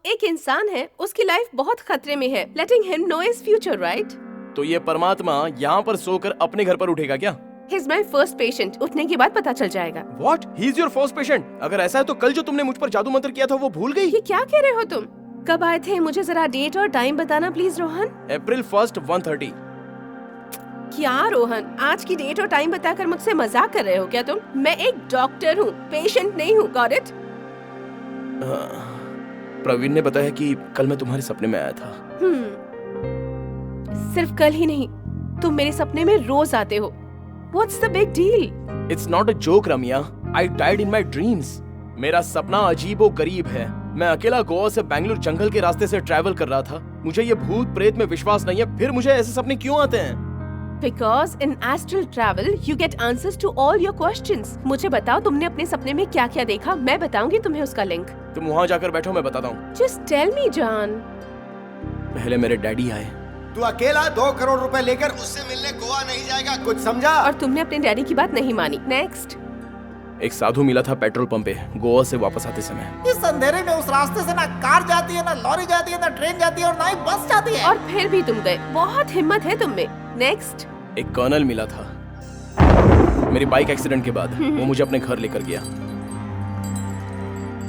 एक इंसान है, उसकी लाइफ बहुत खतरे में है। लेटिंग him know his future, right? तो ये परमात्मा यहाँ पर सोकर अपने घर पर उठेगा क्या? He is my first patient. उठने के बाद पता चल जाएगा। What? He is your first patient? अगर ऐसा है तो कल जो तुमने मुझ पर जादू मंत्र किया था वो भूल गई? ये क्या कह रहे हो तुम? कब आए थे? मुझे जरा डेट और टाइम बताना प्लीज रोहन। April 1st 1:30। क्या रोहन, आज की डेट और टाइम बताकर मुझसे मजाक कर रहे हो क्या तुम? मैं एक डॉक्टर हूँ, पेशेंट नहीं हूँ। Got it? प्रवीण ने बताया कि कल मैं तुम्हारे सपने में आया था। सिर्फ कल ही नहीं, तुम मेरे सपने में रोज आते हो। What's the big deal? It's not a joke, Ramiya. I died in my dreams. मेरा सपना अजीबो गरीब है। मैं अकेला गोवा से बेंगलुरु जंगल के रास्ते से ट्रैवल कर रहा था। मुझे ये भूत प्रेत में विश्वास नहीं है, फिर मुझे ऐसे सपने क्यों आते हैं? Because in astral travel you get answers to all your questions. मुझे बताओ तुमने अपने सपने में क्या क्या देखा? मैं बताऊंगी तुम्हें उसका लिंक। तुम वहाँ जाकर बैठो, मैं बताता हूँ। Just tell me, जान। पहले मेरे डैडी आए। तू अकेला 2 करोड़ रुपए लेकर उससे मिलने गोवा नहीं जाएगा, कुछ समझा? और तुमने अपने डैडी की बात नहीं मानी। नेक्स्ट। एक साधु मिला था पेट्रोल पंप पे गोवा से वापस आते समय। इस अंधेरे में उस रास्ते से ना कार जाती है, ना लॉरी जाती है, ना ट्रेन जाती है और ना ही बस जाती है। और फिर भी तुम गए। बहुत हिम्मत है तुम में। नेक्स्ट। एक कर्नल मिला था मेरी बाइक एक्सीडेंट के बाद। वो मुझे अपने घर लेकर गया।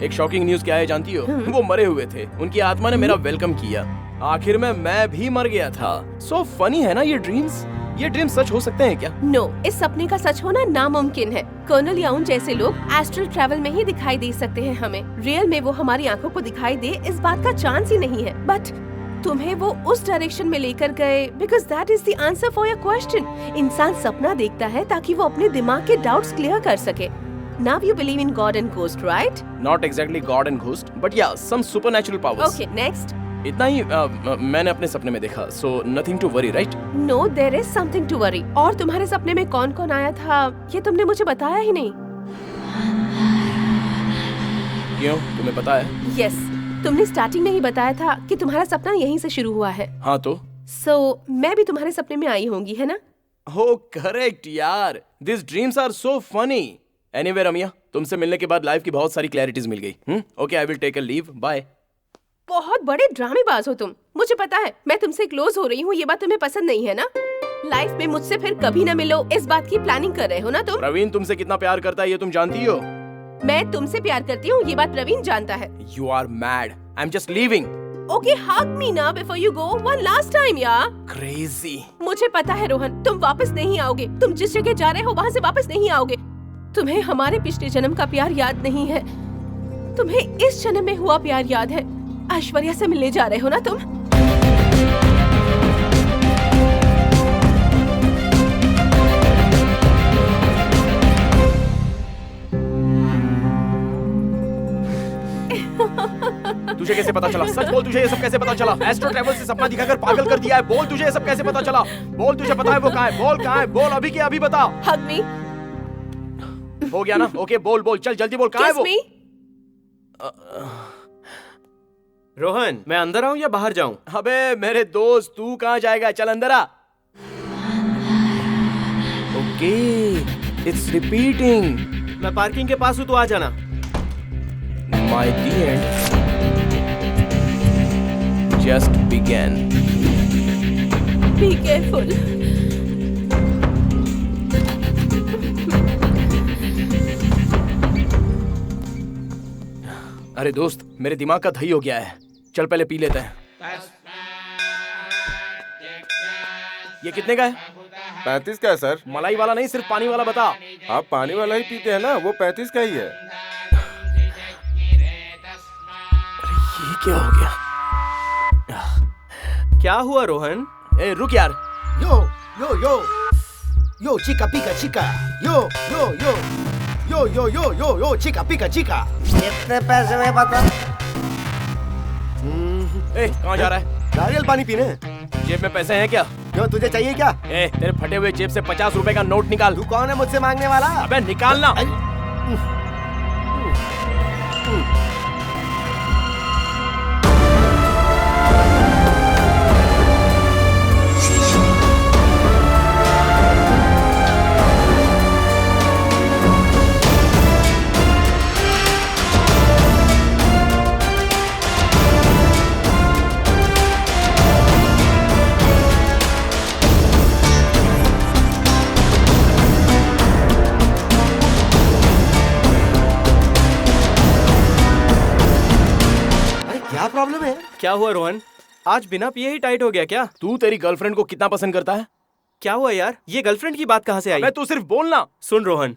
एक शॉकिंग न्यूज क्या है जानती हो? वो मरे हुए थे, उनकी आत्मा ने मेरा वेलकम किया। आखिर में मैं भी मर गया था। सो फनी है ना ये ड्रीम्स? ये ड्रीम्स सच हो सकते हैं क्या? नो, इस सपने का सच होना नामुमकिन है। कर्नल या उन जैसे लोग एस्ट्रल ट्रैवल में ही दिखाई दे सकते हैं हमें। रियल में वो हमारी आंखों को दिखाई दे, इस बात का चांस ही नहीं है। बट तुम्हें वो उस डायरेक्शन में लेकर गए because that is the answer for your question. इंसान सपना देखता है ताकि वो अपने दिमाग के डाउट्स क्लियर कर सके। Now you believe in God and ghost, right? Not exactly God and ghost, but yeah, some supernatural powers. Okay, next. इतना ही मैंने अपने सपने में देखा, so nothing to worry, right? No, there is something to worry. और तुम्हारे सपने में कौन कौन आया था ये तुमने मुझे बताया ही नहीं। क्यों, तुम्हें पता है? Yes, तुमने स्टार्टिंग में ही बताया था कि तुम्हारा सपना यहीं से शुरू हुआ है। हाँ तो? So मैं भी तुम्हारे सपने में आई होंगी, है ना? Oh, correct यार। These dreams are so funny. Anyway, Ramiya, तुमसे मिलने के बाद लाइफ की बहुत सारी क्लैरिटीज मिल गई। Okay, I will take a leave. Bye. बहुत बड़े ड्रामेबाज हो तुम। मुझे पता है, मैं तुमसे क्लोज हो रही हूँ, ये बात तुम्हें पसंद नहीं है ना? लाइफ में मुझसे फिर कभी ना मिलो, इस बात की प्लानिंग कर रहे हो ना तुम? प्रवीण तुमसे कितना प्यार करता है ये तुम जानती हो? मैं तुमसे प्यार करती हूँ, ये बात प्रवीण जानता है। You are mad. I'm just leaving. Okay, hug me now before you go. One last time, यार। Crazy. मुझे पता है रोहन, तुम वापस नहीं आओगे। तुम जिस जगह जा रहे हो वहाँ से वापस नहीं आओगे। तुम्हें हमारे पिछले जन्म का प्यार याद नहीं है, तुम्हें इस जन्म में हुआ प्यार याद है। ऐश्वर्या से मिलने जा रहे हो ना तुम? तुझे कैसे पता चला? सच बोल, तुझे ये सब कैसे पता चला? एस्ट्रो ट्रैवल से सपना दिखाकर पागल कर दिया है। बोल, तुझे ये सब कैसे पता चला? बोल, तुझे पता है वो कहाँ है? बोल कहाँ है? बोल अभी के अभी बता। हग मी। हो गया ना? ओके, बोल बोल, चल जल्दी बोल, कहाँ है वो? रोहन, मैं अंदर आऊं या बाहर जाऊं? अबे मेरे दोस्त, तू कहाँ जाएगा? चल अंदर आ। Okay, it's repeating. मैं पार्किंग के पास हूँ, तो आ जाना। My the end just began. Be careful. अरे दोस्त, मेरे दिमाग का दही हो गया है। चल पहले पी लेते हैं। ये कितने का है? 35 का है सर। मलाई वाला नहीं, सिर्फ पानी वाला बता। आप पानी वाला ही पीते हैं ना, वो 35 का ही है। ये क्या हो गया? क्या हुआ रोहन? ए रुक यार। यो यो यो यो चिका पिका चिका यो यो यो यो यो यो यो यो चिका पिका चिका। कितने पैसे में बता? ए कहाँ जा रहा है? नारियल पानी पीने। जेब में पैसे हैं क्या? क्यों, तुझे चाहिए क्या? तेरे फटे हुए जेब से 50 रुपए का नोट निकाल। तू कौन है मुझसे मांगने वाला? अबे निकालना। क्या प्रॉब्लम है? क्या हुआ रोहन? आज बिना पिए ही टाइट हो गया क्या? तू तेरी गर्लफ्रेंड को कितना पसंद करता है? क्या हुआ यार? ये गर्लफ्रेंड की बात कहाँ से आई? मैं तू सिर्फ बोलना। सुन रोहन,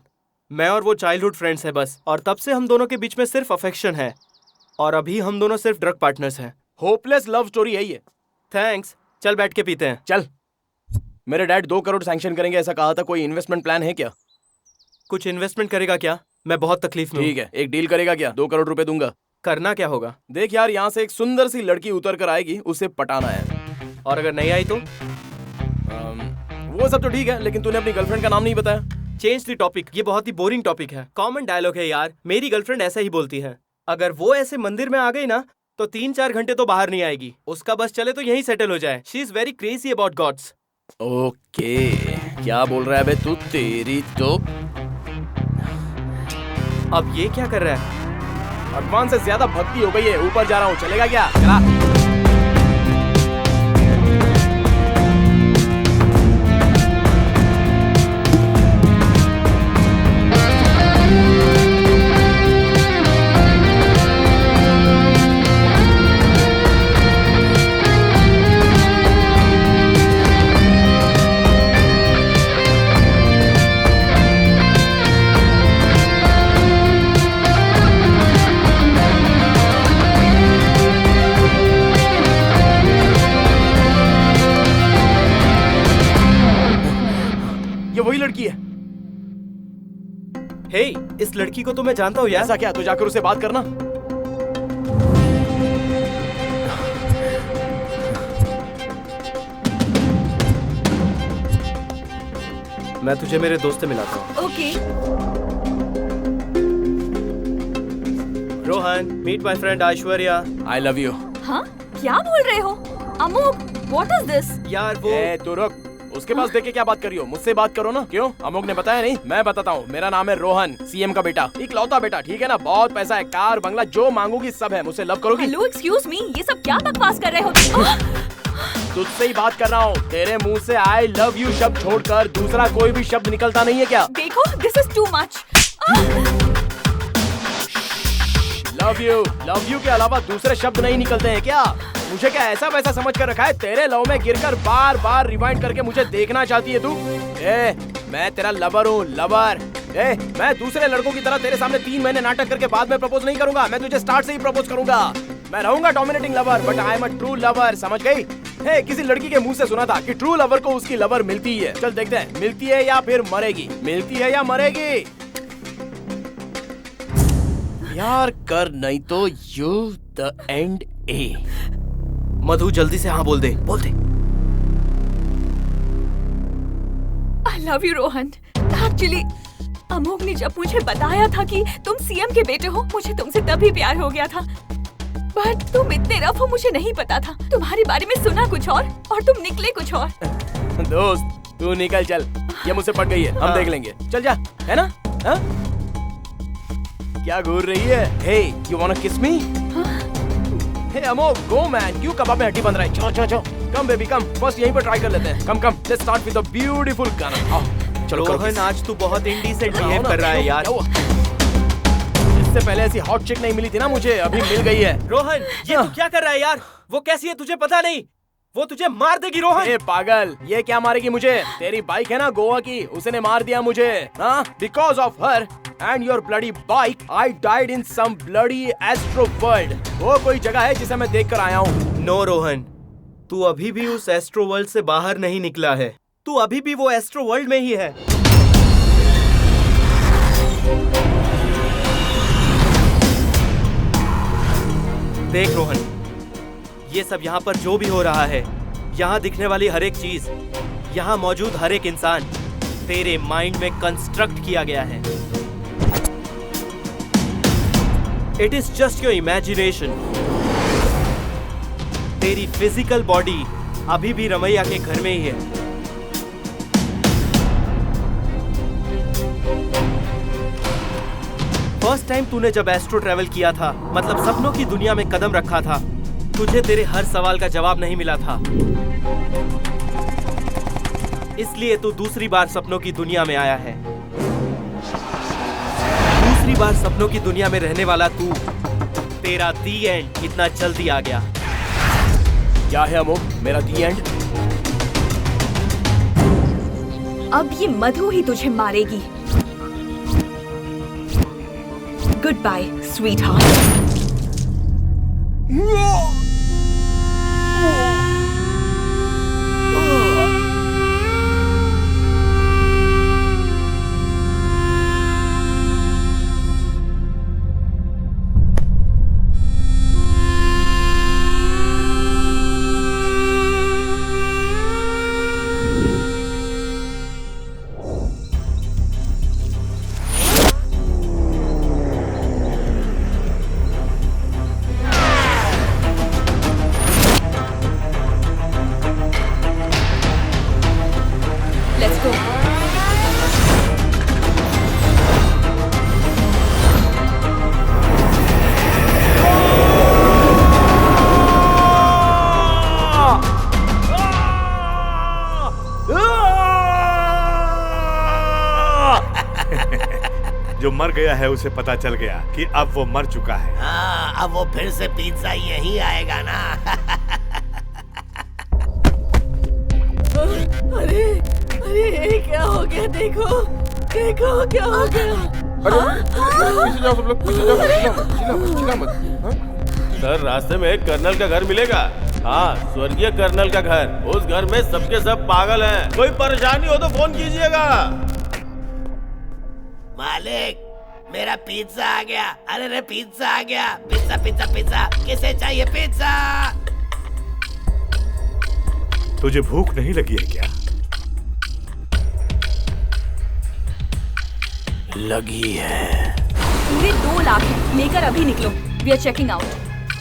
मैं और वो चाइल्डहुड फ्रेंड्स है बस, और तब से हम दोनों के बीच में सिर्फ अफेक्शन है, और अभी हम दोनों सिर्फ ड्रग पार्टनर्स हैं। होपलेस लव स्टोरी है ये। थैंक्स, चल बैठ के पीते हैं। चल। मेरे डैड 2 करोड़ सैंक्शन करेंगे ऐसा कहा था, कोई इन्वेस्टमेंट प्लान है क्या? कुछ इन्वेस्टमेंट करेगा क्या? मैं बहुत तकलीफ में हूं। ठीक है, एक डील करेगा क्या? 2 करोड़ रुपए दूंगा। करना क्या होगा? देख यार, यहाँ से एक सुंदर सी लड़की उतर कर आएगी, उसे पटाना है। और अगर नहीं आई तो? वो सब तो ठीक है, लेकिन तूने अपनी गर्लफ्रेंड का नाम नहीं बताया। चेंज द टॉपिक, ये बहुत ही बोरिंग टॉपिक है। कॉमन डायलॉग है यार, मेरी गर्लफ्रेंड ऐसा ही बोलती है। अगर वो ऐसे मंदिर में आ गई ना तो 3-4 घंटे तो बाहर नहीं आएगी। उसका बस चले तो यहीं सेटल हो जाए। She is very crazy about God's. Okay, क्या बोल रहा है बे तू? तेरी तो अब ये क्या कर रहा है? भगवान से ज्यादा भक्ति हो गई है। ऊपर जा रहा हूँ, चलेगा क्या? चला। वही लड़की है। हे, इस लड़की को तो मैं जानता हूँ यार। ऐसा क्या? तो जाकर उससे बात करना। मैं तुझे मेरे दोस्त से मिलाता हूँ। Okay. Rohan, meet my friend Aishwarya. I love you. हाँ, क्या बोल रहे हो? Amok, what is this? यार वो तू रुक, उसके पास देख के क्या बात कर रही हो? मुझसे बात करो ना। क्यों? अमोक ने बताया नहीं? मैं बताता हूँ। मेरा नाम है रोहन, सीएम का बेटा, इकलौता बेटा, ठीक है ना? बहुत पैसा है, कार बंगला जो मांगोगी सब है। मुझसे लव करोगी? हेलो, एक्सक्यूज मी, ये सब क्या बकवास कर रहे हो? तुझसे ही बात कर रहा हूँ। तेरे मुंह से आई लव यू शब्द छोड़कर दूसरा कोई भी शब्द निकलता नहीं है क्या? देखो, this is too much. Love you के अलावा दूसरे शब्द नहीं निकलते हैं क्या? मुझे क्या ऐसा वैसा समझ कर रखा है? तेरे लव में गिरकर बार बार रिवाइंड करके मुझे देखना चाहती है तू? मैं तेरा लवर हूँ, लवर। मैं दूसरे लड़कों की तरह तेरे सामने 3 महीने नाटक करके बाद में प्रपोज नहीं करूंगा। मैं तुझे स्टार्ट से ही प्रपोज करूंगा। मैं रहूंगा dominating lover, but I am a true lover, समझ गई? किसी लड़की के मुंह से सुना था कि ट्रू लवर को उसकी लवर मिलती है। चल देखते हैं, मिलती है या फिर मरेगी? मिलती है या मरेगी? यार कर, नहीं तो यू द एंड ए। मधु, जल्दी से हाँ बोल दे, बोल दे। I love you, Rohan. Actually Amok ने जब मुझे बताया था कि तुम सीएम के बेटे हो, मुझे तुमसे तभी प्यार हो गया था। बट तुम इतने रफ हो, मुझे नहीं पता था। तुम्हारे बारे में सुना कुछ और तुम निकले कुछ और। दोस्त तू निकल चल, ये मुझसे पट गई है, हम देख लेंगे। चल जा, है ना? हा? क्या घूर रही है? हे, you wanna kiss me? Hey Amok, go man, क्यों कबाब में हड्डी बन रहा है? चलो चलो चलो, come baby come, फर्स्ट यहीं पर ट्राई कर लेते हैं। come, let's start with a beautiful गाना। आओ, चलो करो। रोहन, आज तू बहुत इंडिसेंट बिहेव कर रहा है यार। इससे पहले ऐसी हॉट चिक नहीं मिली थी ना मुझे, अभी मिल गई है। रोहन, ये तू क्या कर रहा है यार? वो कैसी है तुझे पता नहीं? वो तुझे मार देगी रोहन। ए पागल, ये क्या मारेगी मुझे? तेरी बाइक है ना गोवा की, उसने मार दिया मुझे। हाँ, because of her and your bloody bike, I died in some bloody astro world. वो कोई जगह है जिसे मैं देख कर आया हूँ। नो रोहन, तू अभी भी उस एस्ट्रो वर्ल्ड से बाहर नहीं निकला है। तू अभी भी वो एस्ट्रो वर्ल्ड में ही है। देख रोहन, ये सब यहाँ पर जो भी हो रहा है, यहाँ दिखने वाली हर एक चीज, यहाँ मौजूद हर एक इंसान तेरे माइंड में कंस्ट्रक्ट किया गया है। It is just your imagination. तेरी फिजिकल बॉडी अभी भी रमैया के घर में ही है। फर्स्ट टाइम तूने जब एस्ट्रो ट्रैवल किया था, मतलब सपनों की दुनिया में कदम रखा था, तुझे तेरे हर सवाल का जवाब नहीं मिला था। इसलिए तू दूसरी बार सपनों की दुनिया में आया है। दूसरी बार सपनों की दुनिया में रहने वाला तू, तेरा दी एंड इतना जल्दी आ गया। क्या है अमोघ मेरा दी एंड? अब ये मधु ही तुझे मारेगी। Goodbye sweetheart. जो मर गया है उसे पता चल गया कि अब वो मर चुका है। हाँ, अब वो फिर से पिज्जा यहीं आएगा ना। अरे अरे क्या हो गया? देखो देखो क्या हो गया। पीछे जाओ सब लोग, पीछे जाओ, चिल्ला मत। सर रास्ते में एक कर्नल का घर मिलेगा। हाँ, स्वर्गीय कर्नल का घर। उस घर में सबके सब पागल हैं। कोई परेशानी हो तो फोन कीजिएगा। मालिक, मेरा पिज्जा आ गया। अरे रे पिज्जा आ गया। पिज्जा पिज्जा पिज्जा, किसे चाहिए पिज्जा? तुझे भूख नहीं लगी है क्या? लगी है। पूरे 2 लाख है, लेकर अभी निकलो। We are checking out.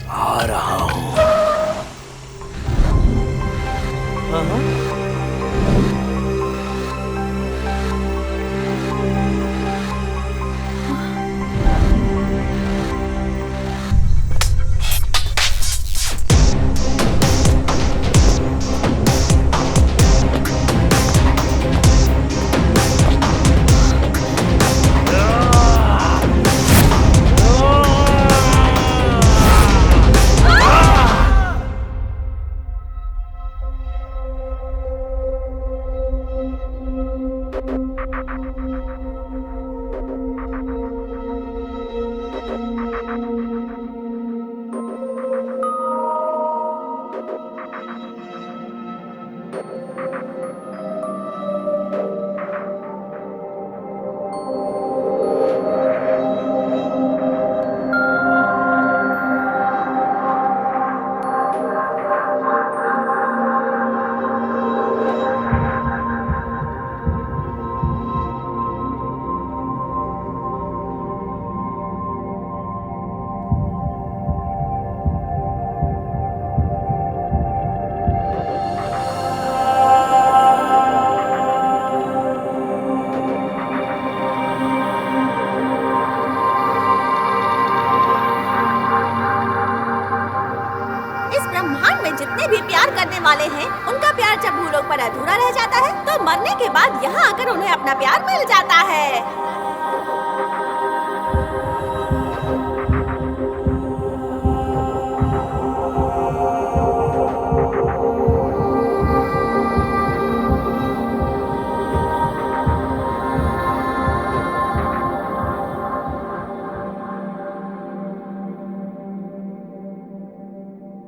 आ रहा हूँ। वाले हैं, उनका प्यार जब भूलों पर अधूरा रह जाता है तो मरने के बाद यहाँ आकर उन्हें अपना प्यार मिल जाता है।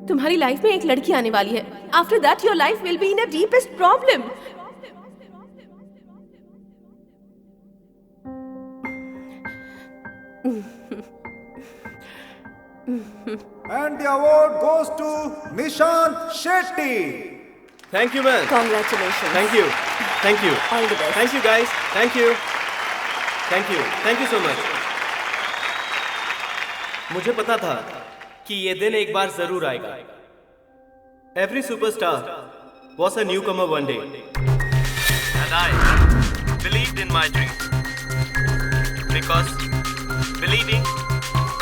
तुम्हारी लाइफ में एक लड़की आने वाली है। After that your life will be in a deepest problem. And the award goes to Nishant Shetty. Thank you man. Congratulation. Thank you, thank you, all the best. Thank you guys, thank you, thank you so much. मुझे पता था कि ये दिन एक बार जरूर आएगा। Every superstar was a newcomer one day, and I believed in my dream because believing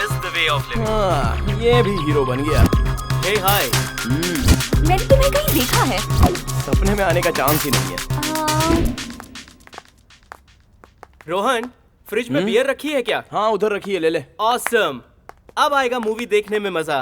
is the way of living. हाँ, ये भी हीरो बन गया। Hey hi, मैंने तुम्हें कहीं देखा है। सपने में आने का चांस ही नहीं है। रोहन, फ्रिज में बियर रखी है क्या? हाँ, उधर रखी है, ले ले। Awesome. अब आएगा मूवी देखने में मजा।